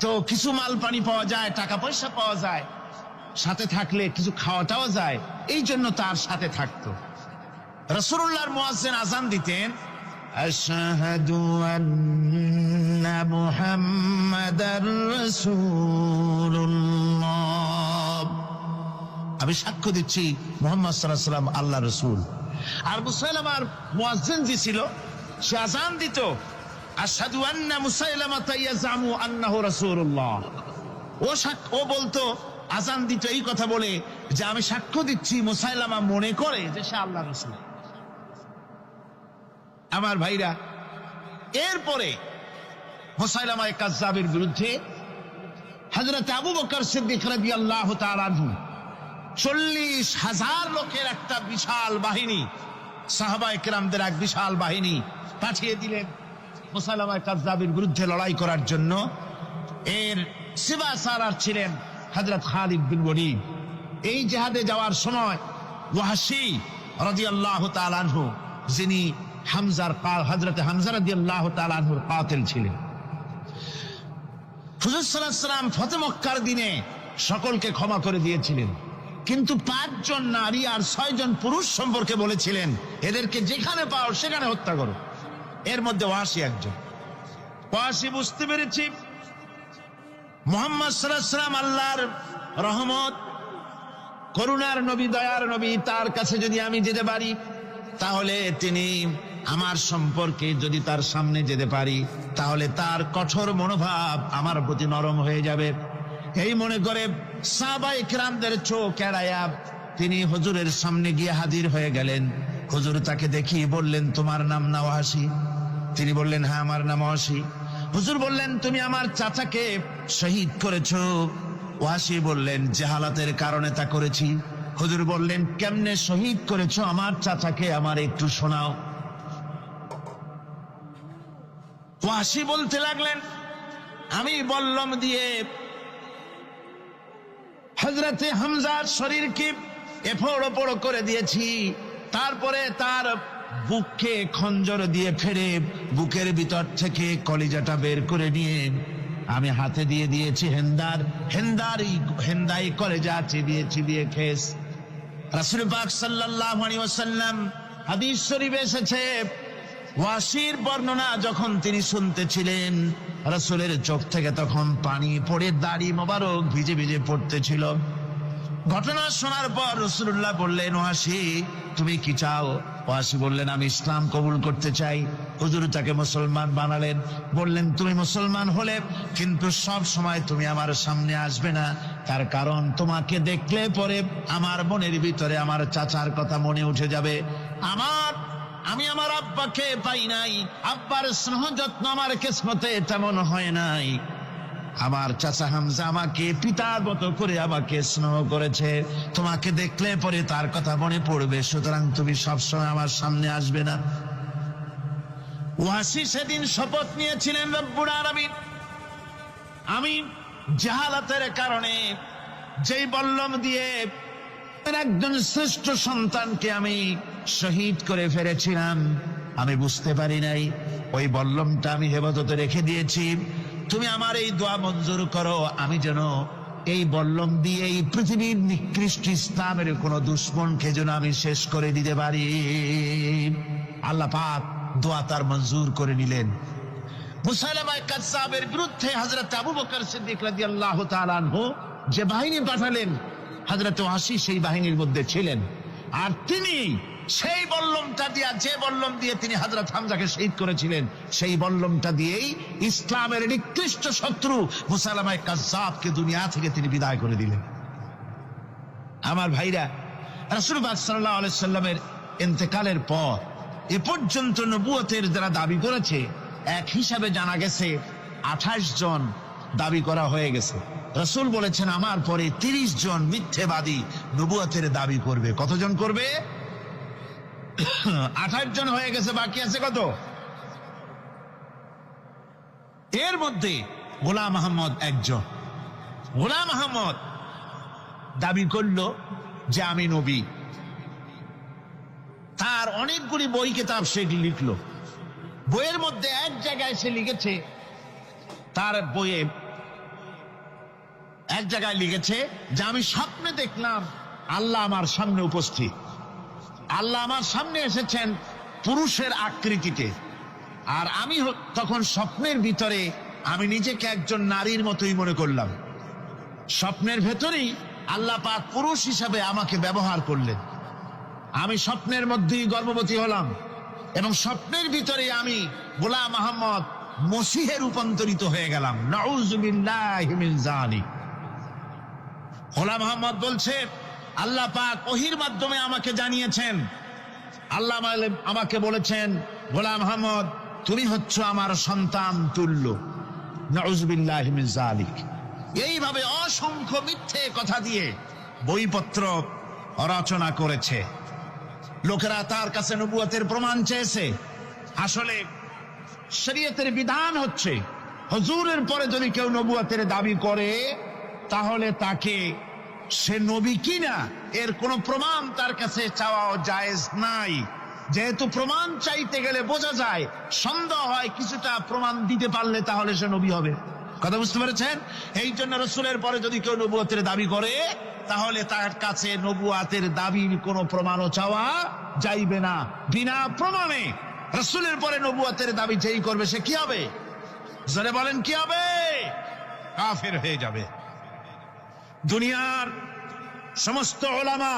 তো তো কিছু মাল পানি পাওয়া যায়, টাকা পয়সা পাওয়া যায়, সাথে থাকলে কিছু খাওয়াটাও যায়, এই জন্য তার সাথে থাকতো। রাসূলুল্লাহর মুয়াজ্জিন আযান দিতেন, আশহাদু আন্না মুহাম্মাদার রাসূলুল্লাহ, আমি সাক্ষ্য দিচ্ছি মুহাম্মদ সাল্লাল্লাহু আলাইহি ওয়াসাল্লাম আল্লাহর রাসূল। আর মুসাইলামার মুয়াজ্জিন যে ছিল, সে আযান দিত, আশহাদু আন্না মুসাইলামাতা ইয়াজামু আন্নাহু রাসূলুল্লাহ। ও বলতো, আযান দিত এই কথা বলে যে আমি সাক্ষ্য দিচ্ছি মুসাইলামা মনে করে যে সে আল্লাহর রাসূল। আমার ভাইরা, এরপরে মুসাইলামা কাযযাবের বিরুদ্ধে হযরত আবু বকর সিদ্দিক রাদিয়াল্লাহু তাআলা আনহু 40,000 লোকের একটা বিশাল বাহিনী, সাহাবায়ে কেরামদের এক বিশাল বাহিনী পাঠিয়ে দিলেন মুসাইলামা কাযযাবের বিরুদ্ধে লড়াই করার জন্য। এর সিবাসারার ছিলেন হযরত খালিদ বিন ওয়ালিদ। এই জিহাদে যাওয়ার সময় ওয়াহশী রাদিয়াল্লাহু তাআলা আনহু, যিনি হযরত হামজা রাদিয়াল্লাহু তাআলা আনহুর কাতিল ছিলেন, হুজুর সাল্লাল্লাহু আলাইহি ওয়াসাল্লাম ফতহ মক্কার দিনে সকলকে ক্ষমা করে দিয়েছিলেন, কিন্তু 5 জন নারী আর 6 জন পুরুষ সম্পর্কে বলেছিলেন এদেরকে যেখানে পাও সেখানে হত্যা করো। এর মধ্যে ওয়াহশী একজন। ওয়াহশী বুঝতে পেরেছি মুহাম্মদ সাল্লাল্লাহু আলাইহি ওয়াসাল্লাম আল্লাহর রহমত, করুণার নবী, দয়ার নবী, তার কাছে যদি আমি যেতে পারি তাহলে তিনি আমার সম্পর্কে, যদি তার সামনে যেতে পারি তাহলে তার কঠোর মনোভাব আমার প্রতি নরম হয়ে যাবে। এই মনে করে সাহাবায়ে কেরামদের চোখ এড়ায়া তিনি হুজুরের সামনে গিয়ে হাজির হয়ে গেলেন। হুজুর তাকে দেখি বললেন, তোমার নাম না ওয়াহশী? তিনি বললেন, হ্যাঁ আমার নাম ওয়াহশী। হুজুর বললেন, তুমি আমার চাচাকে শহীদ করেছো? ওয়াহশী বললেন, জাহালাতের কারণে তা করেছি। হুজুর বললেন, কেমনে শহীদ করেছো আমার চাচাকে, আমার একটু শোনাও। ওয়াহশী বলতে লাগলেন, আমি বল্লম দিয়ে হযরতে হামজার শরীরকে এফোড় ওপড় করে দিয়েছি, তারপরে তার বুককে খঞ্জর দিয়ে ফেড়ে বুকের ভিতর থেকে কলিজাটা বের করে নিয়ে আমি হাতে দিয়ে দিয়েছি হেন্দাই কলেজা চিবিয়ে খেস। রাসূল পাক সাল্লাল্লাহু আলাইহি ওয়াসাল্লাম, হাদিস শরীফে এসেছে, ওয়াহশীর বর্ণনা যখন তিনি শুনতেছিলেন, রাসূলের চোখ থেকে তখন পানি পড়ে দাড়ি মোবারক ভিজে ভিজে পড়তেছিল। ঘটনা শোনার পর রাসূলুল্লাহ বললেন, ওয়াহশী তুমি কি চাও? ওয়াহশী বললেন, আমি ইসলাম কবুল করতে চাই। হুজুর তাকে মুসলমান বানালেন। বললেন, তুমি মুসলমান হলে কিন্তু সব সময় তুমি আমার সামনে আসবে না, তার কারণ তোমাকে দেখলে পরে আমার মনের ভিতরে আমার চাচার কথা মনে উঠে যাবে। আমি আমার আব্বাকে পাই নাই, আব্বার স্নেহ যত্ন আমার কিসমতে তেমন হয় নাই। আমার চাচা হামজা আমাকে পিতার মতো করে আমাকে স্নেহ করেছে, তোমাকে দেখলে পরে তার কথা মনে পড়বে, সুতরাং তুমি সবসময় আমার সামনে আসবে না। ওয়াহশী সেদিন শপথ নিয়েছিলেন, রব্বুল আলামিন, আমি জাহালাতের কারণে যেই বল্লম দিয়ে একজন শ্রেষ্ঠ সন্তানকে আমি শহীদ করে ফেলেছিলাম, আমি বুঝতে পারি নাই, ওই বল্লমটা আমি হেফাজতে রেখে দিয়েছি। তুমি আমার এই দোয়া মঞ্জুর করো, আমি যেন এই বল্লম দিয়ে এই পৃথিবীর নিকৃষ্ট ইসলামের কোন দুশ্মনকে যেন আমি শেষ করে দিতে পারি। আল্লাহ পাক দোয়া তার মঞ্জুর করে নিলেন। মুসাইলামা কাযযাবের বিরুদ্ধে হযরত আবু বকর সিদ্দিক রাদিয়াল্লাহু তাআলা আনহু যে বাহিনী পাঠালেন, হযরত ওয়াহশী সেই বাহিনীর মধ্যে ছিলেন। আর তিনি সেই বল্লমটা দিয়া, যে বল্লম দিয়ে তিনি হযরত হামজাকে শহীদ করেছিলেন, সেই বল্লমটা দিয়েই ইসলামের নিকৃষ্ট শত্রু মুসাইলামা কাযযাবকে দুনিয়া থেকে তিনি বিদায় করে দিলেন। আমার ভাইরা, রাসূল পাক সাল্লাল্লাহু আলাইহি সাল্লামের ইন্তেকালের পর এ পর্যন্ত নবুয়তের যারা দাবি করেছে, এক হিসাবে জানা গেছে 28 জন দাবি করা হয়ে গেছে। রাসূল বলেছেন, আমার পরে 30 জন মিথ্যেবাদী নবুয়তের দাবি করবে। কতজন করবে? 28 জন হয়ে গেছে, বাকি আছে কত? এর মধ্যে গোলাম আহমদ একজন। গোলাম আহমদ দাবি করলো যে আমি নবী। তার অনেকগুলি বই কিতাব সে লিখলো। বইয়ের মধ্যে এক জায়গায় সে লিখেছে, তার বইয়ে এক জায়গায় লিখেছে যে আমি স্বপ্নে দেখলাম আল্লাহ আমার সামনে উপস্থিত। আল্লাহ আমার সামনে এসেছেন পুরুষের আকৃতিতে, আর আমি তখন স্বপ্নের ভিতরে আমি নিজেকে একজন নারীর মতোই মনে করলাম। স্বপ্নের ভেতরেই আল্লাহ পাক পুরুষ হিসাবে আমাকে ব্যবহার করলেন। আমি স্বপ্নের মধ্যেই গর্ভবতী হলাম এবং স্বপ্নের ভিতরে আমি গোলাম মোহাম্মদ মসিহে রূপান্তরিত হয়ে গেলাম। নাউযুবিল্লাহি মিন যালিক। গোলাম মোহাম্মদ বলছে আল্লাহ পাক ওহীর মাধ্যমে আমাকে জানিয়েছেন, আল্লাহ আমাকে বলেছেন, গোলাম মোহাম্মদ তুমি হচ্ছ আমার সন্তান তুল্য। নাউযুবিল্লাহি মিন যালিক। এইভাবে অসংখ্য মিথ্যে কথা দিয়ে বইপত্র রচনা করেছে। লোকেরা তার কাছে নবুয়তের প্রমাণ চেয়েছে। আসলে শরীয়তের বিধান হচ্ছে হুজুরের পরে যদি কেউ নবুয়তের দাবি করে তাহলে তাকে সে নবী কিনা এর কোনো প্রমাণ তার কাছে চাওয়া জায়েজ নাই। যেহেতু প্রমাণ চাইতে গেলে বোঝা যায়, সন্দেহ হয় কিছুটা প্রমাণ দিতে পারলে তাহলে সে নবী হবে। কথা বুঝতে পেরেছেন? এই জন্য রসুলের পরে যদি কেউ নবুয়তের দাবি করে তাহলে তার কাছে নবুয়তের দাবির কোনো প্রমাণও চাওয়া যাইবে না। বিনা প্রমাণে রসুলের পরে নবুয়তের দাবি যেই করবে সে কি হবে? জোরে বলেন কি হবে? কাফের হয়ে যাবে। দুনিয়ার সমস্ত উলামা,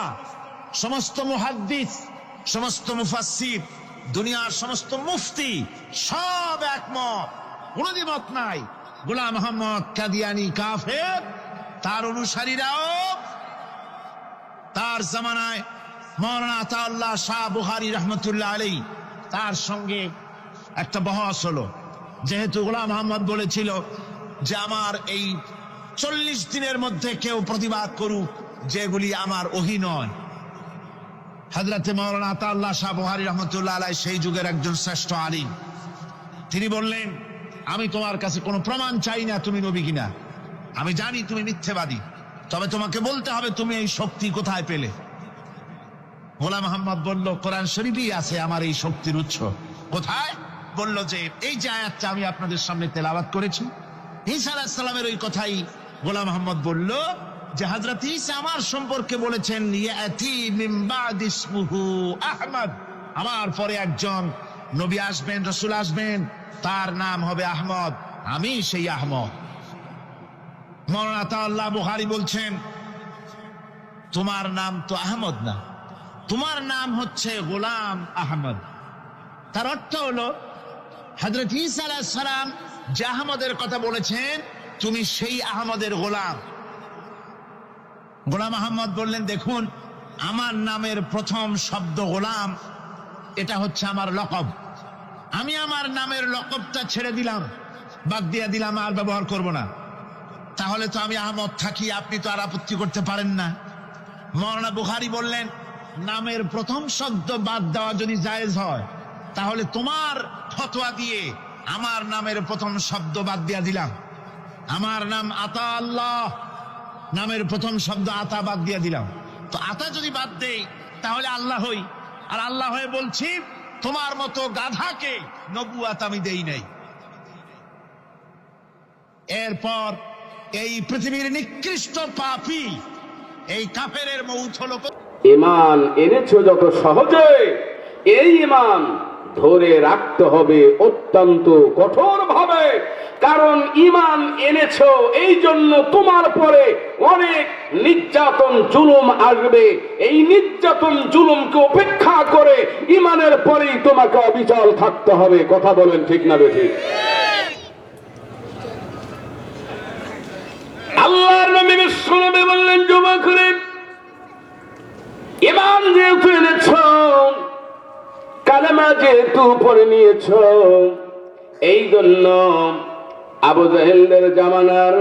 সমস্ত মুহাদ্দিস, সমস্ত মুফাসসির, দুনিয়ার সমস্ত মুফতি সব একমত, কোনো দ্বিমত নাই। গোলাম মোহাম্মদ কাদিয়ানী কাফের, তার অনুসারীরাও। তার জামানায় মাওলানা আতাউল্লাহ শাহ বুখারী রাহমাতুল্লাহ আলাইহি তার সঙ্গে একটা বহস হলো। যেহেতু গোলাম মোহাম্মদ বলেছিল যে আমার এই 40 দিনের মধ্যে কেউ প্রতিবাদ করুক যেগুলি আমার ওহী নয়। হযরতে মাওলানা আতাউল্লাহ শাহ বুখারী রাহমাতুল্লাহ আলাইহি সেই যুগের একজন শ্রেষ্ঠ আলিম, তিনি বললেন আমি তোমার কাছে কোনো প্রমাণ চাই না তুমি নবী কিনা। আমি জানি তুমি মিথ্যেবাদী, তবে তোমাকে বলতে হবে তুমি এই শক্তি কোথায় পেলে। গোলাম মোহাম্মদ বলল কোরআন শরীফেই আছে আমার এই শক্তির উৎস। কোথায়? বলল যে এই যে আয়াতটা আমি আপনাদের সামনে তেলাওয়াত করেছি, ঈসা আলাইহিস সালামের ওই কথাই গোলাম মোহাম্মদ বলল যে হযরত ঈসা আমার সম্পর্কে বলেছেন ইয়াতি মিন বাদি ইসমুহু আহমদ, আমার পরে একজন নবী আসবেন, রাসূল আসবেন, তার নাম হবে আহমদ, আমি সেই আহমদ। মাওলানা আতাউল্লাহ বুখারী বলছেন তোমার নাম তো আহমদ না, তোমার নাম হচ্ছে গোলাম আহমদ। তার অর্থ হলো হযরত ঈসা আলাইহিস সালাম যে আহমদের কথা বলেছেন তুমি সেই আহমদের গোলাম। গোলাম আহমদ বললেন দেখুন আমার নামের প্রথম শব্দ গোলাম, এটা হচ্ছে আমার লকব। আমি আমার নামের লকবটা ছেড়ে দিলাম, বাদ দিয়ে দিলাম, আর ব্যবহার করব না। তাহলে তো আমি আহমদ থাকি, আপনি তো আর আপত্তি করতে পারেন না। মাওলানা বুখারী বললেন নামের প্রথম শব্দ বাদ দেওয়া যদি জায়েজ হয় তাহলে তোমার ফতোয়া দিয়ে আমার নামের প্রথম শব্দ বাদ দিয়ে দিলাম। আমার নাম আতা আল্লাহ, নামের প্রথম শব্দ আতা বাদ দিয়ে দিলাম। তো আতা যদি বাদ দেই তাহলে আল্লাহ হই, আর আল্লাহ হয়ে বলছি তোমার মতো গাধাকে নবুয়ত আমি দেই নাই। এরপর এই পৃথিবীর নিকৃষ্ট পাপী এই কাফেরের মৌত হলো। ঈমান এনেছো যত সহজে, এই ঈমান ধরে রাখতে হবে অত্যন্ত কঠোর ভাবে। কারণ ঈমান এনেছো এই জন্য তোমার পরে অনেক নির্যাতন জুলুম আসবে। এই নির্যাতন জুলুমকে উপেক্ষা করে ঈমানের পরেই তোমাকে অবিচল থাকতে হবে। কথা বলেন ঠিক না বেঠিক? আল্লাহর নবী বিশ্বনবী বললেন যুবকরে ঈমান যেহেতু এনেছো, কালেমা যেহেতু পড়ে নিয়েছো, এই জন্য আবু জাহেলদের জামানার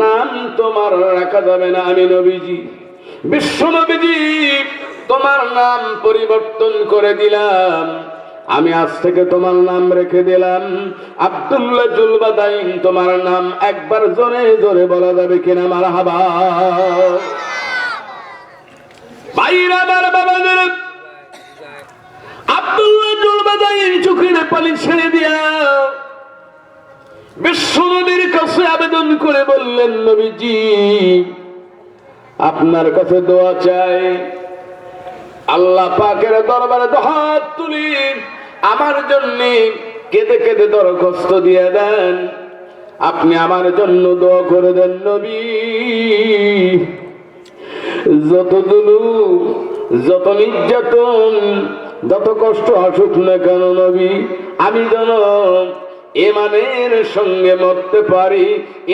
নাম তোমার রাখা যাবে না। আমি নবীজি বিশ্ব নবীজি তোমার নাম পরিবর্তন করে দিলাম। আমি আজ থেকে তোমার নাম রেখে দিলাম আব্দুল্লাহ জুলবাদাইন। তোমার নাম একবার জোরে জোরে বলা যাবে কিনা? মারহাবা। ভাইরা আমার বাবাদের, আব্দুল্লাহ জুলবাদাইন চোখের পানি ছেড়ে দিয়া বিশ্বনবীর কাছে আবেদন করে বললেন, নবীজি আপনার কাছে দোয়া চাই, আল্লাহ পাকের দরবারে হাত তুলি আমার জন্য কেঁদে কেঁদে দরখাস্ত দিয়ে দেন, আপনি আমার জন্য দোয়া করে দেন নবী। যত জুলুম, যত নির্যাতন, যত কষ্ট আসুক না কেন নবী, আমি যেন ইমানের সঙ্গে মরতে পারি,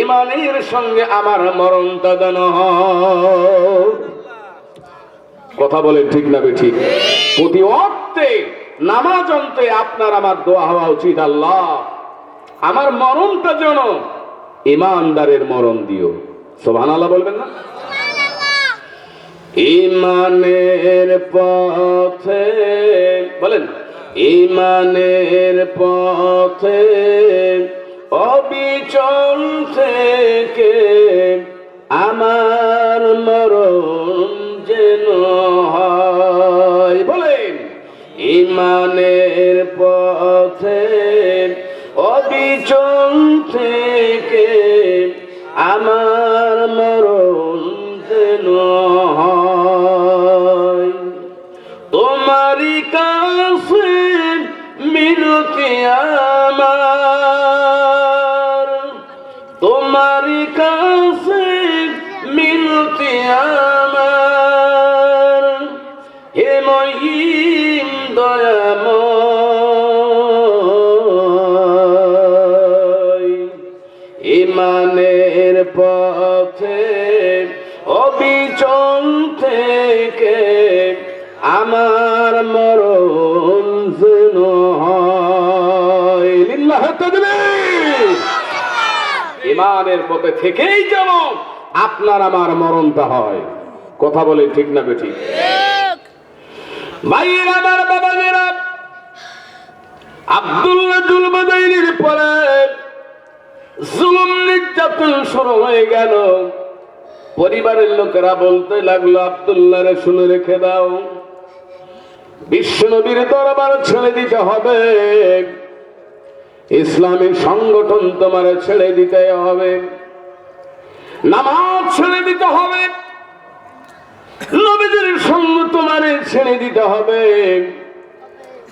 ইমানের সঙ্গে আমার মরণটা যেন হয়। কথা বলেন ঠিক না ঠিক? প্রতি ওয়াক্তে নামাজ অন্তে আপনার আমার দোয়া হওয়া উচিত, আল্লাহ আমার মরণটা যেন ইমানদারের মরণ দিও। সুবহানাল্লাহ বলবেন না? ইমানের পথে বলেন, ইমানের পথে অবিচল থেকে আমার মরণ যেন হয়। বলেন, ইমানের পথে অবিচল থেকে আমার মরণ যেন হয়। তোমারই কাছে মিনতি আমার, তোমারই কাছে মিনতি আমার, হে মহিম দয়াময়। ইমানের পথে অবিচল থেকে আমার মরণ যেন হয়। লিল্লাহ তাকবীর। ইমানের পথে থেকেই যেন আপনার আমার মরণটা হয়। কথা বলে ঠিক না বেঠিক? ভাইয়েরা আমার, বাবাজিরা, আব্দুল্লাহ জুলবাদাইলির পরে জুলুম নির্যাতন শুরু হয়ে গেল। পরিবারের লোকেরা বলতে লাগলো, আব্দুল্লাহরে শুনে রেখে দাও, বিশ্বনবীর দরবার ছেড়ে দিতে হবে, ইসলামী সংগঠন তোমার ছেড়ে দিতে হবে, নামাজ ছেড়ে দিতে হবে, নবীদের সঙ্গ তোমার ছেড়ে দিতে হবে।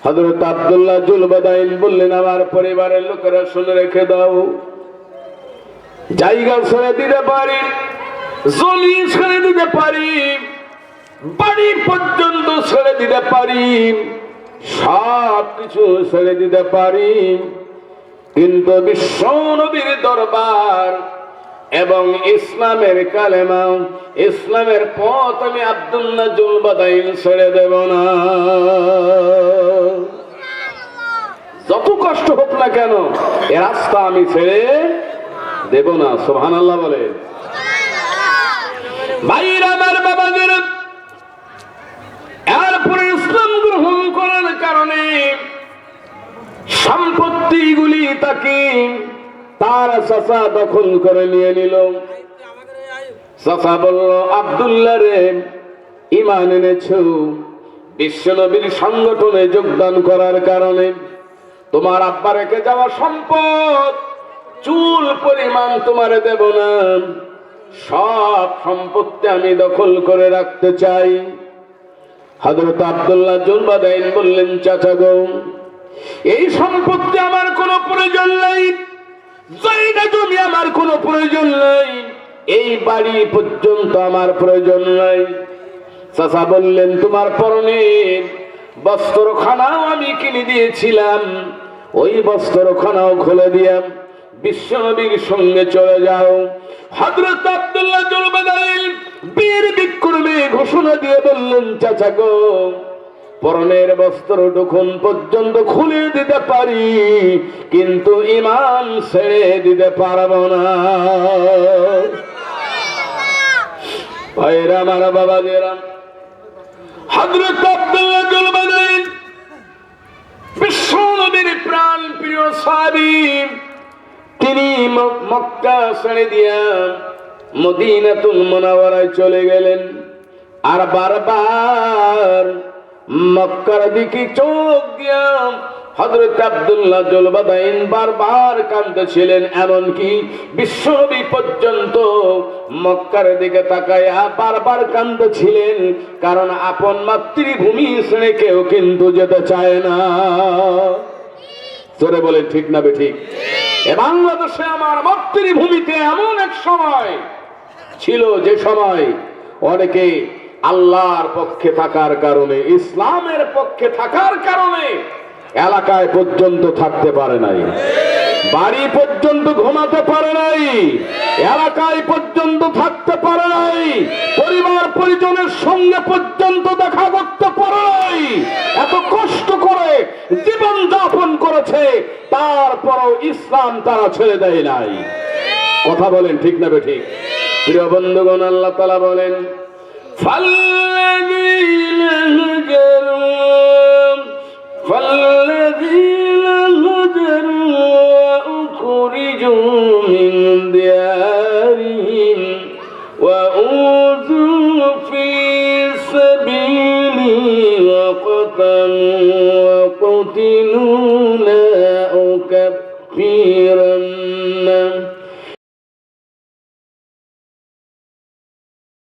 হযরত আব্দুল্লাহ জুলবাদাইল বললেন, আমার পরিবারের লোকেরা শুনে রেখে দাও, জায়গা ছেড়ে দিতে পারি, জমি ছেড়ে দিতে পারি, বাড়ি পর্যন্ত ছেড়ে দিতে পারি, সব কিছু ছেড়ে দিতে পারি, কিন্তু বিশ্ব নবীর দরবার এবং ইসলামের কালেমা, ইসলামের পথ আমি আব্দুল্লাহ জুলবাদাইল ছেড়ে দেব না। যত কষ্ট হোক না কেন এ রাস্তা আমি ছেড়ে দেব না। সুবহানাল্লাহ বলে। ভাইরা আমার, বাবাদের, এরপরে ইসলাম গ্রহণ করার কারণে সম্পত্তিগুলি তাকে তার চাচা দখল করে নিয়ে নিল। চাচা বলল, আব্দুল্লাহ রে, ঈমান এনেছো বিশ্বনবীর সংগঠনে যোগদান করার কারণে, তোমার আব্বা রেখে যাওয়া সম্পদ চুল পরিমাণ তোমারে দেব না, সব সম্পত্তি আমি দখল করে রাখতে চাই। হযরত আব্দুল্লাহ জুলবাদাইল বললেন, চাচা গো, এই সম্পত্তি আমার কোনো প্রয়োজন নাই, জায়গা জমি আমার কোনো প্রয়োজন নাই, এই বাড়ি পর্যন্ত আমার প্রয়োজন নাই। চাচা বললেন, তোমার পরনের বস্ত্রখানাও আমি কিনে দিয়েছিলাম, ওই বস্ত্রখানাও খুলে দিয়া বিশ্বনবীর সঙ্গে চলে যাও। হযরত আব্দুল্লাহ জুলবাদাইল বীর বিক্রমে ঘোষণা দিয়ে বললেন, চাচা গো, পরনের বস্ত্র তখন পর্যন্ত খুলে দিতে পারি, কিন্তু ঈমান ছেড়ে দিতে পারবো না। ভাইরা আমার, বাবাজিরা, হযরত আব্দুল্লাহ জুলবাদাইল বিশ্বনবীর প্রাণ প্রিয় সাহাবী, তিনি মক্কা ছেড়ে দিয়া মদিনাতুল মুনাওয়ারায় চলে গেলেন। আর বারবার মক্কার দিকে চোখ দিয়া হযরত আব্দুল্লাহ জুলবাদাইন বারবার কাঁদছিলেন, এমনকি বিশ্বনবী পর্যন্ত মক্কার দিকে তাকায়া বারবার কাঁদছিলেন, কারণ আপন মাতৃভূমি ছেড়ে কেউ কিন্তু যেতে চায় না। জোরে বলেন ঠিক না বেঠিক? এ বাংলাদেশে আমার মাতৃভূমিতে এমন এক সময় ছিল যে সময় অনেকে আল্লাহর পক্ষে থাকার কারণে, ইসলামের পক্ষে থাকার কারণে এলাকায় পর্যন্ত থাকতে পারে নাই, বাড়ি পর্যন্ত ঘুমাতে পারে নাই, এলাকায় পর্যন্ত থাকতে পারে নাই, পরিবার পরিজনের সঙ্গে পর্যন্ত দেখা করতে পারে নাই। এত কষ্ট করে জীবন যাপন করেছে, তারপরও ইসলাম তারা ছেড়ে দেয় নাই। কথা বলেন ঠিক না বেঠিক? প্রিয় বন্ধুগণ, আল্লাহ তাআলা বলেন فالذين هجروا وأخرجوا من ديارهم وأوذوا في سبيلي وقتلوا